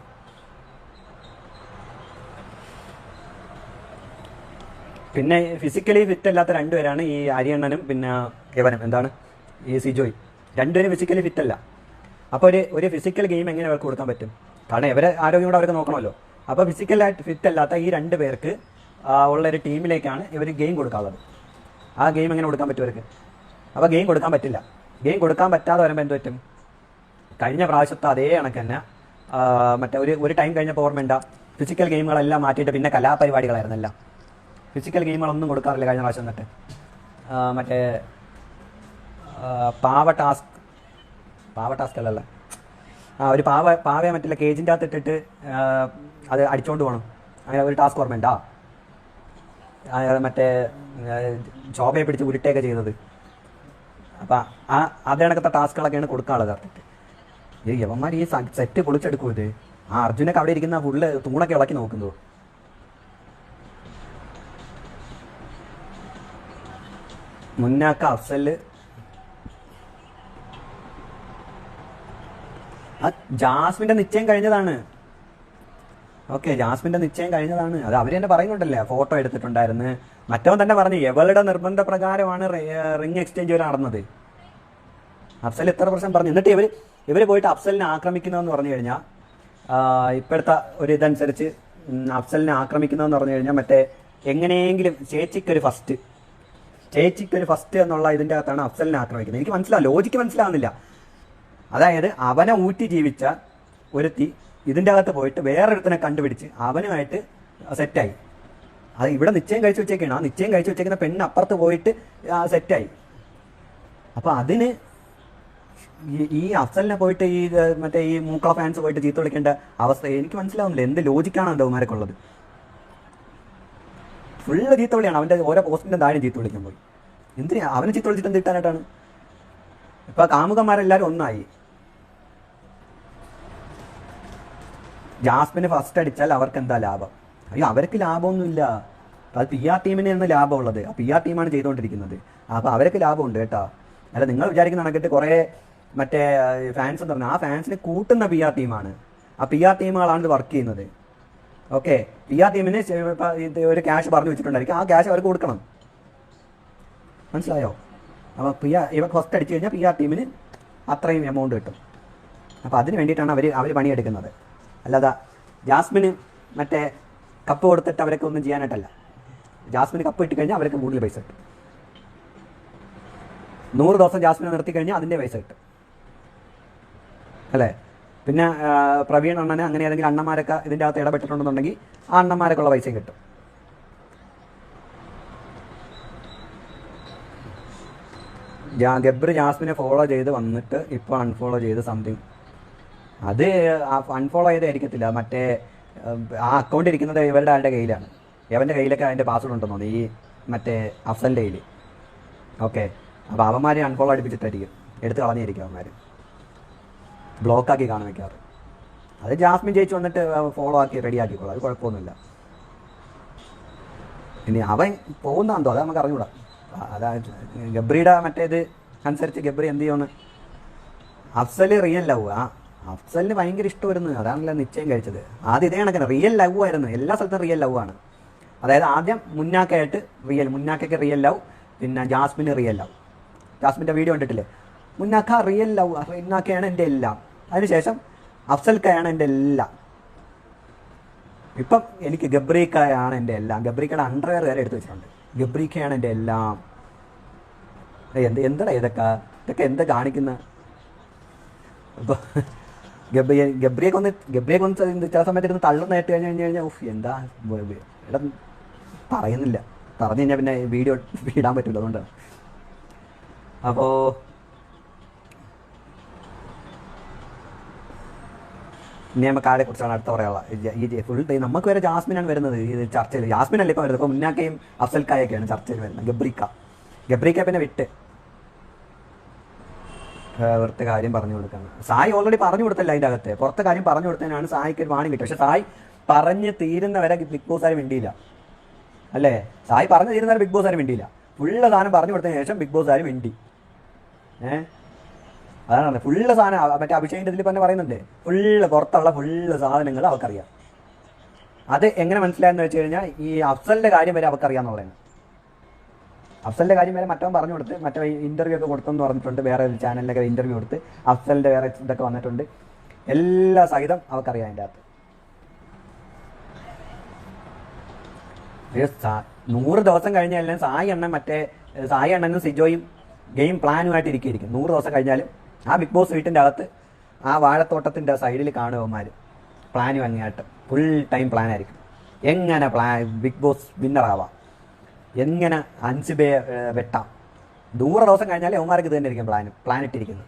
പിന്നെ ഫിസിക്കലി ഫിറ്റ് അല്ലാത്ത 2 പേരാണ് ഈ അരിയണ്ണനും പിന്നെ ഇവനും എന്താണ് ഈ സിജോയ്. 2 പേരും ഫിസിക്കലി ഫിറ്റ് അല്ല. അപ്പോൾ ഒരു ഫിസിക്കൽ ഗെയിം എങ്ങനെ അവർക്ക് കൊടുക്കാൻ പറ്റും? കാരണം ഇവരെ ആരോഗ്യം കൂടെ അവർക്ക് നോക്കണമല്ലോ. അപ്പോൾ ഫിസിക്കലായിട്ട് ഫിറ്റ് അല്ലാത്ത ഈ 2 പേർക്ക് ഉള്ളൊരു ടീമിലേക്കാണ് ഇവർ ഗെയിം കൊടുക്കാനുള്ളത്. ആ ഗെയിം എങ്ങനെ കൊടുക്കാൻ പറ്റും അവർക്ക്? അപ്പോൾ ഗെയിം കൊടുക്കാൻ പറ്റില്ല. ഗെയിം കൊടുക്കാൻ പറ്റാതെ വരുമ്പോൾ എന്ത് പറ്റും? കഴിഞ്ഞ പ്രാവശ്യത്തെ അതേ കണക്ക് തന്നെ മറ്റേ ഒരു ടൈം കഴിഞ്ഞപ്പോൾ ഓർമ്മയുണ്ട, ഫിസിക്കൽ ഗെയിമുകളെല്ലാം മാറ്റിയിട്ട് പിന്നെ കലാപരിപാടികളായിരുന്നല്ല. ഫിസിക്കൽ ഗെയിമുകളൊന്നും കൊടുക്കാറില്ല കഴിഞ്ഞ പ്രാവശ്യം. എന്നിട്ട് മറ്റേ പാവ ടാസ്ക് അല്ലല്ലോ, ഒരു പാവയെ മറ്റുള്ള കേജിൻ്റെ അകത്ത് ഇട്ടിട്ട് അത് അടിച്ചുകൊണ്ട് പോകണം. അങ്ങനെ ഒരു ടാസ്ക് ഓർമ്മയുണ്ടാ? മറ്റേ ശോഭയെ പിടിച്ച് ഉരുട്ടയൊക്കെ ചെയ്തത്. അപ്പം അതേ കണക്കത്തെ ടാസ്കുകളൊക്കെയാണ് കൊടുക്കാനുള്ളത്. കറക്റ്റ് ഈ യവന്മാർ ഈ സെറ്റ് പൊളിച്ചെടുക്കും. ഇത് ആ അർജുനൊക്കെ അവിടെ ഇരിക്കുന്ന ഫുള്ള് തൂണൊക്കെ ഇളക്കി നോക്കുന്നു. മുന്നാക്ക അഫ്സല് ജാസ്മിന്റെ നിശ്ചയം കഴിഞ്ഞതാണ്. ഓക്കെ, ജാസ്മിന്റെ നിശ്ചയം കഴിഞ്ഞതാണ്. അത് അവർ തന്നെ പറയുന്നുണ്ടല്ലേ, ഫോട്ടോ എടുത്തിട്ടുണ്ടായിരുന്നു. മറ്റവൻ തന്നെ പറഞ്ഞു എവളുടെ നിർബന്ധ പ്രകാരമാണ് റിംഗ് എക്സ്ചേഞ്ച് നടന്നത്. അഫ്സൽ എത്ര പ്രശ്നം പറഞ്ഞു. എന്നിട്ട് ഇവർ പോയിട്ട് അഫ്സലിനെ ആക്രമിക്കുന്നതെന്ന് പറഞ്ഞു കഴിഞ്ഞാൽ, ഇപ്പോഴത്തെ ഒരു ഇതനുസരിച്ച് അഫ്സലിനെ ആക്രമിക്കുന്നതെന്ന് പറഞ്ഞു കഴിഞ്ഞാൽ മറ്റേ എങ്ങനെയെങ്കിലും ചേച്ചിക്കൊരു ഫസ്റ്റ് എന്നുള്ള ഇതിൻ്റെ അകത്താണ് അഫ്സലിനെ ആക്രമിക്കുന്നത്. എനിക്ക് മനസ്സിലാവും, ലോജിക്ക് മനസ്സിലാവുന്നില്ല. അതായത് അവനെ ഊറ്റി ജീവിച്ച ഒരുത്തി ഇതിൻ്റെ അകത്ത് പോയിട്ട് വേറൊരുത്തിനെ കണ്ടുപിടിച്ച് അവനുമായിട്ട് സെറ്റായി. അത് ഇവിടെ നിശ്ചയം കഴിച്ചു വെച്ചേക്കാണ്. ആ നിശ്ചയം കഴിച്ചു വെച്ചേക്കുന്ന പെണ്ണ് അപ്പുറത്ത് പോയിട്ട് സെറ്റായി. അപ്പോൾ അതിന് ഈ അഫ്സലിനെ പോയിട്ട് ഈ മറ്റേ ഈ മൂക്കള ഫാൻസ് പോയിട്ട് ചീത്ത വിളിക്കേണ്ട അവസ്ഥ എനിക്ക് മനസ്സിലാവുന്നില്ല. എന്ത് ലോജിക്കാണ് അവന്മാരൊക്കെ ഉള്ളത്? ഫുള്ള് ചീത്ത വിളിയാണ്. അവൻ്റെ ഓരോ പോസ്റ്റിൻ്റെ താഴെ ചീത്ത വിളിക്കുമ്പോൾ എന്തിനാ അവനെ ചീത്ത വിളിച്ചിട്ട് എന്ത് കിട്ടാനായിട്ടാണ്? ഇപ്പം കാമുകന്മാരെല്ലാവരും ഒന്നായി. ജാസ്മിന് ഫസ്റ്റ് അടിച്ചാൽ അവർക്ക് എന്താ ലാഭം? അയ്യോ, അവർക്ക് ലാഭമൊന്നുമില്ല. അത് പി ആർ ടീമിന് എന്ന് ലാഭമുള്ളത്. ആ പി ആർ ടീമാണ് ചെയ്തുകൊണ്ടിരിക്കുന്നത്. അപ്പോൾ അവർക്ക് ലാഭമുണ്ട് കേട്ടോ. അല്ല, നിങ്ങൾ വിചാരിക്കുന്ന കണക്കിട്ട് കുറേ മറ്റേ ഫാൻസ് എന്ന് പറഞ്ഞാൽ ആ ഫാൻസിനെ കൂട്ടുന്ന പി ആർ ടീമാണ്. ആ പി ആർ ടീമുകളാണ് ഇത് വർക്ക് ചെയ്യുന്നത്. ഓക്കെ, പി ആർ ടീമിന് ഒരു ക്യാഷ് പറഞ്ഞു വെച്ചിട്ടുണ്ടായിരിക്കും. ആ ക്യാഷ് അവർക്ക് കൊടുക്കണം. മനസ്സിലായോ? അപ്പോൾ ഇവർ ഫസ്റ്റ് അടിച്ചു കഴിഞ്ഞാൽ പി ആർ ടീമിന് അത്രയും എമൗണ്ട് കിട്ടും. അപ്പോൾ അതിന് വേണ്ടിയിട്ടാണ് അവർ പണിയെടുക്കുന്നത്. അല്ലാതെ ജാസ്മിന് മറ്റേ കപ്പ് കൊടുത്തിട്ട് അവരൊക്കെ ഒന്നും ചെയ്യാനായിട്ടല്ല. ജാസ്മിന് കപ്പ് ഇട്ട് കഴിഞ്ഞാൽ അവർക്ക് കൂടുതൽ പൈസ കിട്ടും. 100 ദിവസം ജാസ്മിനെ നിർത്തി കഴിഞ്ഞാൽ അതിൻ്റെ പൈസ കിട്ടും അല്ലേ? പിന്നെ പ്രവീൺ അണ്ണന് അങ്ങനെ ഏതെങ്കിലും അണ്ണന്മാരൊക്കെ ഇതിൻ്റെ അകത്ത് ഇടപെട്ടിട്ടുണ്ടെന്നുണ്ടെങ്കിൽ ആ അണ്ണന്മാരൊക്കെ ഉള്ള പൈസയും കിട്ടും. ഗബ്രി ജാസ്മിനെ ഫോളോ ചെയ്ത് വന്നിട്ട് ഇപ്പോൾ അൺഫോളോ ചെയ്ത് സംതിങ്. അത് അൺഫോളോ ചെയ്തായിരിക്കത്തില്ല. മറ്റേ ആ അക്കൗണ്ട് ഇരിക്കുന്നത് ഇവരുടെ ആളുടെ കയ്യിലാണ്. ഇവൻ്റെ കയ്യിലൊക്കെ അതിൻ്റെ പാസ്വേഡ് ഉണ്ടെന്ന് തോന്നുന്നു, ഈ മറ്റേ അഫ്സലിൻ്റെ കയ്യിൽ. ഓക്കെ, അപ്പോൾ അവന്മാരെ അൺഫോളോ അടിപ്പിച്ചിട്ടായിരിക്കും എടുത്ത് കളഞ്ഞിരിക്കും. അവന്മാർ ബ്ലോക്കാക്കി കാണാൻ വയ്ക്കാറ്. അത് ജാസ്മിൻ ജയിച്ച് വന്നിട്ട് ഫോളോ ആക്കി റെഡി ആക്കിക്കോളാം. അത് കുഴപ്പമൊന്നുമില്ല. ഇനി അവൻ പോകുന്നതാണെന്തോ അത് നമുക്ക് അറിഞ്ഞൂടാ. അതായത് ഗബ്രിയുടെ മറ്റേത് അനുസരിച്ച് ഗബ്രി എന്ത് ചെയ്യുമെന്ന്. Afsal real love. അഫ്സലിന് ഭയങ്കര ഇഷ്ടമായിരുന്നു. അതാണല്ലോ നിശ്ചയം കഴിച്ചത്. ആദ്യം ഇതേ കണക്കിന് റിയൽ ലവ് ആയിരുന്നു. എല്ലാ സ്ഥലത്തും റിയൽ ലവ് ആണ്. അതായത് ആദ്യം മുന്നാക്കയായിട്ട് മുന്നാക്കയ്ക്ക് റിയൽ ലവ്, പിന്നെ ജാസ്മിന് റിയൽ ലവ്. ജാസ്മിൻ്റെ വീഡിയോ കണ്ടിട്ടില്ലേ? മുന്നാക്ക റിയൽ ലവ്, മുന്നാക്കയാണ് എൻ്റെ എല്ലാം. അതിനുശേഷം അഫ്സൽക്കയാണ് എൻ്റെ എല്ലാം. ഇപ്പം എനിക്ക് ഗബ്രീക്കയാണ് എൻ്റെ എല്ലാം. ഗബ്രീക്കയുടെ അണ്ടർവെയർ വരെ എടുത്ത് വെച്ചിട്ടുണ്ട്. ഗബ്രീക്കയാണ് എൻ്റെ എല്ലാം. എന്താ ഇതൊക്കെ എന്താ കാണിക്കുന്ന? ഇപ്പോൾ ഗബ്രിയൊക്കെ ഒന്ന് ചില സമയത്ത് ഇരുന്ന് തള്ളുന്നതായിട്ട് കഴിഞ്ഞാൽ എന്താ ഇവിടെ പറയുന്നില്ല. പറഞ്ഞു കഴിഞ്ഞാൽ പിന്നെ വീഡിയോ ഇടാൻ പറ്റില്ല. അതുകൊണ്ടാണ്. അപ്പോൾ ഇനി നമുക്ക് ആരെ കുറിച്ചാണ് അടുത്ത പറയാനുള്ളത്. ഈ ഫുൾ ടൈം നമുക്ക് വരെ ജാസ്മിനാണ് വരുന്നത് ഈ ചർച്ചയിൽ. ജാസ്മിനല്ലേ ഇപ്പം വരുന്നത്. ഇപ്പോൾ മുന്നാക്കയും അഫ്സൽക്കായൊക്കെയാണ് ചർച്ചയിൽ വരുന്നത്. ഗബ്രിക്ക പിന്നെ വിട്ട് വെറുതെ കാര്യം പറഞ്ഞു കൊടുക്കണം. സായി ഓൾറെഡി പറഞ്ഞു കൊടുത്തല്ല അതിൻ്റെ അകത്ത്. പുറത്തെ കാര്യം പറഞ്ഞു കൊടുത്തതിനാണ് സായിക്ക് ഒരു വാണി കിട്ടും. പക്ഷെ സായി പറഞ്ഞ് തീരുന്നവരെ ബിഗ് ബോസ് ആരും വേണ്ടിയില്ല അല്ലേ? സായി പറഞ്ഞു തീരുന്നവരെ ബിഗ് ബോസ് ആരും വേണ്ടിയില്ല. ഫുള്ള് സാധനം പറഞ്ഞു കൊടുത്തതിന് ശേഷം ബിഗ് ബോസ് ആരും വേണ്ടി. അതാണ് പറഞ്ഞത്. ഫുള്ള് സാധനം മറ്റേ അഭിഷേകിൻ്റെ ഇതിൽ തന്നെ പറയുന്നുണ്ട്. ഫുള്ള് പുറത്തുള്ള ഫുള്ള് സാധനങ്ങൾ അവർക്കറിയാം. അത് എങ്ങനെ മനസ്സിലായെന്ന് വെച്ച് കഴിഞ്ഞാൽ ഈ അഫ്സലിൻ്റെ കാര്യം വരെ അവർക്കറിയാമെന്നുള്ളതാണ്. അഫ്സലിൻ്റെ കാര്യം വരെ മറ്റവൻ പറഞ്ഞു കൊടുത്ത്, മറ്റേ ഇൻ്റർവ്യൂ ഒക്കെ കൊടുത്തെന്ന് പറഞ്ഞിട്ടുണ്ട്. വേറെ ഒരു ചാനലിലൊക്കെ ഇൻ്റർവ്യൂ കൊടുത്ത് അഫ്സലിൻ്റെ വേറെ ഇതൊക്കെ വന്നിട്ടുണ്ട്. എല്ലാ സഹിതം അവർക്കറിയാം അതിൻ്റെ അകത്ത്. 100 ദിവസം കഴിഞ്ഞാലും സായി അണ്ണനും സിജോയും ഗെയിം പ്ലാനുമായിട്ട് ഇരിക്കും. 100 ദിവസം കഴിഞ്ഞാലും ആ ബിഗ് ബോസ് വീട്ടിൻ്റെ അകത്ത് ആ വാഴത്തോട്ടത്തിൻ്റെ സൈഡിൽ കാണുവന്മാർ പ്ലാനും അങ്ങായിട്ട് ഫുൾ ടൈം പ്ലാനായിരിക്കും. എങ്ങനെ ബിഗ് ബോസ് വിന്നറാവാം, എങ്ങനെ അൻസിബയെ വെട്ടാം. 100 ദിവസം കഴിഞ്ഞാൽ യവന്മാർക്ക് ഇത് തന്നെ ആയിരിക്കും പ്ലാൻ ഇട്ടിരിക്കുന്നത്.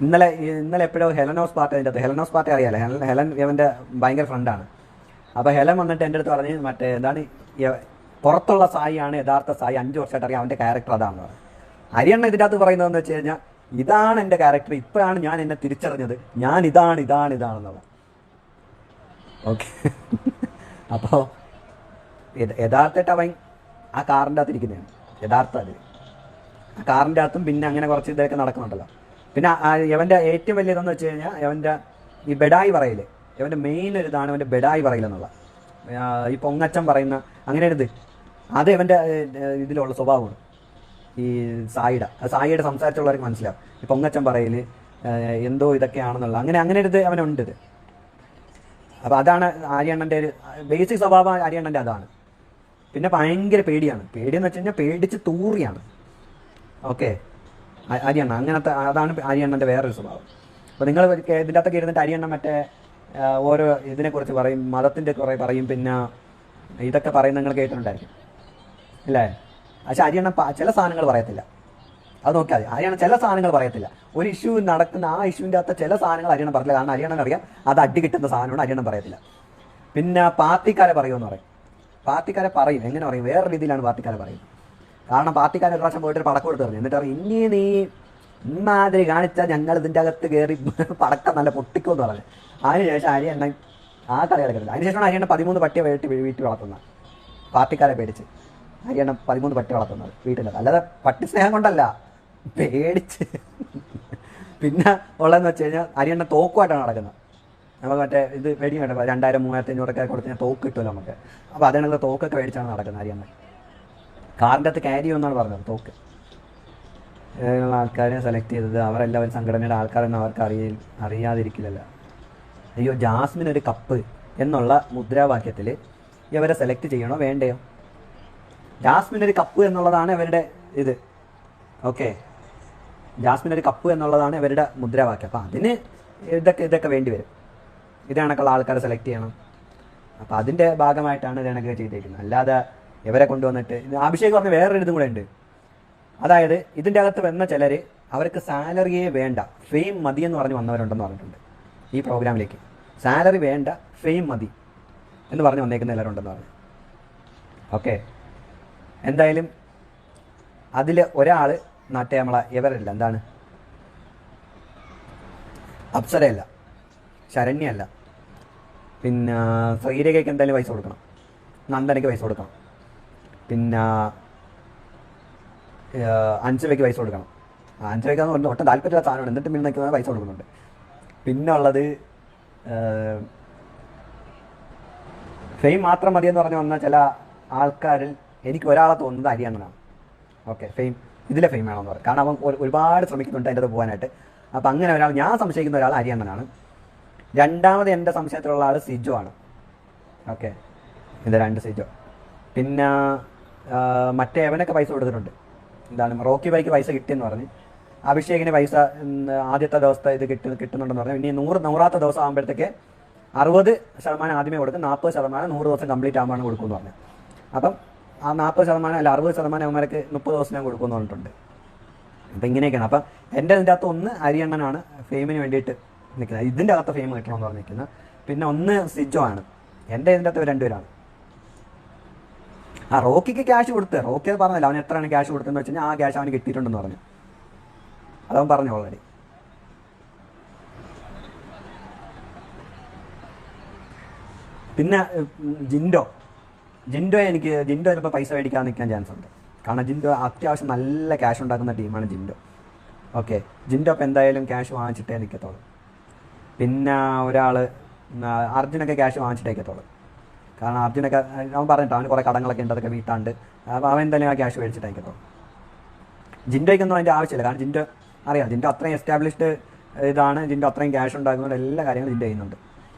ഇന്നലെ എപ്പോഴോ ഹെലനോസ് പാർട്ടി അതിൻ്റെ അകത്ത്. ഹെലനോസ് പാർട്ടി അറിയാലോ? ഹെലൻ ഇവൻ്റെ ഭയങ്കര ഫ്രണ്ടാണ്. അപ്പോൾ ഹെലൻ വന്നിട്ട് എൻ്റെ അടുത്ത് പറഞ്ഞ് മറ്റേ എന്താണ് പുറത്തുള്ള സായിയാണ് യഥാർത്ഥ സായി. 5 വർഷമായിട്ട് അറിയാം അവൻ്റെ ക്യാരക്ടർ അതാണെന്ന് പറയും. ഹരിയണ്ണ ഇതിൻ്റെ അകത്ത് പറയുന്നതെന്ന് വെച്ച് കഴിഞ്ഞാൽ ഇതാണ് എൻ്റെ ക്യാരക്ടർ, ഇപ്പോഴാണ് ഞാൻ എന്നെ തിരിച്ചറിഞ്ഞത്, ഞാൻ ഇതാണെന്നുള്ളത്. ഓക്കെ, അപ്പോൾ യഥാർത്ഥമായിട്ട് അവൻ ആ കാറിൻ്റെ അകത്ത് ഇരിക്കുന്നതാണ് യഥാർത്ഥ. അത് ആ കാറിൻ്റെ അകത്തും പിന്നെ അങ്ങനെ കുറച്ച് ഇതൊക്കെ നടക്കുന്നുണ്ടല്ലോ. പിന്നെ ഇവൻ്റെ ഏറ്റവും വലിയ ഇതെന്ന് വെച്ച് കഴിഞ്ഞാൽ ഇവൻ്റെ ഈ ബെഡായി പറയൽ. ഇവൻ്റെ മെയിൻ ഒരു ഇതാണ് ഇവൻ്റെ ബെഡായി പറയില്ലെന്നുള്ള. ഈ പൊങ്ങച്ചം പറയുന്ന അങ്ങനെ ഒരു ഇത്, അത് ഇവൻ്റെ ഇതിലുള്ള സ്വഭാവമാണ്. ഈ സായിയുടെ സംസാരിച്ചുള്ളവർക്ക് മനസ്സിലാവും. ഈ പൊങ്ങച്ചം പറയൽ എന്തോ ഇതൊക്കെയാണെന്നുള്ള അങ്ങനെ ഒരു ഇത് അവനുണ്ട്. ഇത് അപ്പോൾ അതാണ് ആര്യണ്ണൻ്റെ ഒരു ബേസിക് സ്വഭാവം. ആര്യണ്ണൻ്റെ അതാണ്. പിന്നെ ഭയങ്കര പേടിയെന്ന് വെച്ച് കഴിഞ്ഞാൽ പേടിച്ച് തൂറിയാണ്. ഓക്കെ, ആര്യണ്ണ അങ്ങനത്തെ അതാണ് ആര്യണ്ണൻ്റെ വേറൊരു സ്വഭാവം. അപ്പോൾ നിങ്ങൾ ഇതിൻ്റെ അകത്തൊക്കെ ഇരുന്നിട്ട് ആര്യണ്ണ മറ്റേ ഓരോ ഇതിനെക്കുറിച്ച് പറയും, മതത്തിൻ്റെ കുറേ പറയും, പിന്നെ ഇതൊക്കെ പറയുന്ന നിങ്ങൾ കേട്ടിട്ടുണ്ടായിരിക്കും അല്ലേ? പക്ഷെ ഹരിയണ്ണ ചില സാധനങ്ങൾ പറയത്തില്ല. അത് നോക്കിയാൽ മതി. ഹരിയാണ ചില സാധനങ്ങൾ പറയത്തില്ല. ഒരു ഇഷ്യൂ നടക്കുന്ന ആ ഇഷ്യൂവിൻ്റെ അകത്ത് ചില സാധനങ്ങൾ ഹരിയാണ പറയില്ല. കാരണം ഹരിയാണ അറിയാം അത് അടി കിട്ടുന്ന സാധനമാണ്, ഹരിയാണ പറയത്തില്ല. പിന്നെ പാർട്ടിക്കാരെ പറയുമെന്ന് പറയും. പാർട്ടിക്കാരെ പറയും. എങ്ങനെ പറയും? വേറെ രീതിയിലാണ് പാർട്ടിക്കാരെ പറയുന്നത്. കാരണം പാർട്ടിക്കാരെ ഒരു പ്രാവശ്യം പോയിട്ട് പടക്കം എടുത്ത് പറഞ്ഞു. എന്നിട്ട് പറയും, ഇനി നീ ഇമാതിരി കാണിച്ചാൽ ഞങ്ങൾ ഇതിൻ്റെ അകത്ത് കയറി പടക്കം നല്ല പൊട്ടിക്കുമെന്ന് പറഞ്ഞു. അതിനുശേഷം ഹരിയണ്ണ ആ കളി കളിക്കുന്നത്. അതിനുശേഷമാണ് ഹരിയണ്ണ 13 പട്ടിയെ വീട്ടിൽ വളർത്തുന്നത്. പാർട്ടിക്കാരെ പേടിച്ച് ഹരിയണ്ണ 13 പട്ടി വളർത്തുന്നത് വീട്ടിലത്. അല്ലാതെ പട്ടി സ്നേഹം കൊണ്ടല്ല, പേടിച്ച്. പിന്നെ ഉള്ളതെന്ന് വെച്ച് കഴിഞ്ഞാൽ ഹരിയണ്ണ തോക്കുമായിട്ടാണ് നടക്കുന്നത്. നമുക്ക് മറ്റേ ഇത് മേടിക്കാൻ 2000, 3500 കൊടുത്ത് ഞാൻ തോക്ക് കിട്ടുമല്ലോ നമുക്ക്. അപ്പോൾ അതിനകത്ത് തോക്കൊക്കെ മേടിച്ചാണ് നടക്കുന്നത് ഹരിയണ്ണ. കാറിൻ്റെ അകത്ത് ക്യാരി ചെയ്യുമെന്നാണ് പറഞ്ഞത് തോക്ക്. ഇതിനുള്ള ആൾക്കാരെ സെലക്ട് ചെയ്തത് അവരെല്ലാവരും സംഘടനയുടെ ആൾക്കാരെന്ന് അവർക്ക് അറിയാതിരിക്കില്ലല്ലോ. അയ്യോ, ജാസ്മിൻ ഒരു കപ്പ് എന്നുള്ള മുദ്രാവാക്യത്തിൽ ഇവരെ സെലക്ട് ചെയ്യണോ വേണ്ടയോ? ജാസ്മിൻ ഒരു കപ്പ് എന്നുള്ളതാണ് ഇവരുടെ ഇത്. ഓക്കെ, ജാസ്മിൻ ഒരു കപ്പ് എന്നുള്ളതാണ് ഇവരുടെ മുദ്രാവാക്യം. അപ്പം അതിന് ഇതൊക്കെ വേണ്ടി വരും. ഇത് കണക്കുള്ള ആൾക്കാരെ സെലക്ട് ചെയ്യണം. അപ്പം അതിൻ്റെ ഭാഗമായിട്ടാണ് ഇത് കണക്ക് ചെയ്തേക്കുന്നത്. അല്ലാതെ ഇവരെ കൊണ്ടുവന്നിട്ട് അഭിഷേക് പറഞ്ഞ വേറൊരു ഇതും കൂടെ ഉണ്ട്. അതായത് ഇതിൻ്റെ അകത്ത് വന്ന ചിലർ അവർക്ക് സാലറിയെ വേണ്ട, ഫെയിം മതി എന്ന് പറഞ്ഞ് വന്നവരുണ്ടെന്ന് പറഞ്ഞിട്ടുണ്ട്. ഈ പ്രോഗ്രാമിലേക്ക് സാലറി വേണ്ട, ഫെയിം മതി എന്ന് പറഞ്ഞ് വന്നേക്കുന്ന എല്ലാവരുണ്ടെന്ന് പറഞ്ഞു. ഓക്കെ, എന്തായാലും അതിൽ ഒരാൾ മറ്റേ നമ്മളെ ഇവരല്ല, എന്താണ്, അപ്സരയല്ല, ശരണ്യല്ല, പിന്നെ ശ്രീരേഖയ്ക്ക് എന്തായാലും പൈസ കൊടുക്കണം, നന്ദനയ്ക്ക് പൈസ കൊടുക്കണം, പിന്നെ അഞ്ചുവയ്ക്ക് പൈസ കൊടുക്കണം. അഞ്ചുവയ്ക്കാന്ന് പറഞ്ഞാൽ ഒട്ടും താല്പര്യമുള്ള സാധനമാണ്, എന്നിട്ട് പിന്നെ നിൽക്കുന്ന പൈസ കൊടുക്കുന്നുണ്ട്. പിന്നെ ഉള്ളത് ഫെയിം മാത്രം മതിയെന്ന് പറഞ്ഞു വന്ന ചില ആൾക്കാരിൽ എനിക്ക് ഒരാളെ തോന്നുന്നത് ഹരിയാണനാണ്. ഓക്കെ, ഇതിലെ ഫെയിം വേണമെന്ന് പറയും. കാരണം അവൻ ഒരുപാട് ശ്രമിക്കുന്നുണ്ട് അതിൻ്റെ അത് പോകാനായിട്ട്. അപ്പം അങ്ങനെ ഒരാൾ, ഞാൻ സംശയിക്കുന്ന ഒരാൾ ഹരിയാണനാണ്. രണ്ടാമത് എൻ്റെ സംശയത്തിലുള്ള ആൾ സിജോ ആണ്. ഓക്കെ, ഇത് 2 സിജോ. പിന്നെ മറ്റേ അവനൊക്കെ പൈസ കൊടുത്തിട്ടുണ്ട്. എന്താണ്, റോക്കി ബൈക്ക് പൈസ കിട്ടിയെന്ന് പറഞ്ഞ്, അഭിഷേകിന് പൈസ ആദ്യത്തെ ദിവസത്തെ ഇത് കിട്ടുന്നുണ്ടെന്ന് പറഞ്ഞു. ഇനി 100ാമത്തെ ദിവസം ആകുമ്പോഴത്തേക്ക് 60% ആദ്യമേ കൊടുക്കും, 40% 100 ദിവസം കംപ്ലീറ്റ് ആകുമ്പോഴാണ് കൊടുക്കുമെന്ന് പറഞ്ഞു. അപ്പം ആ 40% അല്ല 60% അവന്മാർക്ക് 30 ദിവസം ഞാൻ കൊടുക്കുമെന്ന് പറഞ്ഞിട്ടുണ്ട്. അപ്പം ഇങ്ങനെയൊക്കെയാണ്. അപ്പം എൻ്റെ ഇതിൻ്റെ അകത്ത് ഒന്ന് ഹരിയണ്ണനാണ് ഫെയിമിന് വേണ്ടിയിട്ട് നിൽക്കുന്നത്, ഇതിൻ്റെ അകത്ത് ഫെയിം കിട്ടണമെന്ന് പറഞ്ഞിരിക്കുന്നത്. പിന്നെ ഒന്ന് സിജോ ആണ്. എൻ്റെ ഇതിൻ്റെ അകത്ത് 2 പേരാണ്. ആ റോക്കിക്ക് ക്യാഷ് കൊടുത്ത്, റോക്കി അത് പറഞ്ഞില്ല അവൻ എത്രയാണ് ക്യാഷ് കൊടുത്തതെന്ന് വെച്ച് കഴിഞ്ഞാൽ ആ ക്യാഷ് അവന് കിട്ടിയിട്ടുണ്ടെന്ന് പറഞ്ഞു. അതവൻ പറഞ്ഞു ഓൾറെഡി. പിന്നെ ജിൻഡോ ചിലപ്പോൾ പൈസ മേടിക്കാൻ നിൽക്കാൻ ചാൻസ് ഉണ്ട്. കാരണം ജിൻഡോ അത്യാവശ്യം നല്ല ക്യാഷ് ഉണ്ടാക്കുന്ന ടീമാണ് ജിൻഡോ. ഓക്കെ, ജിൻഡോ അപ്പം എന്തായാലും ക്യാഷ് വാങ്ങിച്ചിട്ടേ നിൽക്കത്തുള്ളൂ. പിന്നെ ഒരാൾ അർജുനൊക്കെ ക്യാഷ് വാങ്ങിച്ചിട്ടേ നിൽക്കത്തുള്ളൂ. കാരണം അർജുനൊക്കെ അവൻ പറഞ്ഞിട്ട് അവന് കുറേ കടങ്ങളൊക്കെ ഉണ്ട്, അതൊക്കെ വീട്ടാണ്ട് അപ്പോൾ അവൻ എന്തായാലും ആ ക്യാഷ് മേടിച്ചിട്ടേ നിൽക്കത്തുള്ളൂ. ജിൻഡോയ്ക്കൊന്നും അതിൻ്റെ ആവശ്യമില്ല. കാരണം ജിൻഡോ അറിയാം, ജിൻഡോ അത്രയും എസ്റ്റാബ്ലിഷ്ഡ് ഇതാണ്, ജിൻഡോ അത്രയും ക്യാഷ് ഉണ്ടാകുന്നത്, എല്ലാ കാര്യങ്ങളും ജിൻഡോ ചെയ്യുന്നുണ്ട്.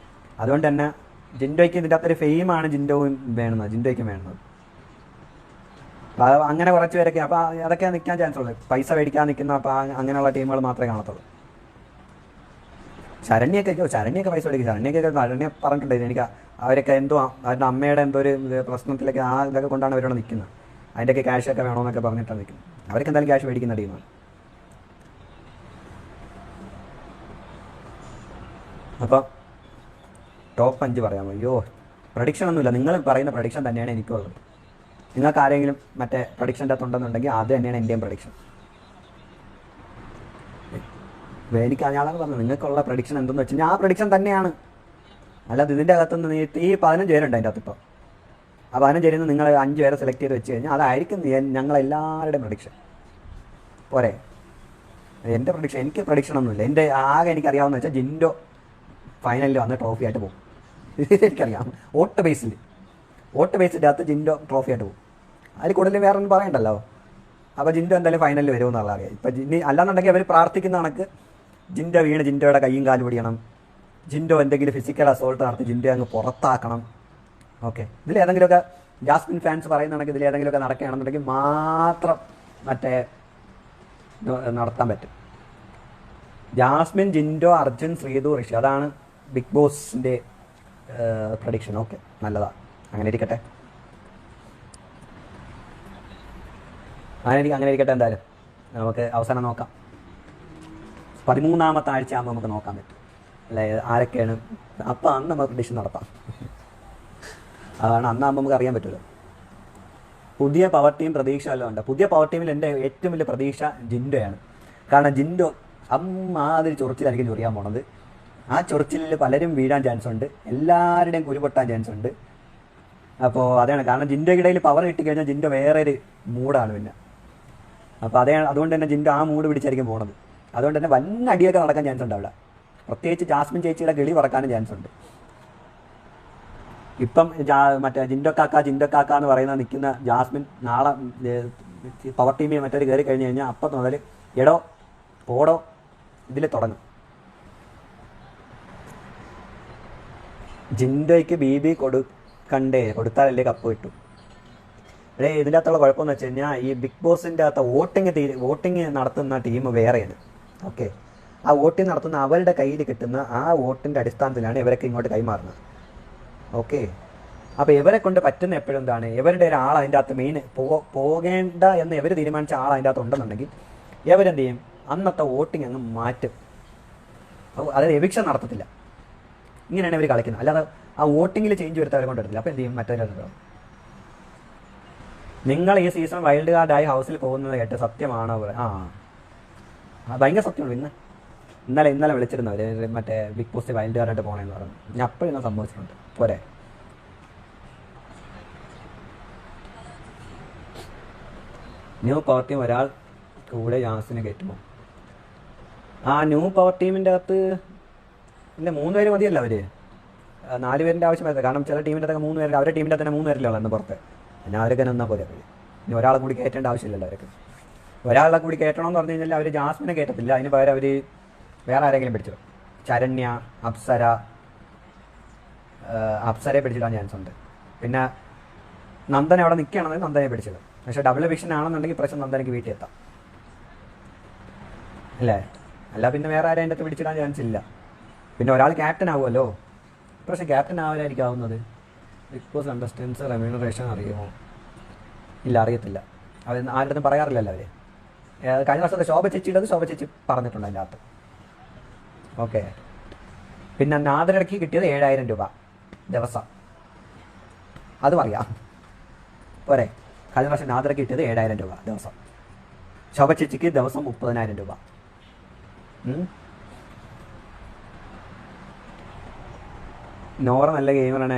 അതുകൊണ്ട് തന്നെ ജിൻഡോയ്ക്ക് ഇതിൻ്റെ അകത്തൊരു ഫെയിമാണ് ജിൻഡോയും ജിൻഡോയ്ക്കും വേണമെന്നത്. അപ്പോൾ അങ്ങനെ കുറച്ച് പേരൊക്കെ, അപ്പോൾ അതൊക്കെ നിൽക്കാൻ ചാൻസ് ഉള്ളൂ. പൈസ മേടിക്കാൻ നിൽക്കുന്ന അപ്പോൾ അങ്ങനെയുള്ള ടീമുകൾ മാത്രമേ കാണത്തുള്ളൂ. ശരണ്യൊക്കെ പൈസ മേടിക്കും. ശരണ്യ പറഞ്ഞിട്ടുണ്ട് എനിക്ക് അവരൊക്കെ എന്തോ അവരുടെ അമ്മയുടെ എന്തോ ഒരു പ്രശ്നത്തിലൊക്കെ ആ ഇതൊക്കെ കൊണ്ടാണ് അവരോട് നിൽക്കുന്നത്. അതിൻ്റെയൊക്കെ ക്യാഷൊക്കെ വേണമെന്നൊക്കെ പറഞ്ഞിട്ടാണ് നിൽക്കുന്നത്. അവർക്ക് എന്തായാലും ക്യാഷ് മേടിക്കുന്ന ടീമാണ്. അപ്പോൾ ടോപ്പ് 5 പറയാമോ? അയ്യോ, പ്രഡിക്ഷൻ ഒന്നുമില്ല. നിങ്ങൾ പറയുന്ന പ്രഡിക്ഷൻ തന്നെയാണ് എനിക്കുള്ളത്. നിങ്ങൾക്ക് ആരെങ്കിലും മറ്റേ പ്രഡിക്ഷൻ്റെ അകത്തുണ്ടെന്നുണ്ടെങ്കിൽ അത് തന്നെയാണ് എൻ്റെയും പ്രഡിക്ഷൻ. എനിക്ക് അയാളാണ് പറഞ്ഞത് നിങ്ങൾക്കുള്ള പ്രഡിക്ഷൻ എന്തെന്ന് വെച്ച് കഴിഞ്ഞാൽ ആ പ്രഡിക്ഷൻ തന്നെയാണ്. അല്ലാതെ ഇതിൻ്റെ അകത്തുനിന്ന് ഈ 15 പേരുണ്ട് അതിൻ്റെ അകത്ത്. ഇപ്പോൾ ആ 15 പേരിൽ നിന്ന് നിങ്ങൾ 5 പേരെ സെലക്ട് ചെയ്ത് വെച്ച് കഴിഞ്ഞാൽ അതായിരിക്കും ഞങ്ങളെല്ലാവരുടെയും പ്രഡിക്ഷൻ. പോരെ? എൻ്റെ പ്രഡിക്ഷൻ, എനിക്ക് പ്രഡിക്ഷനൊന്നുമില്ല. എൻ്റെ ആകെ എനിക്കറിയാവുന്ന വെച്ചാൽ ജിൻഡോ ഫൈനലിൽ വന്ന് ട്രോഫി ആയിട്ട് പോകും. എനിക്കറിയാം. വോട്ട് ബേസിൻ്റെ അകത്ത് ജിൻഡോ ട്രോഫി ആയിട്ട് പോകും. അതിൽ കൂടുതൽ വേറെ ഒന്നും പറയണ്ടല്ലോ. അപ്പോൾ ജിൻഡോ എന്തായാലും ഫൈനലിൽ വരുമെന്നുള്ള അറിയാം. ഇപ്പം അല്ലാന്നുണ്ടെങ്കിൽ അവർ പ്രാർത്ഥിക്കുന്ന കണക്ക് ജിൻഡോ വീണ് ജിൻഡോയുടെ കയ്യും കാലും പിടിക്കണം, ജിൻഡോ എന്തെങ്കിലും ഫിസിക്കൽ അസോൾട്ട് നടത്തി ജിൻഡോ അങ്ങ് പുറത്താക്കണം. ഓക്കെ, ഇതിലേതെങ്കിലുമൊക്കെ ജാസ്മിൻ ഫാൻസ് പറയുന്നുണ്ടെങ്കിൽ ഇതിലേതെങ്കിലുമൊക്കെ നടക്കുകയാണെന്നുണ്ടെങ്കിൽ മാത്രം മറ്റേ നടത്താൻ പറ്റും. ജാസ്മിൻ, ജിൻഡോ, അർജുൻ, ശ്രീതു, ഋഷി, അതാണ് ബിഗ് ബോസിൻ്റെ പ്രഡിക്ഷൻ. ഓക്കെ, നല്ലതാണ്, അങ്ങനെ ഇരിക്കട്ടെ. അങ്ങനെ ഇരിക്കട്ടെ. എന്തായാലും നമുക്ക് അവസാനം നോക്കാം. 13ാമത്തെ ആഴ്ച ആകുമ്പോൾ നമുക്ക് നോക്കാൻ പറ്റും അല്ലേ ആരൊക്കെയാണ്. അപ്പം അന്ന് നമുക്ക് പ്രഡിക്ഷൻ നടത്താം. അതാണ് അന്നാകുമ്പോൾ നമുക്ക് അറിയാൻ പറ്റുമല്ലോ. പുതിയ പവർ ടീം പ്രതീക്ഷ വല്ലതും ഉണ്ട്. പുതിയ പവർ ടീമിൽ എൻ്റെ ഏറ്റവും വലിയ പ്രതീക്ഷ ജിൻഡോയാണ്. കാരണം ജിൻഡോ അമ്മാതിരി ചൊറിച്ചിലായിരിക്കും ചൊറിയാൻ പോണത്. ആ ചൊറിച്ചിലിൽ പലരും വീഴാൻ ചാൻസ് ഉണ്ട്, എല്ലാവരുടെയും കുരുപൊട്ടാൻ ചാൻസ് ഉണ്ട്. അപ്പോൾ അതാണ് കാരണം. ജിൻഡോയുടെ ഇടയിൽ പവർ കിട്ടിക്കഴിഞ്ഞാൽ ജിൻഡോ വേറെ ഒരു മൂഡാണ് പിന്നെ. അപ്പോൾ അതുകൊണ്ട് തന്നെ ജിൻഡോ ആ മൂഡ് പിടിച്ചായിരിക്കും പോണത്. അതുകൊണ്ട് തന്നെ വൻ അടിയൊക്കെ നടക്കാൻ ചാൻസ് ഉണ്ട് അവിടെ. പ്രത്യേകിച്ച് ജാസ്മിൻ ചേച്ചിയുടെ കിളി പറക്കാനും ചാൻസ് ഉണ്ട്. ഇപ്പം മറ്റേ ജിൻഡോ കാക്ക എന്ന് പറയുന്ന നിൽക്കുന്ന ജാസ്മിൻ നാളെ പവർ ടീമിൽ മറ്റൊരു കയറി കഴിഞ്ഞ് കഴിഞ്ഞാൽ അപ്പം മുതൽ എടോ പോടോ ഇതിൽ തുടങ്ങും. ജിൻഡോയ്ക്ക് BB കൊടുത്താലല്ലേ കപ്പ് കിട്ടും. ഇതിൻ്റെ അകത്തുള്ള കുഴപ്പമെന്ന് വെച്ച് കഴിഞ്ഞാൽ ഈ ബിഗ് ബോസിൻ്റെ അകത്ത് വോട്ടിങ് നടത്തുന്ന ടീം വേറെയാണ്. ഓക്കെ, ആ വോട്ടിങ് നടത്തുന്ന അവരുടെ കയ്യിൽ കിട്ടുന്ന ആ വോട്ടിൻ്റെ അടിസ്ഥാനത്തിലാണ് ഇവരൊക്കെ ഇങ്ങോട്ട് കൈമാറുന്നത്. ഓക്കെ, അപ്പോൾ ഇവരെ കൊണ്ട് പറ്റുന്ന എപ്പോഴും എന്താണ്, ഇവരുടെ ഒരാൾ അതിൻ്റെ അകത്ത് മെയിൻ പോകേണ്ട എന്ന് ഇവർ തീരുമാനിച്ച ആൾ അതിൻ്റെ അകത്ത് ഉണ്ടെന്നുണ്ടെങ്കിൽ ഇവരെന്ത് ചെയ്യും, അന്നത്തെ വോട്ടിങ് അങ്ങ് മാറ്റും. അതായത് എവിക്ഷൻ നടത്തത്തില്ല. ഇങ്ങനെയാണ് ഇവർ കളിക്കുന്നത്. അല്ലാതെ ആ വോട്ടിങ്ങിൽ ചേഞ്ച് വരുത്തവരെ കൊണ്ടെടുത്തില്ല. അപ്പോൾ എന്ത് ചെയ്യും, മറ്റൊരു നിങ്ങൾ ഈ സീസൺ വൈൽഡ് കാർഡായി ഹൗസിൽ പോകുന്നത് കേട്ട് സത്യമാണോ? ഭയങ്കര സത്യമാണ്. ഇന്നലെ വിളിച്ചിരുന്നവർ മറ്റേ ബിഗ് ബോസ് വൈൽഡ് കാർഡായിട്ട് പോകണമെന്ന് പറഞ്ഞു. ഞാൻ അപ്പോഴൊന്നും സംഭവിച്ചിട്ടുണ്ട്. പോരെ, ന്യൂ പവർ ടീം ഒരാൾ കൂടെ ജാസിനെ കയറ്റുമോ? ന്യൂ പവർ ടീമിൻ്റെ അകത്ത് ഇല്ല 3 പേര് മതിയല്ലോ. അവർ 4 പേരിൻ്റെ ആവശ്യം വരുന്നത്. കാരണം ചില ടീമിൻ്റെ അകത്ത് 3 പേര്, അവരുടെ ടീമിൻ്റെ തന്നെ 3 പേരിലുള്ള അന്ന് പുറത്ത്. പിന്നെ അവരൊക്കെ നിന്നാൽ പോലെ. ഇനി ഒരാളെ കൂടി കയറ്റേണ്ട ആവശ്യമില്ലല്ലോ അവർക്ക്. ഒരാളെ കൂടി കയറ്റണമെന്ന് പറഞ്ഞു കഴിഞ്ഞാൽ അവർ ജാസ്മിനെ കയറ്റത്തില്ല. അതിന് പകരം അവർ വേറെ ആരെങ്കിലും പിടിച്ചു. ശരണ്യ, അപ്സരയെ പിടിച്ചിടാൻ ചാൻസ് ഉണ്ട്. പിന്നെ നന്ദന അവിടെ നിൽക്കുകയാണെന്ന് നന്ദനെ പിടിച്ചിടും. പക്ഷേ ഡബിൾ എവിക്ഷൻ ആണെന്നുണ്ടെങ്കിൽ പ്രശ്നം നന്ദനയ്ക്ക് വീട്ടിൽ എത്താം അല്ലേ. അല്ല പിന്നെ വേറെ ആരും അതിൻ്റെ അകത്ത് പിടിച്ചിടാൻ ചാൻസ് ഇല്ല. പിന്നെ ഒരാൾ ക്യാപ്റ്റൻ ആവുമല്ലോ. പക്ഷേ ക്യാപ്റ്റൻ ആവാനായിരിക്കാവുന്നത് ബിഗ് ബോസ് കണ്ടസ്റ്റൻസ് റെമ്യൂണറേഷൻ അറിയുമോ? ഇല്ല, അറിയത്തില്ല. അവർ ആരുടെ അടുത്തും പറയാറില്ലല്ലോ അവർ. കഴിഞ്ഞ വർഷത്തെ ശോഭ ചേച്ചി പറഞ്ഞിട്ടുണ്ട് അതിൻ്റെ അകത്ത്. ഓക്കെ, പിന്നെ നാദരയ്ക്ക് കിട്ടിയത് 7000 രൂപ ദിവസം, അത് പറയാം പോരെ. കഴിഞ്ഞ വർഷം നാദരയ്ക്ക് കിട്ടിയത് 7000 രൂപ ദിവസം. ശോഭ ചേച്ചിക്ക് ദിവസം 30,000 രൂപ. നോറ നല്ല ഗെയിമറാണ്.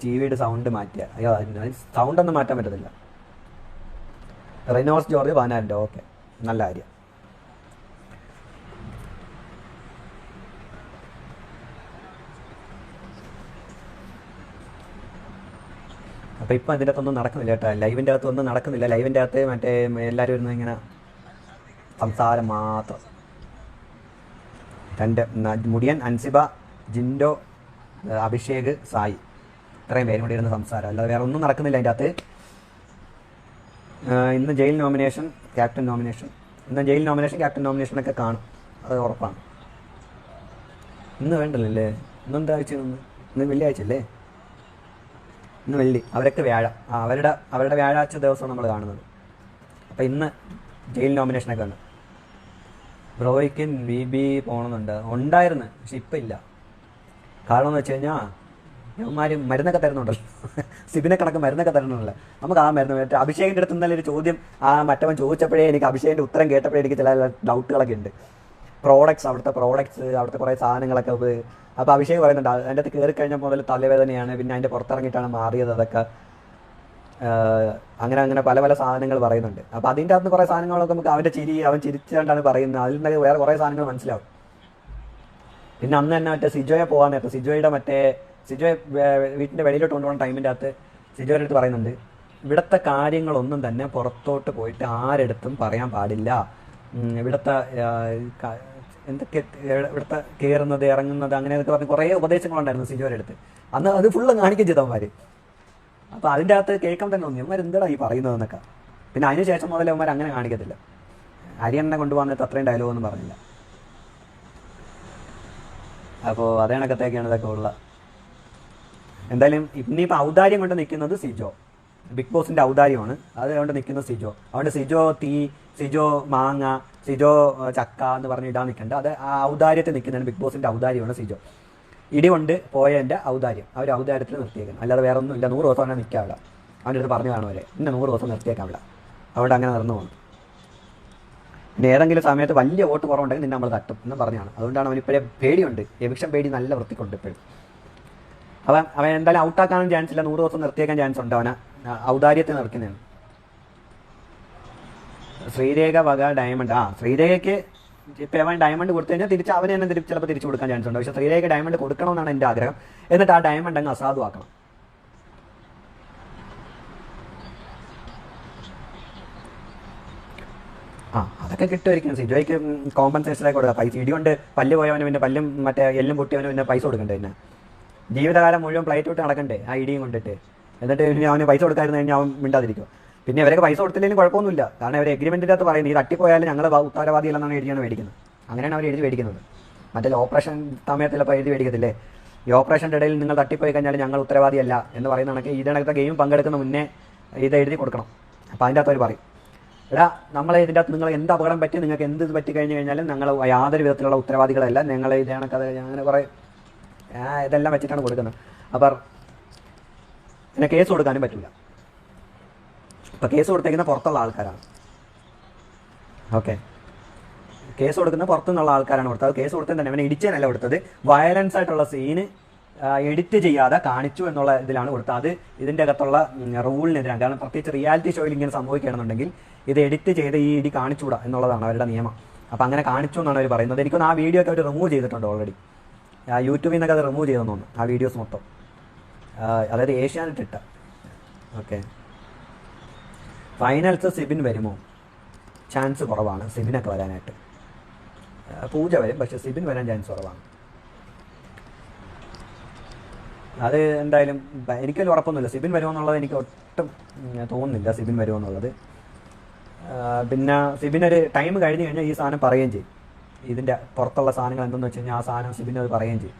ടിവിയുടെ സൗണ്ട് മാറ്റിയ സൗണ്ടൊന്നും മാറ്റാൻ പറ്റത്തില്ല. റെനോസ് ജോർജ് 14,000 രൂപ. ഓക്കെ, നല്ല കാര്യം. അപ്പോൾ ഇപ്പം ഇതിൻ്റെ അകത്തൊന്നും നടക്കുന്നില്ല കേട്ടോ. ലൈവിൻ്റെ അകത്തൊന്നും നടക്കുന്നില്ല. ലൈവിൻ്റെ അകത്ത് മറ്റേ എല്ലാവരും ഇരുന്ന് ഇങ്ങനെ സംസാരം മാത്രം. മുടിയൻ, അൻസിബ, ജിൻഡോ, അഭിഷേക്, സായി, ഇത്രയും പേരും കൂടി ഇരുന്ന് സംസാരം. അല്ലാതെ വേറെ ഒന്നും നടക്കുന്നില്ല അതിൻ്റെ അകത്ത്. ഇന്ന് ജയിൽ നോമിനേഷൻ, ക്യാപ്റ്റൻ നോമിനേഷൻ. ഇന്ന് ജയിൽ നോമിനേഷൻ, ക്യാപ്റ്റൻ നോമിനേഷനൊക്കെ കാണും, അത് ഉറപ്പാണ്. ഇന്ന് വേണ്ടല്ലേ? ഇന്നെന്താ ആഴ്ച? ഇന്ന് വെള്ളിയാഴ്ച അല്ലേ? ഇന്ന് വെള്ളി, അവരൊക്കെ വ്യാഴം. അവരുടെ വ്യാഴാഴ്ച ദിവസമാണ് നമ്മൾ കാണുന്നത്. അപ്പം ഇന്ന് ജയിൽ നോമിനേഷനൊക്കെ ഉണ്ട്. ബ്രോയ്ക്ക് BB പോകണമെന്നുണ്ട്, ഉണ്ടായിരുന്നു, പക്ഷെ ഇപ്പം ഇല്ല. കാരണം എന്ന് വെച്ച് കഴിഞ്ഞാൽ ഇവന്മാർ മരുന്നൊക്കെ തരുന്നുണ്ടല്ലോ. സിബിനെ കണക്ക് മരുന്നൊക്കെ തരുന്നുണ്ടല്ലോ. നമുക്ക് ആ മരുന്ന് അഭിഷേകിൻ്റെ അടുത്ത് ഇന്നലെ ഒരു ചോദ്യം മറ്റവൻ ചോദിച്ചപ്പോഴേ എനിക്ക് അഭിഷേകിൻ്റെ ഉത്തരം കേട്ടപ്പോഴേ എനിക്ക് ചില ഡൗട്ടുകളൊക്കെ ഉണ്ട്. അവിടുത്തെ പ്രോഡക്ട്സ്, അവിടുത്തെ കുറേ സാധനങ്ങളൊക്കെ. അപ്പോൾ അഭിഷേക് പറയുന്നുണ്ട് അതിൻ്റെ അകത്ത് കയറി കഴിഞ്ഞ മുതൽ തലവേദനയാണ്, പിന്നെ അതിൻ്റെ പുറത്തിറങ്ങിയിട്ടാണ് മാറിയത് അതൊക്കെ. അങ്ങനെ പല സാധനങ്ങൾ പറയുന്നുണ്ട്. അപ്പോൾ അതിൻ്റെ അകത്ത് കുറേ സാധനങ്ങളൊക്കെ നമുക്ക് അവൻ ചിരിച്ചുകൊണ്ടാണ് പറയുന്നത്. അതിൽ നിന്നൊക്കെ വേറെ കുറേ സാധനങ്ങൾ മനസ്സിലാവും. പിന്നെ അന്ന് തന്നെ മറ്റേ സിജോയെ പോകാൻ നേരത്തെ സിജോയെ വീട്ടിൻ്റെ വെളിയിലോട്ട് കൊണ്ടുപോകുന്ന ടൈമിൻ്റെ അകത്ത് സിജോയുടെ അടുത്ത് പറയുന്നുണ്ട്, ഇവിടുത്തെ കാര്യങ്ങളൊന്നും തന്നെ പുറത്തോട്ട് പോയിട്ട് ആരെടുത്തും പറയാൻ പാടില്ല. ഇവിടുത്തെ എന്തൊക്കെ ഇവിടുത്തെ കയറുന്നത് ഇറങ്ങുന്നത് അങ്ങനെയൊക്കെ പറഞ്ഞ് കുറേ ഉപദേശങ്ങളുണ്ടായിരുന്നു സിജോയുടെ അടുത്ത്. അന്ന് അത് ഫുള്ള് കാണിക്കും ചെയ്തവന്മാർ. അപ്പോൾ അതിൻ്റെ അകത്ത് കേൾക്കാൻ തന്നെ തോന്നി ഇവന്മാർ എന്താടാ ഈ പറയുന്നതെന്നൊക്കെ. പിന്നെ അതിന് ശേഷം മുതൽ അവന്മാർ അങ്ങനെ കാണിക്കത്തില്ല. അരിയണ്ണനെ കൊണ്ടുപോകുന്നിട്ട് അത്രയും ഡയലോഗൊന്നും പറഞ്ഞില്ല. അപ്പോൾ അതേ കണക്കത്തേക്കാണ് ഇതൊക്കെ ഉള്ള. എന്തായാലും ഇനിയിപ്പോൾ ഔദാര്യം കൊണ്ട് നിൽക്കുന്നത് സിജോ. ബിഗ് ബോസിൻ്റെ ഔദാര്യമാണ്. അതുകൊണ്ട് നിൽക്കുന്ന സിജോ. അതുകൊണ്ട് സിജോ തീ, സിജോ മാങ്ങ, സിജോ ചക്ക എന്ന് പറഞ്ഞ് ഇടാൻ നിൽക്കേണ്ട. അത് ആ ഔദാര്യത്തിൽ നിൽക്കുന്നതാണ്. ബിഗ് ബോസിൻ്റെ ഔദാര്യമാണ് സിജോ. ഇടികൊണ്ട് പോയതിൻ്റെ ഔദാര്യം അവർ ഔദാര്യത്തിൽ നിർത്തിയേക്കണം. അല്ലാതെ വേറെ ഒന്നും ഇല്ല. 100 ദിവസം തന്നെ നിൽക്കാവില്ല. അവൻ്റെ അടുത്ത് പറഞ്ഞു കാണുമല്ലേ, ഇന്ന 100 ദിവസം നിർത്തിയേക്കാവില്ല. അതുകൊണ്ട് അങ്ങനെ നടന്നു പോകുന്നു. പിന്നെ ഏതെങ്കിലും സമയത്ത് വലിയ വോട്ട് കുറവുണ്ടെങ്കിൽ നിന്നെ നമ്മൾ തട്ടും എന്ന് പറഞ്ഞാണ്. അതുകൊണ്ടാണ് അവനിപ്പോഴേ പേടിയുണ്ട്. എവിക്ഷൻ പേടി നല്ല വൃത്തിക്കുണ്ട് ഇപ്പോഴും. അവൻ എന്തായാലും ഔട്ടാക്കാനും ചാൻസ് ഇല്ല. 100 ദിവസം നിർത്തിയേക്കാൻ ചാൻസ് ഉണ്ട്. അവനെ ഔദാര്യത്തിൽ നിർത്തുന്നതാണ്. ശ്രീരേഖ വക ഡയമണ്ട്. ശ്രീരേഖയ്ക്ക് ഇപ്പം അവൻ ഡയമണ്ട് കൊടുത്തു കഴിഞ്ഞാൽ തിരിച്ച് അവന് തന്നെ ചിലപ്പോൾ തിരിച്ചു കൊടുക്കാൻ ചാൻസ് ഉണ്ട്. പക്ഷേ ശ്രീരേഖ ഡയമണ്ട് കൊടുക്കണമെന്നാണ് എൻ്റെ ആഗ്രഹം. എന്നിട്ട് ആ ഡയമണ്ട് അങ്ങ് അസാധുവാക്കണം. അതൊക്കെ കിട്ടുമായിരിക്കും. സിജോയ്ക്ക് കോമ്പൻസേഷനൊക്കെ കൊടുക്കുക. പൈസ ഇടികൊണ്ട് പല്ല് പോയവന് പിന്നെ പല്ലും മറ്റേ എല്ലും പൊട്ടിയവന് പിന്നെ പൈസ കൊടുക്കണ്ടേ. പിന്നെ ജീവിതകാലം മുഴുവൻ പ്ലേറ്റ് വിട്ട് നടക്കണ്ടേ ആ ഇടിയും കൊണ്ടിട്ട്. എന്നിട്ട് അവന് പൈസ കൊടുക്കാതിരുന്ന് കഴിഞ്ഞാൽ അവൻ മിണ്ടാതിരിക്കും. പിന്നെ ഇവരൊക്കെ പൈസ കൊടുത്തില്ലെങ്കിലും കുഴപ്പമൊന്നുമില്ല. കാരണം അവർ എഗ്രിമെൻറ്റിൻ്റെ അകത്ത് പറയുന്നത് ഈ തട്ടിപ്പോയാലും ഞങ്ങൾ ഉത്തരവാദിയല്ലെന്നാണ് എഴുതിയാണ് മേടിക്കുന്നത്. അങ്ങനെയാണ് അവർ എഴുതി മേടിക്കുന്നത്. മറ്റേ ഓപ്പറേഷൻ സമയത്തിലപ്പോൾ എഴുതി മേടിക്കത്തില്ലേ, ഈ ഓപ്പറേഷൻ്റെ ഇടയിൽ നിങ്ങൾ തട്ടിപ്പോയി കഴിഞ്ഞാൽ ഞങ്ങൾ ഉത്തരവാദിയല്ല എന്ന് പറയുന്ന കണക്ക് ഇതിനകത്തെ ഗെയിം പങ്കെടുക്കുന്ന മുന്നേ ഇത് എഴുതി കൊടുക്കണം. അപ്പോൾ അതിൻ്റെ അകത്ത് അവർ പറയും, എടാ നമ്മളെ ഇതിൻ്റെ അകത്ത് നിങ്ങൾ എന്ത് അപകടം പറ്റി, നിങ്ങൾക്ക് എന്ത് പറ്റി കഴിഞ്ഞ് കഴിഞ്ഞാലും ഞങ്ങൾ യാതൊരു വിധത്തിലുള്ള ഉത്തരവാദികളല്ല. നിങ്ങൾ ഇത് കണക്കത് അങ്ങനെ കുറേ ഇതെല്ലാം വെച്ചിട്ടാണ് കൊടുക്കുന്നത്. അപ്പോൾ പിന്നെ കേസ് കൊടുക്കാനും പറ്റില്ല. ഇപ്പോൾ കേസ് കൊടുത്തേക്കുന്ന പുറത്തുള്ള ആൾക്കാരാണ്. ഓക്കെ, കേസ് കൊടുക്കുന്ന പുറത്തുനിന്നുള്ള ആൾക്കാരാണ് കൊടുത്തത്. കേസ് കൊടുത്തത് തന്നെ അവനെ ഇടിച്ചതിനല്ല കൊടുത്തത്, വയലൻസ് ആയിട്ടുള്ള സീന് എഡിറ്റ് ചെയ്യാതെ കാണിച്ചു എന്നുള്ള ഇതിലാണ് കൊടുത്തത്. അത് ഇതിൻ്റെ അകത്തുള്ള റൂളിനെതിരാണ്. കാരണം പ്രത്യേകിച്ച് റിയാലിറ്റി ഷോയിൽ ഇങ്ങനെ സംഭവിക്കുകയാണെന്നുണ്ടെങ്കിൽ ഇത് എഡിറ്റ് ചെയ്ത് ഈ ഇടി കാണിച്ചുകൂടാ എന്നുള്ളതാണ് അവരുടെ നിയമം. അപ്പോൾ അങ്ങനെ കാണിച്ചു എന്നാണ് അവർ പറയുന്നത്. എനിക്കൊന്ന് ആ വീഡിയോ ഒക്കെ അവർ റിമൂവ് ചെയ്തിട്ടുണ്ട് ഓൾറെഡി. യൂട്യൂബിൽ നിന്നൊക്കെ അത് റിമൂവ് ചെയ്തെന്ന് തോന്നുന്നു ആ വീഡിയോസ് മൊത്തം. അതായത് ഏഷ്യാനെറ്റ് ഇട്ട. ഓക്കെ, ഫൈനൽസ് സിബിൻ വരുമോ? ചാൻസ് കുറവാണ് സിബിനൊക്കെ വരാനായിട്ട്. പൂജ വരും, പക്ഷെ സിബിൻ വരാൻ ചാൻസ് കുറവാണ്. അത് എന്തായാലും എനിക്കൊരു ഉറപ്പൊന്നുമില്ല സിബിൻ വരുമെന്നുള്ളത്. എനിക്ക് ഒട്ടും തോന്നുന്നില്ല സിബിൻ വരുമെന്നുള്ളത്. പിന്നെ സിബിനൊരു ടൈം കഴിഞ്ഞ് കഴിഞ്ഞാൽ ഈ സാധനം പറയുകയും ചെയ്യും. ഇതിൻ്റെ പുറത്തുള്ള സാധനങ്ങൾ എന്തെന്ന് വെച്ച് കഴിഞ്ഞാൽ ആ സാധനം സിബിന് അത് പറയുകയും ചെയ്യും.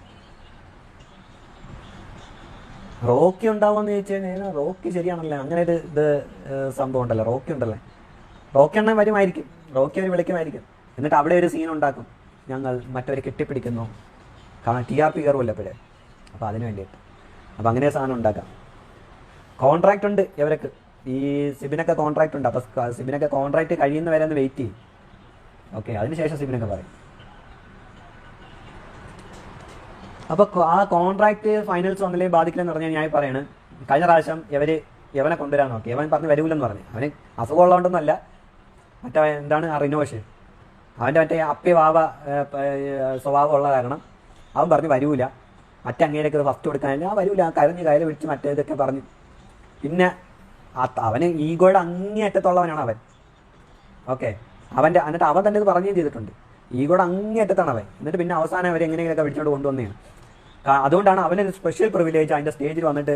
റോക്കി ഉണ്ടാവുമെന്ന് ചോദിച്ചു കഴിഞ്ഞാൽ റോക്കി ശരിയാണല്ലേ, അങ്ങനെ ഒരു ഇത് സംഭവം ഉണ്ടല്ലോ, റോക്കി ഉണ്ടല്ലേ. റോക്കി എണ്ണം വരുമായിരിക്കും, റോക്കി അവർ വിളിക്കുമായിരിക്കും. എന്നിട്ട് അവിടെ ഒരു സീൻ ഉണ്ടാക്കും, ഞങ്ങൾ മറ്റവരെ കെട്ടിപ്പിടിക്കുന്നു. കാരണം TRP കയറുമല്ലോ അപ്പോഴേ. അപ്പോൾ അതിന് വേണ്ടിയിട്ട് അപ്പോൾ അങ്ങനെ സാധനം ഉണ്ടാക്കാം. കോൺട്രാക്റ്റ് ഉണ്ട് ഇവർക്ക്, ഈ സിബിനൊക്കെ കോൺട്രാക്റ്റ് ഉണ്ട്. അപ്പോൾ സിബിനൊക്കെ കോൺട്രാക്റ്റ് കഴിയുന്നവരെ ഒന്ന് വെയിറ്റ് ചെയ്യും. ഓക്കെ, അതിനുശേഷം സിബിനൊക്കെ പറയും. അപ്പോൾ ആ കോൺട്രാക്റ്റ് ഫൈനൽസ് വന്നില്ലെങ്കിൽ ബാധിക്കില്ലെന്ന് പറഞ്ഞാൽ ഞാൻ പറയാണ്, കഴിഞ്ഞ പ്രാവശ്യം യവനെ കൊണ്ടുവരാൻ നോക്കി, യവൻ പറഞ്ഞ് വരൂലെന്ന് പറഞ്ഞു. അവന് അസുഖമുള്ളതുകൊണ്ടൊന്നുമല്ല, മറ്റേ എന്താണ് ആ റിനോഷ്, അവൻ്റെ മറ്റേ അപ്പി വാവ സ്വഭാവമുള്ള കാരണം അവൻ പറഞ്ഞ് വരൂല. മറ്റങ്ങേരൊക്കെ ഫസ്റ്റ് കൊടുക്കാനില്ല, ആ വരൂല, കരഞ്ഞ് കയറി വിളിച്ച് മറ്റേതൊക്കെ പറഞ്ഞു. പിന്നെ അവന് ഈഗോയുടെ അങ്ങേയറ്റത്തുള്ളവനാണ് അവൻ. ഓക്കെ, എന്നിട്ട് അവൻ തന്നെ ഇത് പറയുകയും ചെയ്തിട്ടുണ്ട്, ഈഗോയുടെ അങ്ങേയറ്റത്താണ് അവൻ. എന്നിട്ട് പിന്നെ അവസാനം അവർ എങ്ങനെയൊക്കെ വിളിച്ചുകൊണ്ട് കൊണ്ടുവന്നതാണ്. അതുകൊണ്ടാണ് അവനൊരു സ്പെഷ്യൽ പ്രിവിലേജ് അതിൻ്റെ സ്റ്റേജിൽ വന്നിട്ട്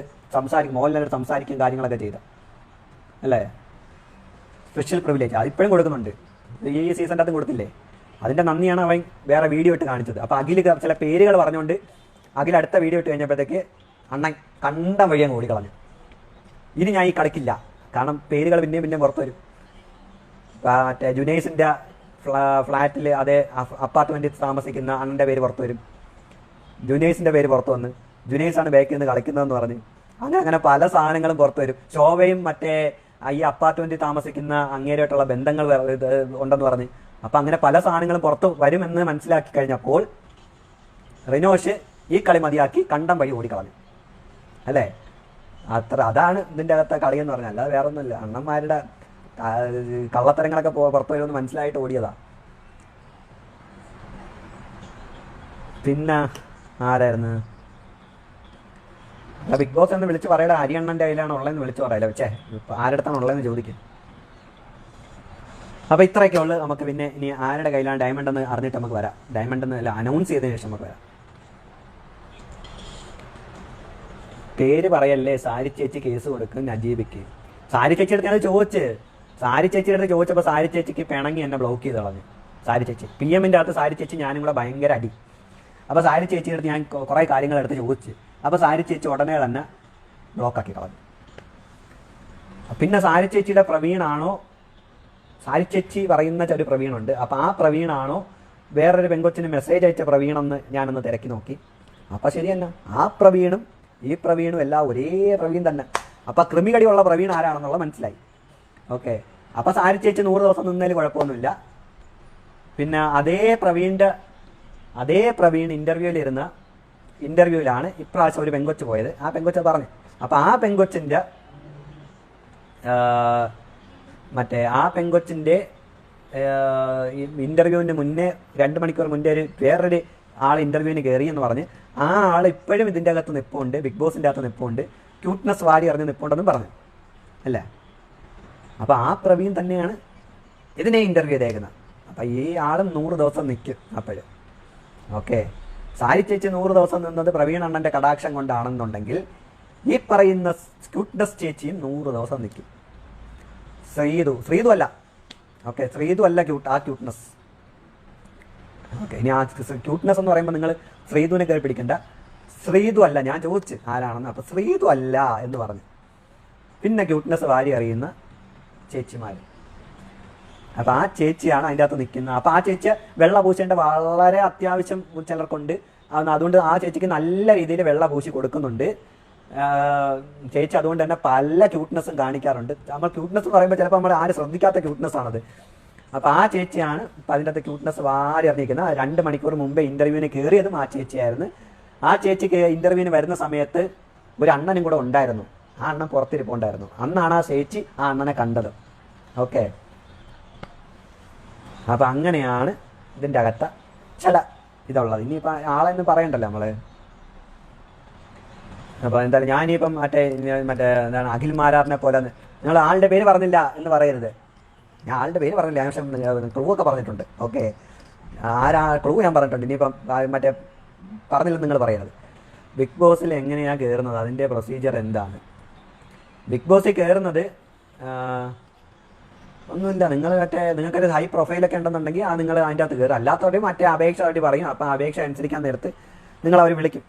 മോഹൻലാലിനോട് സംസാരിക്കും കാര്യങ്ങളൊക്കെ ചെയ്ത അല്ലേ. സ്പെഷ്യൽ പ്രിവിലേജ് അതിപ്പോഴും കൊടുക്കുന്നുണ്ട്, ഈ സീസണിൻ്റെ അകത്തും കൊടുത്തില്ലേ. അതിൻ്റെ നന്ദിയാണ് അവൻ വേറെ വീഡിയോ ഇട്ട് കാണിച്ചത്. അപ്പോൾ അഖിൽ ചില പേരുകൾ പറഞ്ഞുകൊണ്ട് അഖിൽ അടുത്ത വീഡിയോ ഇട്ട് കഴിഞ്ഞപ്പോഴത്തേക്ക് അണ്ണൻ കണ്ട വഴി അങ്ങ് ഓടിക്കളഞ്ഞു. ഇനി ഞാൻ ഈ കളിക്കില്ല, കാരണം പേരുകൾ പിന്നെയും പുറത്തു വരും. മറ്റേ ജുനൈസിൻ്റെ ഫ്ലാറ്റിൽ അതേ അപ്പാർട്ട്മെൻറ്റിൽ താമസിക്കുന്ന അണ്ണൻ്റെ പേര് പുറത്തു വരും, ജുനൈസിൻ്റെ പേര് പുറത്തു വന്ന് ജുനൈസാണ് ബാക്കിൽ നിന്ന് കളിക്കുന്നതെന്ന് പറഞ്ഞ് അങ്ങനെ പല സാധനങ്ങളും പുറത്തു വരും. ശോഭയും മറ്റേ ഈ അപ്പാർട്ട്മെൻറ്റിൽ താമസിക്കുന്ന അങ്ങേരായിട്ടുള്ള ബന്ധങ്ങൾ ഉണ്ടെന്ന് പറഞ്ഞ് അപ്പം അങ്ങനെ പല സാധനങ്ങളും പുറത്ത് വരുമെന്ന് മനസ്സിലാക്കി കഴിഞ്ഞപ്പോൾ റിനോഷ് ഈ കളി മതിയാക്കി കണ്ടം വഴി ഓടിക്കളഞ്ഞു അല്ലേ. അതാണ് ഇതിൻ്റെ അകത്തെ കളിയെന്ന് പറഞ്ഞാൽ, അല്ലാതെ വേറെ ഒന്നുമില്ല. അണ്ണന്മാരുടെ കള്ളത്തരങ്ങളൊക്കെ പുറത്തു വരുമെന്ന് മനസ്സിലായിട്ട് ഓടിയതാ. പിന്നെ ആരായിരുന്നു ബിഗ് ബോസ് എന്ന് വിളിച്ച് പറയടാ, അരിയണ്ണൻ്റെ കയ്യിലാണ് ഉള്ളതെന്ന് വിളിച്ച് പറയല. പക്ഷേ ആരുടെ അടുത്താണ് ഉള്ളതെന്ന് ചോദിക്കും. അപ്പോൾ ഇത്രയൊക്കെ ഉള്ളു നമുക്ക്. പിന്നെ ഇനി ആരുടെ കയ്യിലാണ് ഡയമണ്ട് എന്ന് അറിഞ്ഞിട്ട് നമുക്ക് വരാം. ഡയമണ്ട് എന്ന് അനൗൺസ് ചെയ്തതിന് ശേഷം നമുക്ക് വരാം. പേര് പറയല്ലേ, സാരി ചേച്ചി കേസ് കൊടുക്കും നജീബിക്ക്. സാരി ചേച്ചി അടുത്ത് ഞാൻ സാരി ചേച്ചിയുടെ അടുത്ത് ചോദിച്ചപ്പോൾ സാരി ചേച്ചിക്ക് പിണങ്ങി എന്നെ ബ്ലോക്ക് ചെയ്ത് കളഞ്ഞു. സാരി ചേച്ചി PM-ൻ്റെ അകത്ത് സാരി ചേച്ചി ഞാനും കൂടെ ഭയങ്കര അടി. അപ്പോൾ സാരി ചേച്ചിയുടെ അടുത്ത് ഞാൻ കുറേ കാര്യങ്ങളെടുത്ത് ചോദിച്ചു. അപ്പോൾ സാരി ചേച്ചി ഉടനെ തന്നെ ബ്ലോക്കാക്കി കളഞ്ഞു. പിന്നെ സാരി ചേച്ചിയുടെ പ്രവീണാണോ, സാരി ചേച്ചി പറയുന്ന ഒരു പ്രവീണുണ്ട്. അപ്പം ആ പ്രവീണാണോ വേറൊരു പെങ്കൊച്ചിന് മെസ്സേജ് അയച്ച പ്രവീണെന്ന് ഞാനൊന്ന് തിരക്കി നോക്കി. അപ്പം ശരി തന്നെ, ആ പ്രവീണും ഈ പ്രവീണും എല്ലാം ഒരേ പ്രവീൺ തന്നെ. അപ്പം കൃമികടിയുള്ള പ്രവീൺ ആരാണെന്നുള്ള മനസ്സിലായി. ഓക്കെ, അപ്പം സാരി ചേച്ചി 100 ദിവസം നിന്നതിൽ കുഴപ്പമൊന്നുമില്ല. പിന്നെ അതേ പ്രവീൺ ഇൻ്റർവ്യൂവിലാണ് ഇപ്രാവശ്യം ഒരു പെങ്കൊച്ച് പോയത്. ആ പെങ്കൊച്ച് പറഞ്ഞു. അപ്പം ആ പെങ്കൊച്ചിൻ്റെ ഇൻ്റർവ്യൂവിൻ്റെ മുന്നേ 2 മണിക്കൂർ മുന്നേ വേറൊരു ആൾ ഇൻ്റർവ്യൂവിന് കയറി എന്ന് പറഞ്ഞ് ആ ആൾ ഇപ്പോഴും ഇതിൻ്റെ അകത്ത് നിൽപ്പുണ്ട്, ബിഗ് ബോസിൻ്റെ അകത്ത് നിൽപ്പുണ്ട്, ക്യൂട്ട്നെസ് വാരി അറിഞ്ഞ് നിൽപ്പുണ്ടെന്നും പറഞ്ഞു അല്ലേ. അപ്പോൾ ആ പ്രവീൺ തന്നെയാണ് ഇതിനെ ഇൻ്റർവ്യൂ ചെയ്തേക്കുന്നത്. അപ്പം ഈ ആളും 100 ദിവസം നിൽക്കും അപ്പോഴും. ഓക്കെ, സാരി ചേച്ചി 100 ദിവസം നിന്നത് പ്രവീൺ അണ്ണൻ്റെ കടാക്ഷം കൊണ്ടാണെന്നുണ്ടെങ്കിൽ ഈ പറയുന്ന ക്യൂട്ട്നെസ് ചേച്ചിയും 100 ദിവസം നിൽക്കും. ശ്രീതു അല്ല. ഓക്കെ, ശ്രീതു അല്ല ആ ക്യൂട്ട്നെസ്. ഓക്കെ, ഇനി ആ ക്യൂട്ട്നെസ് എന്ന് പറയുമ്പോൾ നിങ്ങൾ ശ്രീതുവിനെ കയറി പിടിക്കണ്ട. ശ്രീതു അല്ല, ഞാൻ ചോദിച്ചു ആരാണെന്ന്. അപ്പം ശ്രീതു അല്ല എന്ന് പറഞ്ഞു. പിന്നെ ക്യൂട്ട്നെസ് വാരി അറിയുന്ന ചേച്ചിമാർ. അപ്പം ആ ചേച്ചിയാണ് അതിൻ്റെ അകത്ത് നിൽക്കുന്നത്. അപ്പം ആ ചേച്ചി വെള്ള പൂശേണ്ട വളരെ അത്യാവശ്യം ചിലർക്കുണ്ട്. അതുകൊണ്ട് ആ ചേച്ചിക്ക് നല്ല രീതിയിൽ വെള്ള പൂശി കൊടുക്കുന്നുണ്ട് ചേച്ചി. അതുകൊണ്ട് തന്നെ പല ക്യൂട്ട്നെസ്സും കാണിക്കാറുണ്ട്. നമ്മൾ ക്യൂട്ട്നെസ് പറയുമ്പോൾ ചിലപ്പോൾ നമ്മൾ ആരും ശ്രദ്ധിക്കാത്ത ക്യൂട്ട്നെസ് ആണത്. അപ്പോൾ ആ ചേച്ചിയാണ് ഇപ്പം അതിൻ്റെ അകത്ത് ക്യൂട്ട്നെസ് വാരി അറിഞ്ഞിരിക്കുന്നത്. 2 മണിക്കൂർ മുമ്പേ ഇൻ്റർവ്യൂവിന് കയറിയതും ആ ചേച്ചിയായിരുന്നു. ആ ചേച്ചിക്ക് ഇൻ്റർവ്യൂവിന് വരുന്ന സമയത്ത് ഒരു അണ്ണനും കൂടെ ഉണ്ടായിരുന്നു. ആ അണ്ണൻ പുറത്തിരിപ്പുണ്ടായിരുന്നു. അന്നാണ് ആ ചേച്ചി ആ അണ്ണനെ കണ്ടത്. ഓക്കെ, അപ്പം അങ്ങനെയാണ് ഇതിൻ്റെ അകത്ത ചില ഇതുള്ളത്. ഇനിയിപ്പോൾ ആളെന്ന് പറയണ്ടല്ലോ നമ്മൾ. അപ്പോൾ എന്തായാലും ഞാനിപ്പം മറ്റേ എന്താണ് അഖിൽ മാരാറിനെ പോലെ നിങ്ങൾ ആളുടെ പേര് പറഞ്ഞില്ല എന്ന് പറയരുത്. ഞാൻ ആളുടെ പേര് പറഞ്ഞില്ല, പക്ഷേ ക്ലൂ ഒക്കെ പറഞ്ഞിട്ടുണ്ട്. ഓക്കെ, ക്ലൂ ഞാൻ പറഞ്ഞിട്ടുണ്ട്. ഇനിയിപ്പം മറ്റേ പറഞ്ഞില്ലെന്ന് നിങ്ങൾ പറയരുത്. ബിഗ് ബോസിൽ എങ്ങനെയാണ് കയറുന്നത്, അതിൻ്റെ പ്രൊസീജിയർ എന്താണ്? ബിഗ് ബോസിൽ കയറുന്നത് ഒന്നുമില്ല. നിങ്ങൾക്കൊരു ഹൈ പ്രൊഫൈലൊക്കെ ഉണ്ടെന്നുണ്ടെങ്കിൽ നിങ്ങൾ അതിൻ്റെ അകത്ത് കയറും. അല്ലാത്തവരും മറ്റേ അപേക്ഷ വേണ്ടി പറയും. അപ്പം അപേക്ഷ അനുസരിക്കാൻ നേരത്ത് നിങ്ങളവർ വിളിക്കും.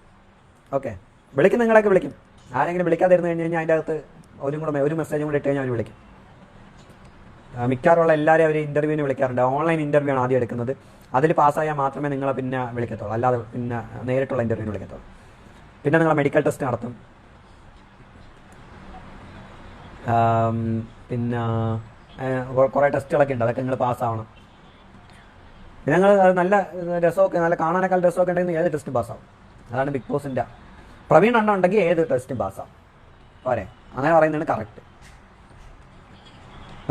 ഓക്കെ, നിങ്ങളൊക്കെ വിളിക്കും. ആരെങ്കിലും വിളിക്കാതിരുന്ന് കഴിഞ്ഞ് കഴിഞ്ഞാൽ അതിൻ്റെ അകത്ത് ഒരു മെസ്സേജും കൂടെ ഇട്ട് കഴിഞ്ഞാൽ അവർ വിളിക്കും. മിക്കവാറുള്ള എല്ലാവരും അവർ ഇൻ്റർവ്യൂവിന് വിളിക്കാറുണ്ട്. ഓൺലൈൻ ഇൻ്റർവ്യൂ ആണ് ആദ്യം എടുക്കുന്നത്. അതിൽ പാസ്സായാൽ മാത്രമേ നിങ്ങളെ പിന്നെ വിളിക്കത്തുള്ളൂ, അല്ലാതെ പിന്നെ നേരിട്ടുള്ള ഇൻ്റർവ്യൂവിന് വിളിക്കത്തുള്ളൂ. പിന്നെ നിങ്ങൾ മെഡിക്കൽ ടെസ്റ്റ് നടത്തും. പിന്നെ കുറേ ടെസ്റ്റുകളൊക്കെ ഉണ്ട്, അതൊക്കെ നിങ്ങൾ പാസ്സാവണം. പിന്നെ നിങ്ങൾ നല്ല രസമൊക്കെ നല്ല കാണാനേക്കാൾ രസമൊക്കെ ഉണ്ടെങ്കിൽ ഏത് ടെസ്റ്റും പാസ്സാവും. അതാണ് ബിഗ് ബോസിൻ്റെ. പ്രവീൺ അണ്ണ ഉണ്ടെങ്കിൽ ഏത് ടെസ്റ്റും പാസ്സാവും. പോരെ, അങ്ങനെ പറയുന്നതാണ് കറക്റ്റ്.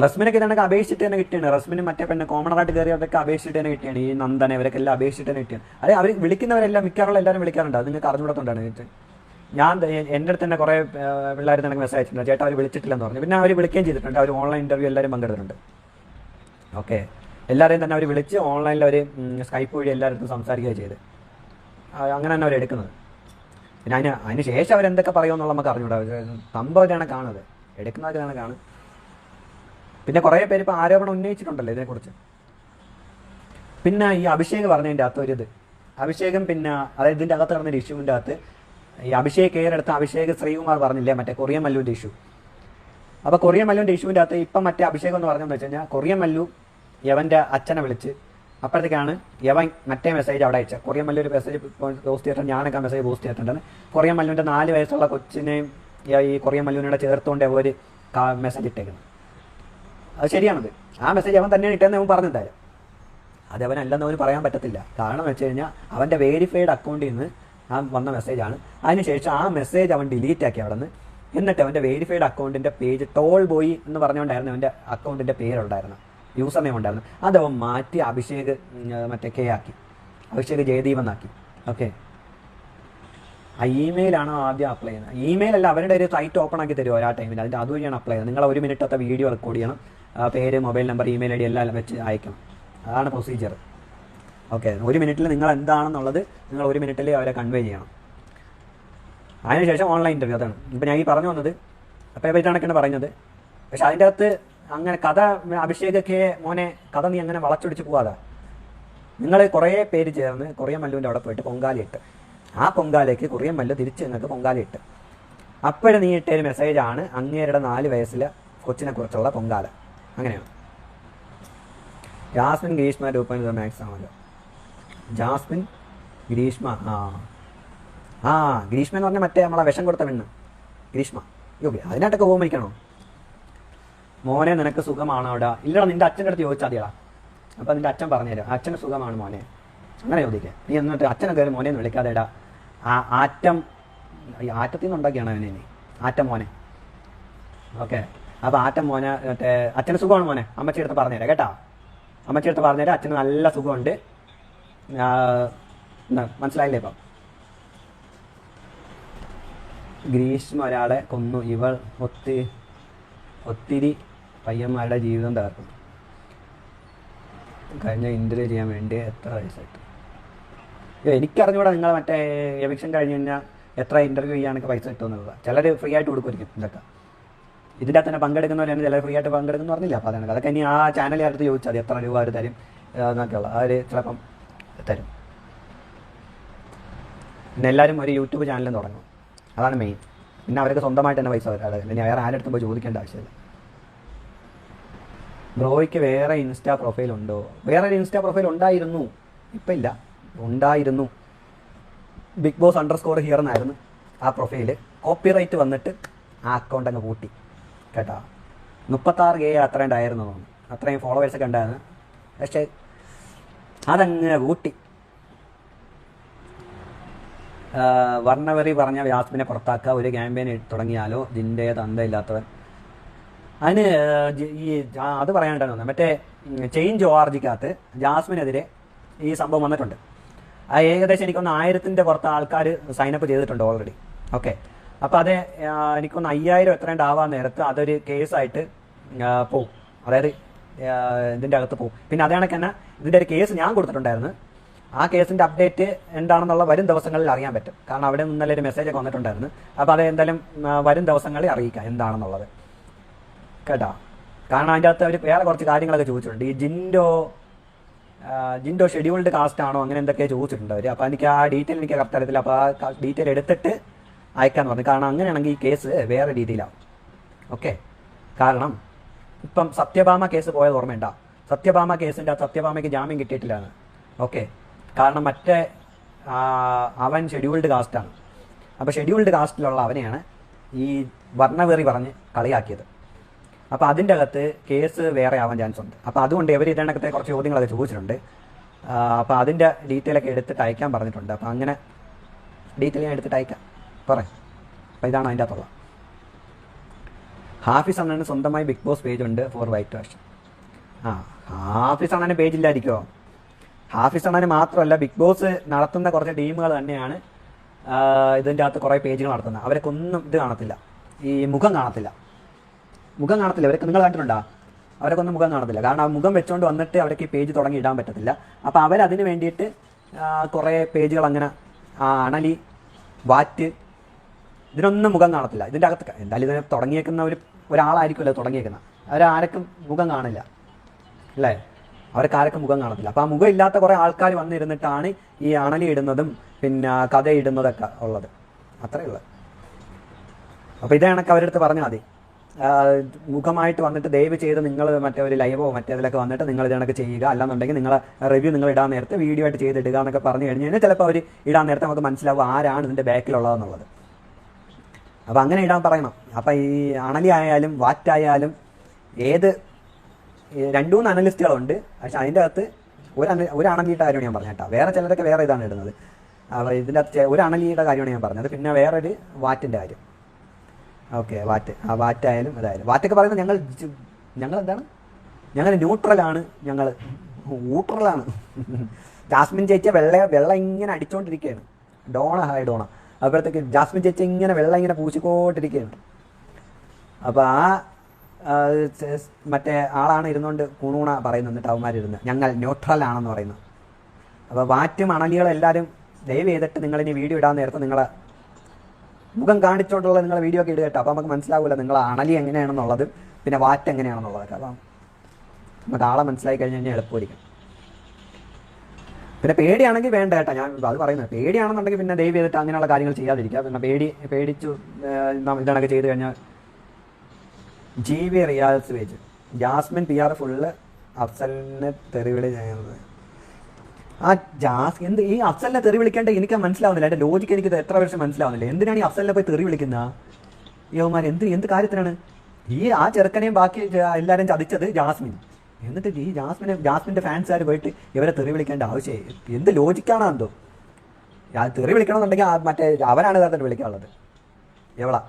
റസ്മിനൊക്കെ ഇതാണെങ്കിൽ അപേക്ഷിച്ചിട്ട് തന്നെ കിട്ടിയാണ്. റസ്മിന് മറ്റേ പെണ്ണ് കോമണറായിട്ട് കയറിയവരൊക്കെ അപേക്ഷിച്ചിട്ട് തന്നെ കിട്ടിയാണ്. ഈ നന്ദന ഇവരൊക്കെ എല്ലാം അപേക്ഷിച്ചിട്ട് തന്നെ കിട്ടിയാണ്. അതെ, അവർ വിളിക്കുന്നവരെല്ലാം മിക്കവാറുള്ള എല്ലാവരും വിളിക്കാറുണ്ട്. അത് നിങ്ങൾക്ക് അറിഞ്ഞുകൂടത്തോണ്ടാണ്. ഞാൻ എൻ്റെ അടുത്ത് തന്നെ കുറേ പിള്ളേർ തന്നെ മെസ്സേജ് അയച്ചിട്ടുണ്ട്, ചേട്ടാ അവർ വിളിച്ചിട്ടില്ലെന്ന് പറഞ്ഞു. പിന്നെ അവർ വിളിക്കുകയും ചെയ്തിട്ടുണ്ട്. അവർ ഓൺലൈൻ ഇൻ്റർവ്യൂ എല്ലാവരും പങ്കെടുത്തിട്ടുണ്ട്. ഓക്കെ, എല്ലാവരെയും തന്നെ അവർ വിളിച്ച് ഓൺലൈനിൽ അവർ സ്കൈപ്പ് വഴി എല്ലാവരും സംസാരിക്കുകയും ചെയ്ത് അങ്ങനെ തന്നെ അവർ എടുക്കുന്നത്. പിന്നെ അതിന് ശേഷം അവരെന്തൊക്കെ പറയുമെന്നുള്ള നമുക്ക് അറിഞ്ഞൂടാ. സംഭവത്തിലാണ് കാണുന്നത്, എടുക്കുന്നവരാണ് കാണുന്നത്. പിന്നെ കുറേ പേര് ഇപ്പോൾ ആരോപണം ഉന്നയിച്ചിട്ടുണ്ടല്ലോ ഇതിനെക്കുറിച്ച്. പിന്നെ ഈ അഭിഷേക് പറഞ്ഞതിൻ്റെ അകത്ത് ഒരിത്, അഭിഷേകം പിന്നെ അതായത് ഇതിൻ്റെ അകത്ത് നടന്നൊരു ഇഷ്യൂവിൻ്റെ അകത്ത് ഈ അഭിഷേക് കെയറെടുത്ത് അഭിഷേക് ശ്രീകുമാർ പറഞ്ഞില്ലേ മറ്റേ കൊറിയൻ മല്ലുവിൻ്റെ ഇഷ്യൂ. അപ്പോൾ കൊറിയൻ മല്ലുവിൻ്റെ ഇഷ്യൂവിൻ്റെ അകത്ത് ഇപ്പം മറ്റേ അഭിഷേകം എന്ന് പറഞ്ഞതെന്ന് വെച്ച് കഴിഞ്ഞാൽ കൊറിയൻ മല്ലു യവൻ്റെ അച്ഛനെ വിളിച്ച് അപ്പോഴത്തേക്കാണ് യവൻ മറ്റേ മെസ്സേജ് അവിടെ അയച്ചത്. കൊറിയൻ മല്ലു ഒരു മെസ്സേജ് പോസ്റ്റ് ചെയ്തിട്ടുണ്ട്, ഞാനൊക്കെ മെസ്സേജ് പോസ്റ്റ് ചെയ്തിട്ടുണ്ട്. കൊറിയൻ മല്ലുവിൻ്റെ 4 വയസ്സുള്ള കൊച്ചിനെയും ഈ കൊറിയൻ മല്ലുവിനോട് ചേർത്തുകൊണ്ട് അവർ മെസ്സേജ് ഇട്ടേക്കുന്നത്. അത് ശരിയാണത്. ആ മെസ്സേജ് അവൻ തന്നെയാണ് ഇട്ടതെന്ന് അവൻ പറഞ്ഞിട്ടുണ്ടായിരുന്നു. അത് അവനല്ലെന്ന് അവന് പറയാൻ പറ്റത്തില്ല. കാരണം വെച്ച് കഴിഞ്ഞാൽ അവൻ്റെ വേരിഫൈഡ് അക്കൗണ്ടിൽ നിന്ന് വന്ന മെസ്സേജാണ്. അതിനുശേഷം ആ മെസ്സേജ് അവൻ ഡിലീറ്റ് ആക്കി അവിടെ നിന്ന്. എന്നിട്ട് അവൻ്റെ വേരിഫൈഡ് അക്കൗണ്ടിൻ്റെ പേജ് ടോൾ ബോയ് എന്ന് പറഞ്ഞുകൊണ്ടായിരുന്നു അവൻ്റെ അക്കൗണ്ടിൻ്റെ പേരുണ്ടായിരുന്നു, യൂസർ നെയിം ഉണ്ടായിരുന്നു. അതവൻ മാറ്റി അഭിഷേക് മറ്റേ കെ ആക്കി, അഭിഷേക് ജയദീപ് എന്നാക്കി. ഓക്കെ, ആ ഇമെയിലാണോ ആദ്യം അപ്ലൈ ചെയ്യുന്നത്? ഇമെയിലല്ല, അവരുടെ ഒരു സൈറ്റ് ഓപ്പൺ ആക്കി തരുമോ ആ ടൈമിൽ, അതിൻ്റെ അതുവഴിയാണ് അപ്ലൈ ചെയ്യുന്നത്. നിങ്ങൾ 1 മിനിറ്റത്തെ വീഡിയോ റെക്കോർഡ് ചെയ്യണം, പേര്, mobile number, email I D എല്ലാം വെച്ച് അയക്കണം. അതാണ് പ്രൊസീജിയർ. ഓക്കെ, 1 മിനിറ്റിൽ നിങ്ങൾ എന്താണെന്നുള്ളത് നിങ്ങൾ 1 മിനിറ്റിൽ അവരെ കൺവേ ചെയ്യണം. അതിനുശേഷം ഓൺലൈൻ ഇൻ്റർവ്യൂ. അതാണ് ഇപ്പം ഞാൻ ഈ പറഞ്ഞു വന്നത്. അപ്പോൾ പറ്റാണൊക്കെയാണ് പറഞ്ഞത്. പക്ഷെ അതിൻ്റെ അകത്ത് അങ്ങനെ കഥ അഭിഷേകൊക്കെ മോനെ കഥ നീ അങ്ങനെ വളച്ചൊടിച്ച് പോവാതെ നിങ്ങൾ കുറേ പേര് ചേർന്ന് കൊറിയൻ മല്ലുവിൻ്റെ അവിടെ പോയിട്ട് പൊങ്കാലയിട്ട് ആ പൊങ്കാലയ്ക്ക് കൊറിയൻ മല്ലു തിരിച്ച് നിങ്ങൾക്ക് പൊങ്കാലയിട്ട് അപ്പോഴും നീ ഇട്ടൊരു മെസ്സേജാണ് അങ്ങേരുടെ 4 വയസ്സിലെ കൊച്ചിനെ കുറിച്ചുള്ള പൊങ്കാല. അങ്ങനെയാണ്. ജാസ്മിൻ ഗ്രീഷ്മ 2.0 മാക്സ് ആണല്ലോ. ജാസ്മിൻ ഗ്രീഷ്മ. ഗ്രീഷ്മ എന്ന് പറഞ്ഞാൽ മറ്റേ നമ്മളെ വിഷം കൊടുത്ത പെണ്ണ് ഗ്രീഷ്മ. അതിനായിട്ടൊക്കെ ഓർമ്മിക്കണോ? മോനെ നിനക്ക് സുഖമാണോ അവിടെ? ഇല്ലടാ, നിന്റെ അച്ഛൻ്റെ അടുത്ത് ചോദിച്ചാൽ മതിയടാ. അപ്പം നിന്റെ അച്ഛൻ പറഞ്ഞുതരാം. അച്ഛന് സുഖമാണ് മോനെ, അങ്ങനെ ചോദിക്കുക. നീ എന്നിട്ട് അച്ഛനെ കയറി മോനെ എന്ന് വിളിക്കാതെടാ. ആറ്റത്തിൽ നിന്ന് ഉണ്ടാക്കിയാണ് അവനെ ഇനി ആറ്റം മോനെ. ഓക്കെ, അപ്പോൾ ആറ്റം മോനെ മറ്റേ അച്ഛന് സുഖമാണ് മോനെ, അമ്മച്ചിയെടുത്ത് പറഞ്ഞുതരാം കേട്ടാ. അമ്മച്ചിയെടുത്ത് പറഞ്ഞുതരാം, അച്ഛന് നല്ല സുഖമുണ്ട്. മനസ്സിലായില്ലേ? ഇപ്പം ഗ്രീഷ്മ ഒരാളെ കൊന്നു, ഇവൾ ഒത്തിരി പയ്യന്മാരുടെ ജീവിതം തകർക്കുന്നു. കഴിഞ്ഞ ഇൻ്റർവ്യൂ ചെയ്യാൻ വേണ്ടി എത്ര വയസ്സായിട്ട്? എനിക്കറിഞ്ഞൂടാ നിങ്ങൾ മറ്റേ എവിക്ഷൻ കഴിഞ്ഞ് കഴിഞ്ഞാൽ എത്ര ഇൻ്റർവ്യൂ ചെയ്യാനൊക്കെ പൈസ കിട്ടുമെന്നുള്ളത്. ചിലർ ഫ്രീ ആയിട്ട് കൊടുക്കുമായിരിക്കും. ഇതൊക്കെ ഇതിൻ്റെ അകത്ത് തന്നെ പങ്കെടുക്കുന്നവരാണ് ചിലർ ഫ്രീ ആയിട്ട് പങ്കെടുക്കുന്നു പറഞ്ഞില്ല. അപ്പോൾ അതാണ് അതൊക്കെ ഇനി ആ ചാനലുകാരടുത്ത് ചോദിച്ചാൽ മതി എത്ര രൂപ അവർ തരും എന്നൊക്കെയുള്ള. അവർ ചിലപ്പം തരും. പിന്നെ എല്ലാവരും ഒരു യൂട്യൂബ് ചാനലും തുടങ്ങും, അതാണ് മെയിൻ. പിന്നെ അവർക്ക് സ്വന്തമായിട്ട് തന്നെ പൈസ വരാതെ, ഇനി വേറെ ആരെടുത്തും പോയി ചോദിക്കേണ്ട ആവശ്യമില്ല. ബ്രോയ്ക്ക് വേറെ ഇൻസ്റ്റാ പ്രൊഫൈൽ ഉണ്ടോ? വേറെ ഒരു ഇൻസ്റ്റാ പ്രൊഫൈൽ ഉണ്ടായിരുന്നു, ഇപ്പം ഇല്ല. ഉണ്ടായിരുന്നു, ബിഗ് ബോസ് _ഹിയർ എന്നായിരുന്നു ആ പ്രൊഫൈല്. കോപ്പിറൈറ്റ് വന്നിട്ട് ആ അക്കൗണ്ട് അങ്ങ് പൂട്ടി കേട്ടോ. 36K അത്രയും ഉണ്ടായിരുന്നു തോന്നുന്നു, അത്രയും ഫോളോവേഴ്സൊക്കെ ഉണ്ടായിരുന്നു. പക്ഷേ അതങ്ങ് പൂട്ടി. വർണ്ണവെറി പറഞ്ഞ ജാസ്മിനെ പുറത്താക്കുക, ഒരു ക്യാമ്പയിൻ തുടങ്ങിയാലോ? ജിൻ്റെ തന്തയില്ലാത്തവൻ. അതിന് അത് പറയാണ്ടായിരുന്നു. മറ്റേ ചേഞ്ച് ORGക്കകത്ത് ജാസ്മിനെതിരെ ഈ സംഭവം വന്നിട്ടുണ്ട്. ഏകദേശം എനിക്കൊന്ന് 1000ൻ്റെ പുറത്ത് ആൾക്കാർ സൈനപ്പ് ചെയ്തിട്ടുണ്ട് ഓൾറെഡി. ഓക്കെ, അപ്പോൾ അത് എനിക്കൊന്ന് 5000 എത്രയും ആവാൻ നേരത്ത് അതൊരു കേസായിട്ട് പോവും. അതായത് ഇതിൻ്റെ അകത്ത് പോവും. പിന്നെ അതേ കണക്ക് തന്നെ ഇതിൻ്റെ ഒരു കേസ് ഞാൻ കൊടുത്തിട്ടുണ്ടായിരുന്നു. ആ കേസിൻ്റെ അപ്ഡേറ്റ് എന്താണെന്നുള്ള വരും ദിവസങ്ങളിൽ അറിയാൻ പറ്റും. കാരണം അവിടെ നിന്നല്ലേ ഒരു മെസ്സേജൊക്കെ വന്നിട്ടുണ്ടായിരുന്നു. അപ്പോൾ അത് എന്തായാലും വരും ദിവസങ്ങളിൽ അറിയിക്കാം എന്താണെന്നുള്ളത് കേട്ടോ. കാരണം അതിൻ്റെ അകത്ത് അവർ വേറെ കുറച്ച് കാര്യങ്ങളൊക്കെ ചോദിച്ചിട്ടുണ്ട്. ഈ ജിൻഡോ ഷെഡ്യൂൾഡ് കാസ്റ്റ് ആണോ അങ്ങനെ എന്തൊക്കെ ചോദിച്ചിട്ടുണ്ട് അവർ. അപ്പോൾ എനിക്ക് ആ ഡീറ്റെയിൽ എനിക്ക് കറക്റ്റ് അറിയത്തില്ല. അപ്പോൾ ആ ഡീറ്റെയിൽ എടുത്തിട്ട് അയക്കാമെന്ന് പറഞ്ഞു. കാരണം അങ്ങനെയാണെങ്കിൽ ഈ കേസ് വേറെ രീതിയിലാവും. ഓക്കെ, കാരണം ഇപ്പം സത്യഭാമ കേസ് പോയത് ഓർമ്മയുണ്ടോ? സത്യഭാമ കേസിൻ്റെ സത്യഭാമയ്ക്ക് ജാമ്യം കിട്ടിയിട്ടില്ലാണ്. ഓക്കെ, കാരണം മറ്റേ അവൻ ഷെഡ്യൂൾഡ് കാസ്റ്റാണ്. അപ്പോൾ ഷെഡ്യൂൾഡ് കാസ്റ്റിലുള്ള അവനെയാണ് ഈ വർണ്ണവെറി പറഞ്ഞ് കളിയാക്കിയത്. അപ്പോൾ അതിൻ്റെ അകത്ത് കേസ് വേറെ ആവാൻ ചാൻസ് ഉണ്ട്. അപ്പോൾ അതുകൊണ്ട് ഇവർ ഇതിനകത്തെ കുറച്ച് ചോദ്യങ്ങളൊക്കെ ചോദിച്ചിട്ടുണ്ട്. അപ്പോൾ അതിൻ്റെ ഡീറ്റെയിലൊക്കെ എടുത്തിട്ട് അയക്കാൻ പറഞ്ഞിട്ടുണ്ട്. അപ്പോൾ അങ്ങനെ ഡീറ്റെയിൽ ഞാൻ എടുത്തിട്ട് അയക്കാം പറയാം. അപ്പോൾ ഇതാണ് അതിൻ്റെ അകത്തുള്ള. ഹാഫിസ് അണ്ണന് സ്വന്തമായി ബിഗ് ബോസ് പേജ് ഉണ്ട് ഫോർ വൈറ്റ് വാഷ്. ഹാഫിസ് അണ്ണന് പേജില്ലായിരിക്കുമോ? ഹാഫിസ് അണ്ണന് മാത്രമല്ല, ബിഗ് ബോസ് നടത്തുന്ന കുറച്ച് ടീമുകൾ തന്നെയാണ് ഇതിൻ്റെ അകത്ത് കുറേ പേജുകൾ നടത്തുന്നത്. അവരൊക്കെ ഒന്നും ഇത് കാണത്തില്ല, ഈ മുഖം കാണത്തില്ല. അവരൊക്കെ നിങ്ങൾ കണ്ടിട്ടുണ്ടോ? അവരൊക്കെ ഒന്നും മുഖം കാണത്തില്ല. കാരണം ആ മുഖം വെച്ചുകൊണ്ട് വന്നിട്ട് അവർക്ക് ഈ പേജ് തുടങ്ങി ഇടാൻ പറ്റത്തില്ല. അപ്പോൾ അവരതിന് വേണ്ടിയിട്ട് കുറേ പേജുകൾ അങ്ങനെ അണലി, വാറ്റ്, ഇതിനൊന്നും മുഖം കാണത്തില്ല. ഇതിൻ്റെ അകത്ത് എന്തായാലും ഇതിനെ തുടങ്ങിയേക്കുന്ന ഒരാളായിരിക്കുമല്ലോ തുടങ്ങിയേക്കുന്നത്. അവരാരൊക്കെ മുഖം കാണില്ല അല്ലേ? അവർക്ക് ആരൊക്കെ മുഖം കാണത്തില്ല. അപ്പോൾ ആ മുഖം ഇല്ലാത്ത കുറേ ആൾക്കാർ വന്നിരുന്നിട്ടാണ് ഈ അണലി ഇടുന്നതും പിന്നെ കഥ ഇടുന്നതൊക്കെ ഉള്ളത്. അത്രയേ ഉള്ളൂ. അപ്പോൾ ഇതേ കണക്ക് അവരുടെ അടുത്ത് പറഞ്ഞാൽ മതി. മുഖമായിട്ട് വന്നിട്ട് ദയവ് ചെയ്ത് നിങ്ങൾ മറ്റേ ഒരു ലൈവോ മറ്റേതിലൊക്കെ വന്നിട്ട് നിങ്ങൾ ഇതിനൊക്കെ ചെയ്യുക. അല്ലാന്നുണ്ടെങ്കിൽ നിങ്ങളെ റിവ്യൂ നിങ്ങൾ ഇടാൻ നേരത്തെ വീഡിയോ ആയിട്ട് ചെയ്തിടുക എന്നൊക്കെ പറഞ്ഞു കഴിഞ്ഞ് കഴിഞ്ഞാൽ ചിലപ്പോൾ അവർ ഇടാൻ നേരത്തെ നമുക്ക് മനസ്സിലാവും ആരാണ് ഇതിൻ്റെ ബാക്കിലുള്ളതെന്നുള്ളത്. അപ്പോൾ അങ്ങനെ ഇടാൻ പറയണം. അപ്പോൾ ഈ അണലി ആയാലും വാറ്റായാലും ഏത് 2-3 അനലിസ്റ്റുകളുണ്ട്. പക്ഷെ അതിൻ്റെ അകത്ത് ഒരു അണലിയുടെ കാര്യമാണ് ഞാൻ പറഞ്ഞത് കേട്ടോ. വേറെ ചിലരൊക്കെ വേറെ ഇതാണ് ഇടുന്നത്. അപ്പോൾ ഇതിൻ്റെ അകത്ത് ഒരു അണലിയുടെ കാര്യമാണ് ഞാൻ പറഞ്ഞത്. പിന്നെ വേറൊരു വാറ്റിൻ്റെ കാര്യം. ഓക്കെ, വാറ്റായാലും അതായാലും വാറ്റൊക്കെ പറയുന്നത് ഞങ്ങൾ എന്താണ്, ഞങ്ങൾ ന്യൂട്രലാണ്, ഞങ്ങൾ ഊട്രലാണ്. ജാസ്മിൻ ചേച്ചി വെള്ളം ഇങ്ങനെ അടിച്ചുകൊണ്ടിരിക്കുകയാണ്. ഹായ് ഡോണ. അപ്പോഴത്തേക്ക് ജാസ്മിൻ ചേച്ചി ഇങ്ങനെ വെള്ളം ഇങ്ങനെ പൂച്ചിക്കൊണ്ടിരിക്കുകയാണ്. അപ്പോൾ മറ്റേ ആളാണ് ഇരുന്നുകൊണ്ട് കൂണൂണ പറയുന്നത്. എന്നിട്ട് അവന്മാരിരുന്ന് ഞങ്ങൾ ന്യൂട്രലാണെന്ന് പറയുന്നത്. അപ്പോൾ വാറ്റും അണലികളെല്ലാവരും ദയവ് ചെയ്തിട്ട് നിങ്ങളിനി വീഡിയോ ഇടാൻ നേരത്തെ നിങ്ങളെ മുഖം കാണിച്ചുകൊണ്ടുള്ള നിങ്ങളെ വീഡിയോ ഒക്കെ ഇടുക കേട്ടോ. അപ്പോൾ നമുക്ക് മനസ്സിലാവില്ല നിങ്ങൾ അണലി എങ്ങനെയാണെന്നുള്ളത് പിന്നെ വാറ്റ് എങ്ങനെയാണെന്നുള്ളതൊക്കെ. അപ്പം നമുക്ക് ആളെ മനസ്സിലാക്കി കഴിഞ്ഞ് കഴിഞ്ഞാൽ എളുപ്പമായിരിക്കും. പിന്നെ പേടിയാണെങ്കിൽ വേണ്ട കേട്ടോ, ഞാൻ അത് പറയുന്നത്. പേടിയാണെന്നുണ്ടെങ്കിൽ പിന്നെ ദയവ് ചെയ്തിട്ട് അങ്ങനെയുള്ള കാര്യങ്ങൾ ചെയ്യാതിരിക്കുക. പിന്നെ പേടിച്ചു ഇതാണൊക്കെ ചെയ്ത് കഴിഞ്ഞാൽ GB റിയാൽസ് വെച്ച് ജാസ്മിൻ PR ഫുള്ള് അഫ്സലിനെ തെറിവിളി ചെയ്യുന്നത്. ആ ഈ അഫ്സലിനെ തെറി വിളിക്കേണ്ട എനിക്ക് മനസ്സിലാവുന്നില്ല. എൻ്റെ ലോജിക്ക് എനിക്ക് എത്ര വർഷം മനസ്സിലാവുന്നില്ല. എന്തിനാണ് ഈ അഫ്സലിനെ പോയി തെറി വിളിക്കുന്നത്? യോമാർ എന്ത് കാര്യത്തിനാണ്? ആ ചെറുക്കനെയും ബാക്കി എല്ലാവരും ചതിച്ചത് ജാസ്മിൻ. എന്നിട്ട് ഈ ജാസ്മിൻ്റെ ഫാൻസുകാർ പോയിട്ട് ഇവരെ തെറി വിളിക്കേണ്ട ആവശ്യം എന്ത് ലോജിക്കാണോ എന്തോ? തെറി വിളിക്കണമെന്നുണ്ടെങ്കിൽ മറ്റേ അവനാണ് കാരണം വിളിക്കാനുള്ളത്. എവളാ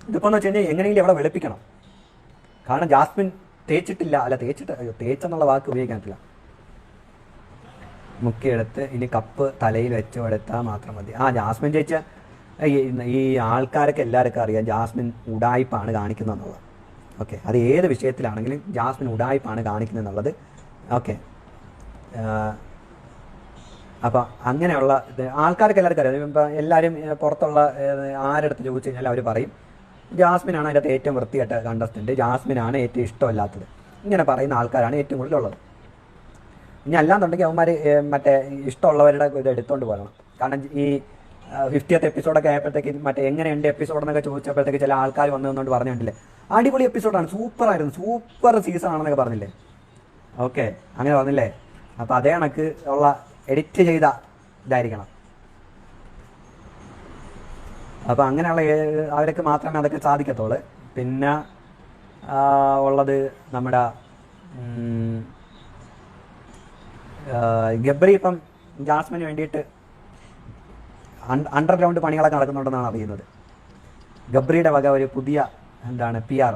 ഇതിപ്പോൾ എന്ന് വെച്ച് കഴിഞ്ഞാൽ എങ്ങനെയെങ്കിലും എവിടെ വെളുപ്പിക്കണം. കാരണം ജാസ്മിൻ തേച്ചിട്ടില്ല, അല്ല തേച്ചെന്നുള്ള വാക്ക് ഉപയോഗിക്കാനില്ല. മുക്കിയെടുത്ത് ഇനി കപ്പ് തലയിൽ വെച്ച് എടുത്താൽ മാത്രം മതി. ജാസ്മിൻ ചേച്ചി ഈ ആൾക്കാരൊക്കെ എല്ലാവർക്കും അറിയാം ജാസ്മിൻ ഉഡായിപ്പാണ് കാണിക്കുന്നതെന്നുള്ളത്. ഓക്കെ, അത് ഏത് വിഷയത്തിലാണെങ്കിലും ജാസ്മിൻ ഉഡായിപ്പാണ് കാണിക്കുന്നതെന്നുള്ളത്. ഓക്കെ, അപ്പം അങ്ങനെയുള്ള ആൾക്കാർക്ക് എല്ലാവർക്കും അറിയാം. ഇപ്പം എല്ലാവരും പുറത്തുള്ള ആരെടുത്ത് ചോദിച്ചു കഴിഞ്ഞാൽ അവർ പറയും ജാസ്മിനാണ് അതിനകത്ത് ഏറ്റവും വൃത്തിയായിട്ട് കണ്ടസ്റ്റൻറ്റ്, ജാസ്മിനാണ് ഏറ്റവും ഇഷ്ടമല്ലാത്തത്. ഇങ്ങനെ പറയുന്ന ആൾക്കാരാണ് ഏറ്റവും കൂടുതലുള്ളത്. ഇനി അല്ലാന്നുണ്ടെങ്കിൽ അവന്മാർ മറ്റേ ഇഷ്ടമുള്ളവരുടെ ഇത് എടുത്തുകൊണ്ട് പോകണം. കാരണം ഈ 50th എപ്പിസോഡൊക്കെ ആയപ്പോഴത്തേക്ക് മറ്റേ എങ്ങനെയുണ്ട് എപ്പിസോഡെന്നൊക്കെ ചോദിച്ചപ്പോഴത്തേക്ക് ചില ആൾക്കാർ വന്നതെന്നുകൊണ്ട് പറഞ്ഞിട്ടില്ലേ അടിപൊളി എപ്പിസോഡാണ്, സൂപ്പറായിരുന്നു, സൂപ്പർ സീസൺ ആണെന്നൊക്കെ പറഞ്ഞില്ലേ. ഓക്കെ, അങ്ങനെ പറഞ്ഞില്ലേ. അപ്പോൾ അതേ കണക്ക് ഉള്ള എഡിറ്റ് ചെയ്ത ഇതായിരിക്കണം. അപ്പോൾ അങ്ങനെയുള്ള അവർക്ക് മാത്രമേ അതൊക്കെ സാധിക്കത്തുള്ളൂ. പിന്നെ ഉള്ളത് നമ്മുടെ ഗബ്രി ഇപ്പം ജാസ്മിന് വേണ്ടിയിട്ട് അണ്ടർഗ്രൗണ്ട് പണികളൊക്കെ നടക്കുന്നുണ്ടെന്നാണ് അറിയുന്നത്. ഗബ്രിയുടെ വക ഒരു പുതിയ PR,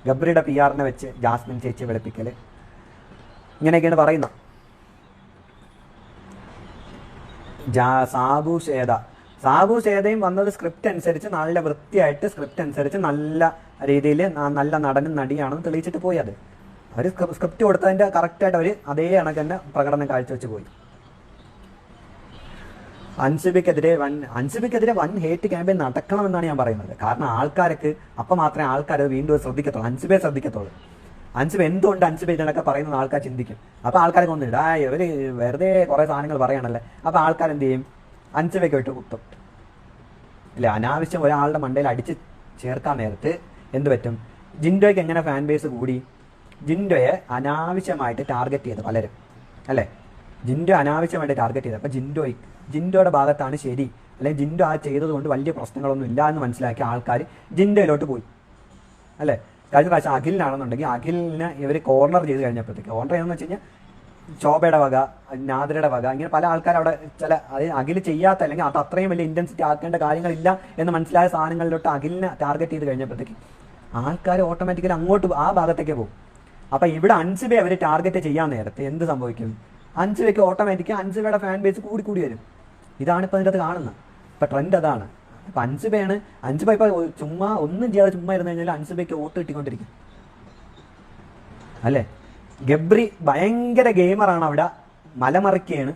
ഗബ്രിയുടെ PRനെ വെച്ച് ജാസ്മിൻ ചേച്ചി വെളുപ്പിക്കൽ, ഇങ്ങനെയൊക്കെയാണ് പറയുന്നത്. സാബു ശ്വേതയും വന്നത് സ്ക്രിപ്റ്റ് അനുസരിച്ച് നല്ല വൃത്തിയായിട്ട് സ്ക്രിപ്റ്റ് അനുസരിച്ച് നല്ല രീതിയിൽ നല്ല നടനും നടിയാണെന്ന് തെളിയിച്ചിട്ട് പോയി. അത് അവർ സ്ക്രിപ്റ്റ് കൊടുത്തതിൻ്റെ കറക്റ്റായിട്ട് അവർ അതേ കണക്ക് തന്നെ പ്രകടനം കാഴ്ചവെച്ച് പോയി. അൻസിബയ്ക്കെതിരെ വൻ ഹേറ്റ് ക്യാമ്പയിൻ നടക്കണമെന്നാണ് ഞാൻ പറയുന്നത്. കാരണം ആൾക്കാർക്ക് അപ്പം മാത്രമേ ആൾക്കാർ വീണ്ടും ശ്രദ്ധിക്കത്തുള്ളൂ, അൻസിബയെ ശ്രദ്ധിക്കത്തുള്ളൂ. അൻസിബ എന്തുകൊണ്ട് അൻസിബ ഇതിനൊക്കെ പറയുന്നത് ആൾക്കാർ ചിന്തിക്കും. അപ്പോൾ ആൾക്കാർക്ക് ഒന്നും ഇവർ വെറുതെ കുറേ സാധനങ്ങൾ പറയണല്ലേ. അപ്പോൾ ആൾക്കാർ എന്ത് ചെയ്യും? അൻസിബയ്ക്ക് വിട്ട് കുത്തും. ഇല്ല, അനാവശ്യം ഒരാളുടെ മണ്ടയിൽ അടിച്ച് ചേർക്കാൻ നേരത്ത് എന്ത് പറ്റും? ജിൻഡോയ്ക്ക് എങ്ങനെ ഫാൻ ബേസ് കൂടി? ജിൻഡോയെ അനാവശ്യമായിട്ട് ടാർഗറ്റ് ചെയ്ത് പലരും, അല്ലേ? ജിൻഡോ അനാവശ്യമായിട്ട് ടാർഗറ്റ് ചെയ്ത്. അപ്പോൾ ജിൻഡോയുടെ ഭാഗത്താണ് ശരി, അല്ലെങ്കിൽ ജിൻഡോ ചെയ്തതുകൊണ്ട് വലിയ പ്രശ്നങ്ങളൊന്നും ഇല്ല എന്ന് മനസ്സിലാക്കി ആൾക്കാർ ജിൻഡോയിലോട്ട് പോയി, അല്ലേ? കഴിഞ്ഞ പ്രാവശ്യം അഖിലിനാണെന്നുണ്ടെങ്കിൽ അഖിലിനെ ഇവർ കോർണർ ചെയ്ത് കഴിഞ്ഞപ്പോഴത്തേക്ക്, കോർണർ ചെയ്തെന്ന് വെച്ച് കഴിഞ്ഞാൽ ശോഭയുടെ വക, നാദിരയുടെ വക, ഇങ്ങനെ പല ആൾക്കാർ അവിടെ അഖിൽ ചെയ്യാത്ത അല്ലെങ്കിൽ അത് അത്രയും വലിയ ഇൻറ്റൻസിറ്റി ആക്കേണ്ട കാര്യങ്ങളില്ല എന്ന് മനസ്സിലായ സാധനങ്ങളിലോട്ട് അഖിലിനെ ടാർഗറ്റ് ചെയ്ത് കഴിഞ്ഞപ്പോഴത്തേക്ക് ആൾക്കാർ ഓട്ടോമാറ്റിക്കലി അങ്ങോട്ട് ആ ഭാഗത്തേക്ക് പോകും. അപ്പം ഇവിടെ അൻസിബയെ അവർ ടാർഗറ്റ് ചെയ്യാൻ നേരത്തെ എന്ത് സംഭവിക്കും? അൻസിബയ്ക്ക് ഓട്ടോമാറ്റിക്കായി അൻസിബയുടെ ഫാൻ ബേസ് കൂടി വരും. ഇതാണ് ഇപ്പോൾ അതിൻ്റെ അത് കാണുന്നത്. ഇപ്പം ട്രെൻഡ് അതാണ്. അപ്പം അൻസിബ ഇപ്പോൾ ചുമ്മാ ഒന്നും ചെയ്യാതെ ചുമ്മാ ഇരുന്ന് കഴിഞ്ഞാൽ അൻസിബയ്ക്ക് വോട്ട് കിട്ടിക്കൊണ്ടിരിക്കും, അല്ലേ? ഗബ്രി ഭയങ്കര ഗെയിമറാണ്, അവിടെ മലമറിക്കുകയാണ്,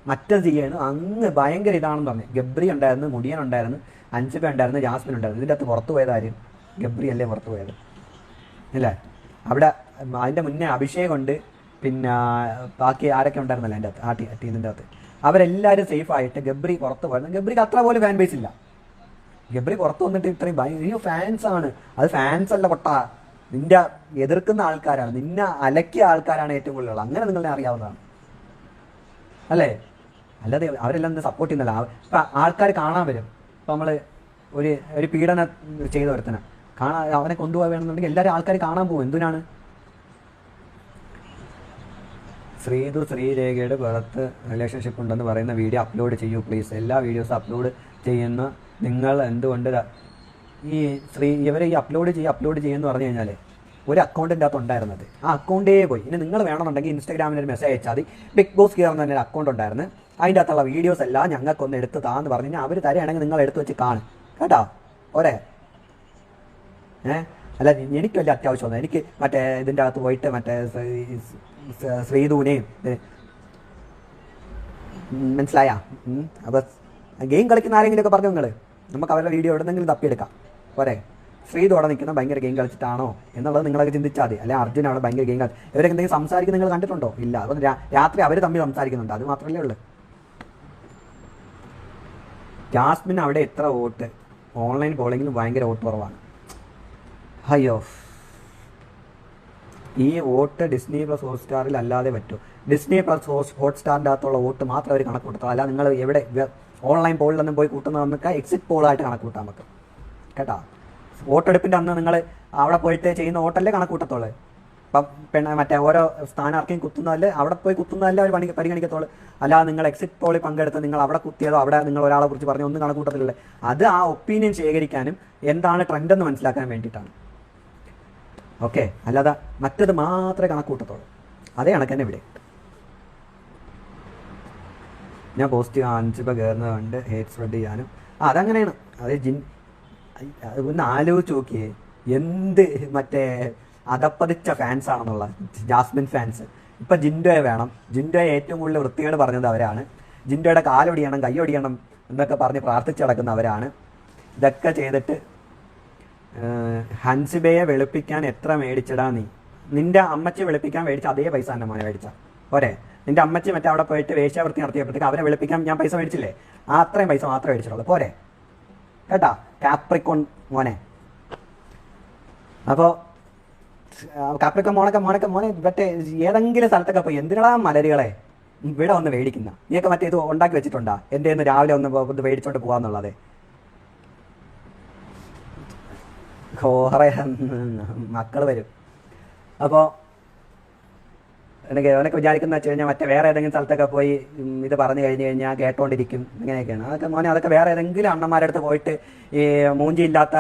മറ്റത് ചെയ്യാണ്, അങ്ങ് ഭയങ്കര ഇതാണെന്ന് പറഞ്ഞു. ഗബ്രി ഉണ്ടായിരുന്നു, മുടിയൻ ഉണ്ടായിരുന്നു, അൻസിബ ഉണ്ടായിരുന്നു, ജാസ്മിൻ ഉണ്ടായിരുന്നു. ഇതിൻ്റെ അകത്ത് പുറത്തു പോയത് ആരും? ഗബ്രി അല്ലേ പുറത്തു പോയത്, അല്ലേ? അവിടെ അതിൻ്റെ മുന്നേ അഭിഷേകുണ്ട്, പിന്നെ ബാക്കി ആരൊക്കെ ഉണ്ടായിരുന്നല്ലോ അതിൻ്റെ അകത്ത്, ആ ടീമിൻ്റെ അകത്ത്. അവരെല്ലാവരും സേഫായിട്ട് ഗബ്രി പുറത്ത് പോയിരുന്നു. ഗബ്രിക്ക് അത്ര പോലും ഫാൻ ബേസ് ഇല്ല. ഗബ്രി പുറത്ത് വന്നിട്ട് ഇത്രയും ഭയങ്കര ഫാൻസാണ്. അത് ഫാൻസ് അല്ല പൊട്ട, നിന്റെ എതിർക്കുന്ന ആൾക്കാരാണ്, നിന്നെ അലക്കിയ ആൾക്കാരാണ് ഏറ്റവും കൂടുതലുള്ളത്. അങ്ങനെ നിങ്ങളെ അറിയാവുന്നതാണ്, അല്ലേ? അല്ലാതെ അവരെല്ലാം സപ്പോർട്ട് ചെയ്യുന്നില്ല. ഇപ്പം ആൾക്കാർ കാണാൻ വരും. ഇപ്പം നമ്മൾ ഒരു പീഡനം ചെയ്ത ഒരുത്തനെ അവനെ കൊണ്ടുപോകാൻ വേണമെന്നുണ്ടെങ്കിൽ എല്ലാവരും ആൾക്കാർ കാണാൻ പോകും. എന്തിനാണ്? ശ്രീരേഖയുടെ പുറത്ത് റിലേഷൻഷിപ്പ് ഉണ്ടെന്ന് പറയുന്ന വീഡിയോ അപ്ലോഡ് ചെയ്യൂ പ്ലീസ്. എല്ലാ വീഡിയോസും അപ്ലോഡ് ചെയ്യുന്ന നിങ്ങൾ എന്തുകൊണ്ട് ഇവരെ ഈ അപ്ലോഡ് ചെയ്യുമെന്ന് പറഞ്ഞു കഴിഞ്ഞാൽ ഒരു അക്കൗണ്ടിൻ്റെ അകത്ത് ഉണ്ടായിരുന്നത് ആ അക്കൗണ്ടേ പോയി. ഇനി നിങ്ങൾ വേണമെന്നുണ്ടെങ്കിൽ ഇൻസ്റ്റാഗ്രാമിൽ ഒരു മെസ്സേജ് അയച്ചാൽ മതി. ബിഗ് ബോസ് കയറുന്ന തന്നെ ഒരു അക്കൗണ്ട് ഉണ്ടായിരുന്നു, അതിൻ്റെ അകത്തുള്ള വീഡിയോസ് എല്ലാം ഞങ്ങൾക്കൊന്ന് എടുത്ത് താന്ന് പറഞ്ഞു കഴിഞ്ഞാൽ അവർ തരുകയാണെങ്കിൽ നിങ്ങൾ എടുത്ത് വെച്ച് കാണും കേട്ടോ. ഒരേ അല്ല, എനിക്ക് വലിയ അത്യാവശ്യമൊന്നും, എനിക്ക് മറ്റേ ഇതിൻ്റെ അകത്ത് പോയിട്ട് മറ്റേ ശ്രീധുവിനെയും മനസ്സിലായ. അപ്പോൾ ഗെയിം കളിക്കുന്ന ആരെങ്കിലുമൊക്കെ പറഞ്ഞു നിങ്ങൾ, നമുക്ക് അവരുടെ വീഡിയോ എവിടെന്നെങ്കിലും തപ്പിയെടുക്കാം. പോരെ? ശ്രീധു അവിടെ നിൽക്കുന്ന ഭയങ്കര ഗെയിം കളിച്ചിട്ടാണോ എന്നുള്ളത് നിങ്ങളൊക്കെ ചിന്തിച്ചാൽ മതി. അല്ലെങ്കിൽ അർജുൻ അവിടെ ഭയങ്കര ഗെയിം കളി, ഇവരൊക്കെ എന്തെങ്കിലും സംസാരിക്കുന്നത് നിങ്ങൾ കണ്ടിട്ടുണ്ടോ? ഇല്ല. അപ്പം രാത്രി അവർ തമ്മിൽ സംസാരിക്കുന്നുണ്ട്, അത് മാത്രമല്ലേ ഉള്ളൂ. ജാസ്മിൻ അവിടെ എത്ര വോട്ട്? ഓൺലൈൻ പോളിങ്ങിൽ ഭയങ്കര വോട്ട് കുറവാണ്. അയ്യോ, ഈ വോട്ട് ഡിസ്നി പ്ലസ് ഹോട്ട്സ്റ്റാറിൽ അല്ലാതെ പറ്റും. ഡിസ്നി പ്ലസ് ഹോട്ട്സ്റ്റാറിൻ്റെ അകത്തുള്ള വോട്ട് മാത്രം അവർ കണക്ക് കൂട്ടത്തുള്ളൂ. അല്ല നിങ്ങൾ എവിടെ ഓൺലൈൻ പോളിലൊന്നും പോയി കൂട്ടുന്നതൊക്കെ എക്സിറ്റ് പോളായിട്ട് കണക്ക് കൂട്ടാൻ നമുക്ക് കേട്ടോ. വോട്ടെടുപ്പിൻ്റെ അന്ന് നിങ്ങൾ അവിടെ പോയിട്ട് ചെയ്യുന്ന വോട്ടല്ലേ കണക്ക് കൂട്ടത്തുള്ളൂ. ഇപ്പം മറ്റേ ഓരോ സ്ഥാനാർത്ഥിയും കുത്തുന്നതല്ലേ അവിടെ പോയി കുത്തുന്നതല്ലേ അവർ പരിഗണിക്കത്തുള്ളൂ. അല്ലാതെ നിങ്ങൾ എക്സിറ്റ് പോളിൽ പങ്കെടുത്ത് നിങ്ങൾ അവിടെ കുത്തിയതോ അവിടെ നിങ്ങൾ ഒരാളെ കുറിച്ച് പറഞ്ഞ് ഒന്നും കണക്ക് കൂട്ടത്തില്ലേ. അത് ആ ഒപ്പീനിയൻ ശേഖരിക്കാനും എന്താണ് ട്രെൻഡെന്ന് മനസ്സിലാക്കാൻ വേണ്ടിയിട്ടാണ്. ഓക്കെ, അല്ലാതെ മറ്റത് മാത്രമേ കണക്ക് കൂട്ടത്തുള്ളൂ. അതേ കണക്ക് തന്നെ ഇവിടെ. ഞാൻ പോസ്റ്റ് 5 ഇപ്പോൾ കയറുന്നതുകൊണ്ട് ഹേറ്റ് സ്പ്രെഡ് ചെയ്യാനും അതങ്ങനെയാണ്. അത് ഒന്ന് ആലോചിച്ച് നോക്കിയേ, എന്ത് മറ്റേ അതപ്പതിച്ച ഫാൻസ് ആണെന്നുള്ള ജാസ്മിൻ ഫാൻസ്. ഇപ്പം ജിൻഡോയെ വേണം. ജിൻഡോയെ ഏറ്റവും കൂടുതൽ വൃത്തികേട് പറഞ്ഞത് അവരാണ്. ജിൻഡോയുടെ കാലൊടിയണം കൈയൊടിയണം എന്നൊക്കെ പറഞ്ഞ് പ്രാർത്ഥിച്ച് നടക്കുന്നവരാണ്. ഇതൊക്കെ ചെയ്തിട്ട് ഹൻസിബയെ വെളുപ്പിക്കാൻ എത്ര മേടിച്ചിടാ നീ? നിന്റെ അമ്മച്ചി വെളുപ്പിക്കാൻ മേടിച്ച അതേ പൈസ തന്നെ മോനെ മേടിച്ച പോരെ. നിന്റെ അമ്മച്ചി മറ്റേ അവിടെ പോയിട്ട് വേശ്യാവൃത്തി നടത്തിയപ്പോഴത്തേക്ക് അവരെ വെളുപ്പിക്കാൻ ഞാൻ പൈസ മേടിച്ചില്ലേ? അത്രയും പൈസ മാത്രമേ മേടിച്ചിട്ടുള്ളൂ പോരെ കേട്ടാ കാപ്രിക്കോൺ മോനെ. അപ്പോൾ കാപ്രിക്കോൺ മോനെ മറ്റേ ഏതെങ്കിലും സ്ഥലത്തൊക്കെ പോയി എന്തിനാ മലരുകളെ ഇവിടെ ഒന്ന് മേടിക്കുന്ന? നീയൊക്കെ മറ്റേ ഇത് ഉണ്ടാക്കി വെച്ചിട്ടുണ്ടാ എൻ്റെ ഒന്ന് രാവിലെ ഒന്ന് മേടിച്ചോണ്ട് പോകാന്നുള്ളത്? കുറേ മക്കൾ വരും. അപ്പോൾ അവനൊക്കെ വിചാരിക്കുന്ന വെച്ച് കഴിഞ്ഞാൽ മറ്റേ വേറെ ഏതെങ്കിലും സ്ഥലത്തൊക്കെ പോയി ഇത് പറഞ്ഞു കഴിഞ്ഞ് കഴിഞ്ഞാൽ കേട്ടോണ്ടിരിക്കും. ഇങ്ങനെയൊക്കെയാണ് അതൊക്കെ മോനെ. അതൊക്കെ വേറെ ഏതെങ്കിലും അണ്ണന്മാരുടെ അടുത്ത് പോയിട്ട് ഈ മൂഞ്ചിയില്ലാത്ത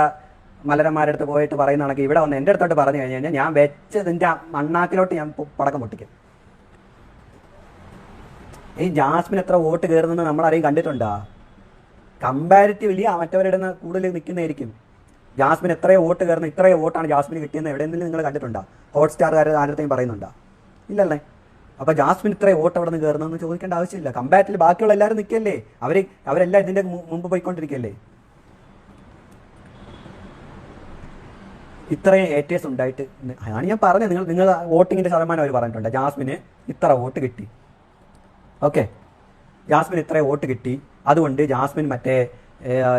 മലരന്മാരുടെ അടുത്ത് പോയിട്ട് പറയുന്നതാണെങ്കിൽ ഇവിടെ വന്ന് എൻ്റെ അടുത്തോട്ട് പറഞ്ഞു കഴിഞ്ഞ് കഴിഞ്ഞാൽ ഞാൻ വെച്ച് നിൻ്റെ മണ്ണാക്കിലോട്ട് ഞാൻ പടക്കം പൊട്ടിക്കും. ഈ ജാസ്മിൻ എത്ര വോട്ട് കയറുന്നത് നമ്മളാരെയും കണ്ടിട്ടുണ്ടോ? കമ്പാരിറ്റീവ്ലി മറ്റവരുടെ കൂടുതൽ നിൽക്കുന്നതായിരിക്കും. ജാസ്മിൻ എത്രയോ വോട്ട് കയറുന്ന ഇത്രയോ വോട്ടാണ് ജാസ്മിന് കിട്ടിയെന്ന് എവിടെയെങ്കിലും നിങ്ങൾ കണ്ടിട്ടുണ്ടോ? ഹോട്ട്സ്റ്റാറുകാർ ആരുടെയും പറയുന്നുണ്ടോ? ഇല്ലല്ലേ. അപ്പോൾ ജാസ്മിൻ ഇത്രയും വോട്ട് അവിടെ നിന്ന് കയറുന്നതെന്ന് ചോദിക്കേണ്ട ആവശ്യമില്ല. കമ്പാരിറ്റീവ് ബാക്കിയുള്ള എല്ലാവരും നിൽക്കല്ലേ, അവരെല്ലാം ഇതിൻ്റെ മുമ്പ് പോയിക്കൊണ്ടിരിക്കുകയല്ലേ. ഇത്രയും ഏറ്റേഴ്സ് ഉണ്ടായിട്ട് ആണ് ഞാൻ പറഞ്ഞത്. നിങ്ങൾ വോട്ടിങ്ങിൻ്റെ ശതമാനം അവർ പറഞ്ഞിട്ടുണ്ട്. ജാസ്മിന് ഇത്ര വോട്ട് കിട്ടി. ഓക്കെ, ജാസ്മിൻ ഇത്രയും വോട്ട് കിട്ടി, അതുകൊണ്ട് ജാസ്മിൻ മറ്റേ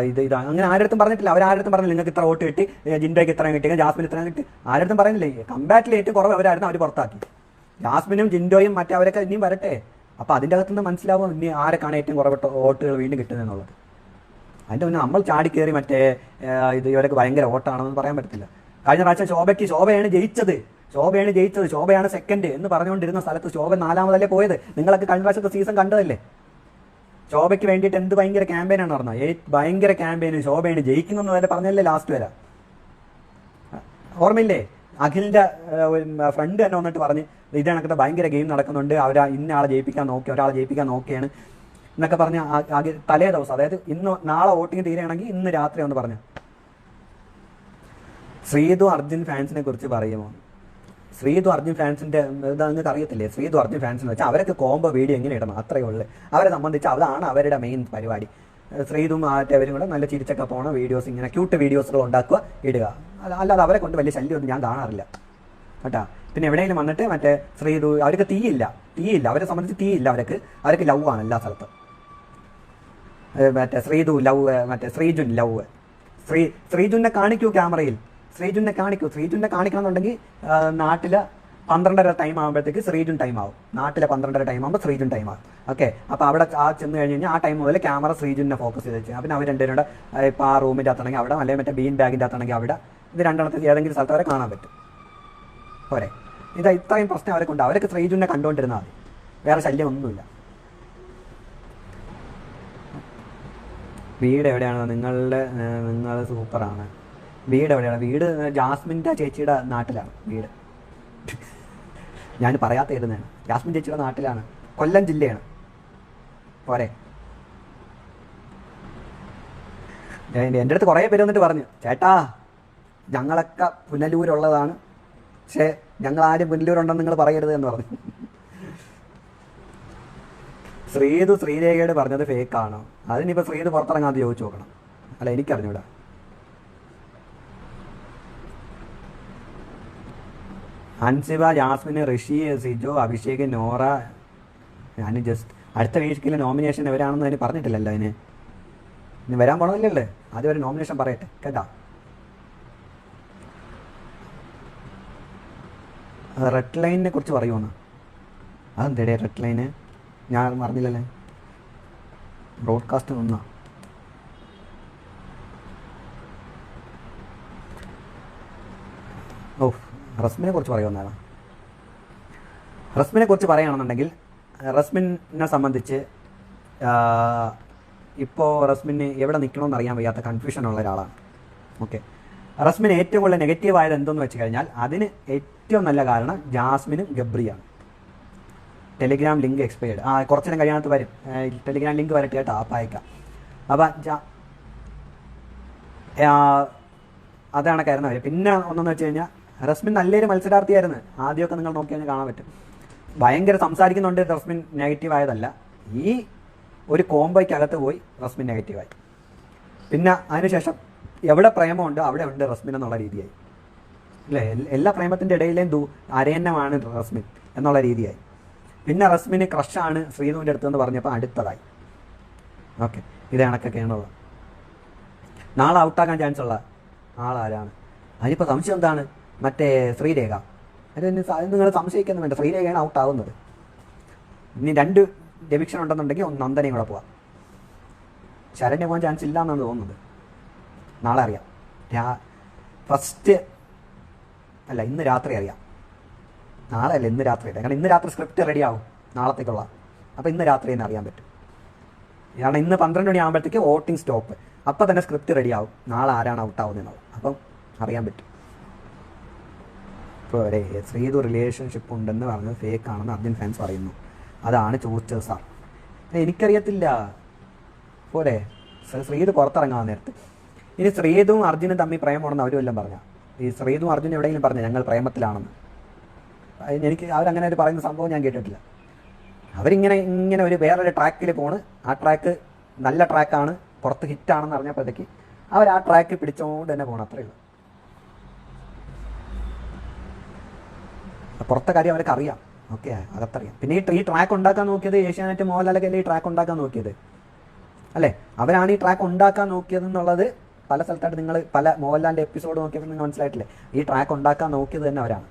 ഇത് അങ്ങനെ ആരുടെ പറഞ്ഞിട്ടില്ല. അവരാരുടെ പറഞ്ഞില്ല നിങ്ങൾക്ക് ഇത്ര വോട്ട് കിട്ടി, ജിൻഡോയ്ക്ക് ഇത്രയും കിട്ടി, ജാസ്മിൻ ഇത്രയും കിട്ടി. ആരുടെ പറഞ്ഞില്ലേ? കമ്പാരിറ്റീവ് ഏറ്റവും കുറവ് അവരായിരുന്നു, അവർ പുറത്താക്കി. ജാസ്മിനും ജിൻഡോയും മറ്റേ അവരൊക്കെ ഇനിയും വരട്ടെ. അപ്പോൾ അതിൻ്റെ അകത്തുനിന്ന് മനസ്സിലാവും ഇനി ആരൊക്കെയാണ് ഏറ്റവും കുറവ് വോട്ടുകൾ വീണ്ടും കിട്ടുന്നതെന്നുള്ളത്. അതിൻ്റെ മുന്നേ നമ്മൾ ചാടി കയറി മറ്റേ ഇത് ഇവരൊക്കെ ഭയങ്കര വോട്ടാണെന്ന് പറയാൻ പറ്റത്തില്ല. കഴിഞ്ഞ പ്രാവശ്യം ശോഭയാണ് ജയിച്ചത്, ശോഭയാണ് സെക്കൻഡ് എന്ന് പറഞ്ഞുകൊണ്ടിരുന്ന സ്ഥലത്ത് ശോഭ 4ാമതല്ലേ പോയത്. നിങ്ങളൊക്കെ കഴിഞ്ഞ പ്രാവശ്യത്തെ സീസൺ കണ്ടതല്ലേ? ശോഭയ്ക്ക് വേണ്ടിയിട്ട് എന്ത് ഭയങ്കര ക്യാമ്പയിനാണ് പറഞ്ഞത്. ഭയങ്കര ക്യാമ്പയിന് ശോഭയാണ് ജയിക്കുന്നതെന്ന് വരെ പറഞ്ഞല്ലേ ലാസ്റ്റ് വരെ. ഓർമ്മയില്ലേ? അഖിലിൻ്റെ ഫ്രണ്ട് തന്നെ വന്നിട്ട് പറഞ്ഞ് ഇത് കണക്കിട്ട് ഭയങ്കര ഗെയിം നടക്കുന്നുണ്ട്, ഒരാളെ ജയിപ്പിക്കാൻ നോക്കിയാണ് എന്നൊക്കെ പറഞ്ഞ് തലേ ദിവസം, അതായത് നാളെ വോട്ടിങ് തീരുകയാണെങ്കിൽ ഇന്ന് രാത്രി ഒന്ന് പറഞ്ഞു. ശ്രീതു അർജുൻ ഫാൻസിനെ കുറിച്ച് പറയുമോ? ശ്രീതു അർജുൻ ഫാൻസിൻ്റെ ഇതാ നിങ്ങൾക്ക് അറിയത്തില്ലേ? ശ്രീതു അർജുൻ ഫാൻസിന് വെച്ചാൽ അവരൊക്കെ കോംബോ വീഡിയോ എങ്ങനെ ഇടണം അത്രയേ ഉള്ളൂ. അവരെ സംബന്ധിച്ച് അതാണ് അവരുടെ മെയിൻ പരിപാടി. ശ്രീതും മറ്റവരും കൂടെ നല്ല ചിരിച്ചൊക്കെ പോണ വീഡിയോസ്, ഇങ്ങനെ ക്യൂട്ട് വീഡിയോസുകൾ ഉണ്ടാക്കുക, ഇടുക. അല്ലാതെ അവരെ കൊണ്ട് വലിയ ശല്യമൊന്നും ഞാൻ കാണാറില്ല കേട്ടാ. പിന്നെ എവിടെയെങ്കിലും വന്നിട്ട് മറ്റേ ശ്രീതു അവർക്ക് തീയില്ല, അവരെ സംബന്ധിച്ച് തീയില്ല. അവർക്ക് ലവ് ആണ് എല്ലാ സ്ഥലത്തും. മറ്റേ ശ്രീതു ലവ്, മറ്റേ ശ്രീജുൻ ലവ്. ശ്രീജുനെ കാണിക്കൂ ക്യാമറയിൽ, ശ്രീജുനെ കാണിക്കണം എന്നുണ്ടെങ്കിൽ നാട്ടിൽ 12:30 ടൈം ആകുമ്പോഴത്തേക്ക് ശ്രീജുൻ ടൈം ആവും. നാട്ടിലെ 12:30 ടൈം ആകുമ്പോൾ ശ്രീജുൻ ടൈം ആവും. ഓക്കെ, അപ്പോൾ അവിടെ ചെന്ന് കഴിഞ്ഞ് കഴിഞ്ഞാൽ ആ ടൈം മുതൽ ക്യാമറ ശ്രീജുനെ ഫോക്കസ് ചെയ്ത് വെച്ചാൽ പിന്നെ അവർ രണ്ടുപേരുടെ ഇപ്പോൾ ആ റൂമിൻ്റെ അകത്താണെങ്കിൽ അവിടെ, അല്ലെങ്കിൽ മറ്റേ ബീൻ ബാഗിൻ്റെ അകത്താണെങ്കിൽ അവിടെ, ഇത് രണ്ടെണ്ണത്തിൽ ഏതെങ്കിലും സ്ഥലത്ത് അവരെ കാണാൻ പറ്റും പോരെ. ഇത്രയും പ്രശ്നം അവരെ കൊണ്ട് അവരൊക്കെ ശ്രീജുനെ കണ്ടുകൊണ്ടിരുന്നാൽ മതി, വേറെ ശല്യം ഒന്നുമില്ല. വീട് എവിടെയാണ് നിങ്ങൾ സൂപ്പറാണ്. വീട് എവിടെയാണ്? വീട് ജാസ്മിൻ്റെ ചേച്ചിയുടെ നാട്ടിലാണ് വീട്. ഞാൻ പറയാത്ത ഇരുന്നാണ്. ജാസ്മിൻ ചേച്ചിയുടെ നാട്ടിലാണ്, കൊല്ലം ജില്ലയാണ് പോരെ. എൻ്റെ അടുത്ത് കുറേ പേര് വന്നിട്ട് പറഞ്ഞു, ചേട്ടാ ഞങ്ങളൊക്കെ പുനലൂരുള്ളതാണ്, പക്ഷേ ഞങ്ങളാരും പുനലൂരുണ്ടെന്ന് നിങ്ങൾ പറയരുത് എന്ന് പറഞ്ഞു. ശ്രീതു ശ്രീരേഖയോട് പറഞ്ഞത് ഫേക്കാണോ? അതിനിപ്പോൾ ശ്രീതു പുറത്തിറങ്ങാതെ ചോദിച്ചു നോക്കണം. അല്ല, എനിക്കറിഞ്ഞൂടാ. ഹൻസിബ, ജാസ്മിന്, ഋഷി, സിജോ, അഭിഷേക്, നോറ. ഞാൻ ജസ്റ്റ് അടുത്ത വീക്കിൽ നോമിനേഷൻ എവരാണെന്ന് അതിന് പറഞ്ഞിട്ടില്ലല്ലോ. ഇനി വരാൻ പോണതില്ലല്ലേ, ആദ്യം ഒരു നോമിനേഷൻ പറയട്ടെ കേട്ടാ. റെഡ് ലൈനിനെ കുറിച്ച് പറയുമെന്ന്. അതെന്തേടേ റെഡ് ലൈന്? ഞാൻ അറിഞ്ഞില്ലല്ലേ. ബ്രോഡ്കാസ്റ്റ് നിന്നാ റസ്മിനെ കുറിച്ച് പറയുമെന്നാണ്. റസ്മിനെ കുറിച്ച് പറയുകയാണെന്നുണ്ടെങ്കിൽ റസ്മിനെ സംബന്ധിച്ച് ഇപ്പോൾ റസ്മിന് എവിടെ നിൽക്കണമെന്ന് അറിയാൻ വയ്യാത്ത കൺഫ്യൂഷനുള്ള ഒരാളാണ്. ഓക്കെ, റസ്മിന് ഏറ്റവും കൂടുതൽ നെഗറ്റീവ് ആയത് എന്തെന്ന് വെച്ച് കഴിഞ്ഞാൽ അതിന് ഏറ്റവും നല്ല കാരണം ജാസ്മിനും ഗബ്രിയാണ്. Telegram link expired. കുറച്ചു നേരം കഴിയാത്ത വരും. ടെലിഗ്രാം ലിങ്ക് വരട്ടെ കേട്ടോ, ആപ്പ് അയക്കാം. അപ്പം അതാണ് കാരണം അവർ. പിന്നെ ഒന്നെന്ന് വെച്ച് കഴിഞ്ഞാൽ റസ്മിൻ നല്ലൊരു മത്സരാർത്ഥിയായിരുന്നു. ആദ്യമൊക്കെ നിങ്ങൾ നോക്കി കഴിഞ്ഞാൽ കാണാൻ പറ്റും. ഭയങ്കര സംസാരിക്കുന്നുണ്ട്. റസ്മിൻ നെഗറ്റീവ് ആയതല്ല, ഈ ഒരു കോംബോയ്ക്കകത്ത് പോയി റസ്മിൻ നെഗറ്റീവായി. പിന്നെ അതിനുശേഷം എവിടെ പ്രേമമുണ്ടോ അവിടെ ഉണ്ട് റസ്മിൻ എന്നുള്ള രീതിയായി അല്ലേ. എല്ലാ പ്രേമത്തിൻ്റെ ഇടയിലേയും അരയന്നമാണ് റസ്മിൻ എന്നുള്ള രീതിയായി. പിന്നെ റസ്മിന് ക്രഷാണ് ശ്രീധുവിൻ്റെ അടുത്തെന്ന് പറഞ്ഞപ്പോൾ അടുത്തതായി. ഓക്കെ, ഇത് കണക്കൊക്കെയാണുള്ളത്. നാളെ ഔട്ടാക്കാൻ ചാൻസ് ഉള്ള ആളാരാണ്? അതിനിപ്പോൾ സംശയം എന്താണ്? മറ്റേ ശ്രീരേഖ. അത് നിങ്ങൾ സംശയിക്കുന്നു വേണ്ട, ശ്രീരേഖയാണ് ഔട്ടാവുന്നത്. ഇനി 2 ഡെവിക്ഷൻ ഉണ്ടെന്നുണ്ടെങ്കിൽ നന്ദനയും കൂടെ പോവാം. ശരണ്യ പോകാൻ ചാൻസ് ഇല്ല എന്നാണ് തോന്നുന്നത്. നാളെ അറിയാം. ഇന്ന് രാത്രി അറിയാം. നാളെ അല്ല, ഇന്ന് രാത്രി അറിയാം. കാരണം ഇന്ന് രാത്രി സ്ക്രിപ്റ്റ് റെഡി ആവും നാളത്തേക്കുള്ള. അപ്പോൾ ഇന്ന് രാത്രി തന്നെ അറിയാൻ പറ്റും. കാരണം ഇന്ന് 12 മണി ആകുമ്പോഴത്തേക്ക് വോട്ടിംഗ് സ്റ്റോപ്പ്. അപ്പം തന്നെ സ്ക്രിപ്റ്റ് റെഡി ആവും, നാളെ ആരാണ് ഔട്ടാവുന്നത്. അപ്പം അറിയാൻ പറ്റും. ഇപ്പോൾ ശ്രീധു റിലേഷൻഷിപ്പ് ഉണ്ടെന്ന് പറഞ്ഞത് ഫേക്ക് ആണെന്ന് അർജുൻ ഫാൻസ് പറയുന്നു. അതാണ് ചോദിച്ചത് സാർ. എനിക്കറിയത്തില്ല. പോരെ ശ്രീധു പുറത്തിറങ്ങാൻ നേരത്ത്. ഇനി ശ്രീധുവും അർജുനും തമ്മിൽ പ്രേമമാണെന്ന് അവരും എല്ലാം പറഞ്ഞാൽ, ഈ ശ്രീധുവും അർജുനും എവിടെയെങ്കിലും പറഞ്ഞു ഞങ്ങൾ പ്രേമത്തിലാണെന്ന്. എനിക്ക് അവരങ്ങനെ ഒരു പറയുന്ന സംഭവം ഞാൻ കേട്ടിട്ടില്ല. അവരിങ്ങനെ ഒരു വേറൊരു ട്രാക്കിൽ പോണ്. ആ ട്രാക്ക് നല്ല ട്രാക്കാണ്, പുറത്ത് ഹിറ്റാണെന്ന് അറിഞ്ഞപ്പോഴത്തേക്ക് അവർ ആ ട്രാക്ക് പിടിച്ചുകൊണ്ട് തന്നെ പോകണം. അത്രയേ ഉള്ളൂ. പുറത്തെ കാര്യം അവർക്ക് അറിയാം. ഓക്കെ, അതറിയാം. പിന്നെ ഈ ട്രാക്ക് ഉണ്ടാക്കാൻ നോക്കിയത് ഏഷ്യാനെറ്റ് മോഹൻലാലൊക്കെ അല്ലേ ഈ ട്രാക്ക് ഉണ്ടാക്കാൻ നോക്കിയത് അല്ലേ? അവരാണ് ഈ ട്രാക്ക് ഉണ്ടാക്കാൻ നോക്കിയതെന്നുള്ളത് പല സ്ഥലത്തായിട്ട് നിങ്ങൾ പല മോഹൻലാലിൻ്റെ എപ്പിസോഡ് നോക്കിയപ്പോൾ നിങ്ങൾ മനസ്സിലായിട്ടില്ലേ? ഈ ട്രാക്ക് ഉണ്ടാക്കാൻ നോക്കിയത് തന്നെ അവരാണ്.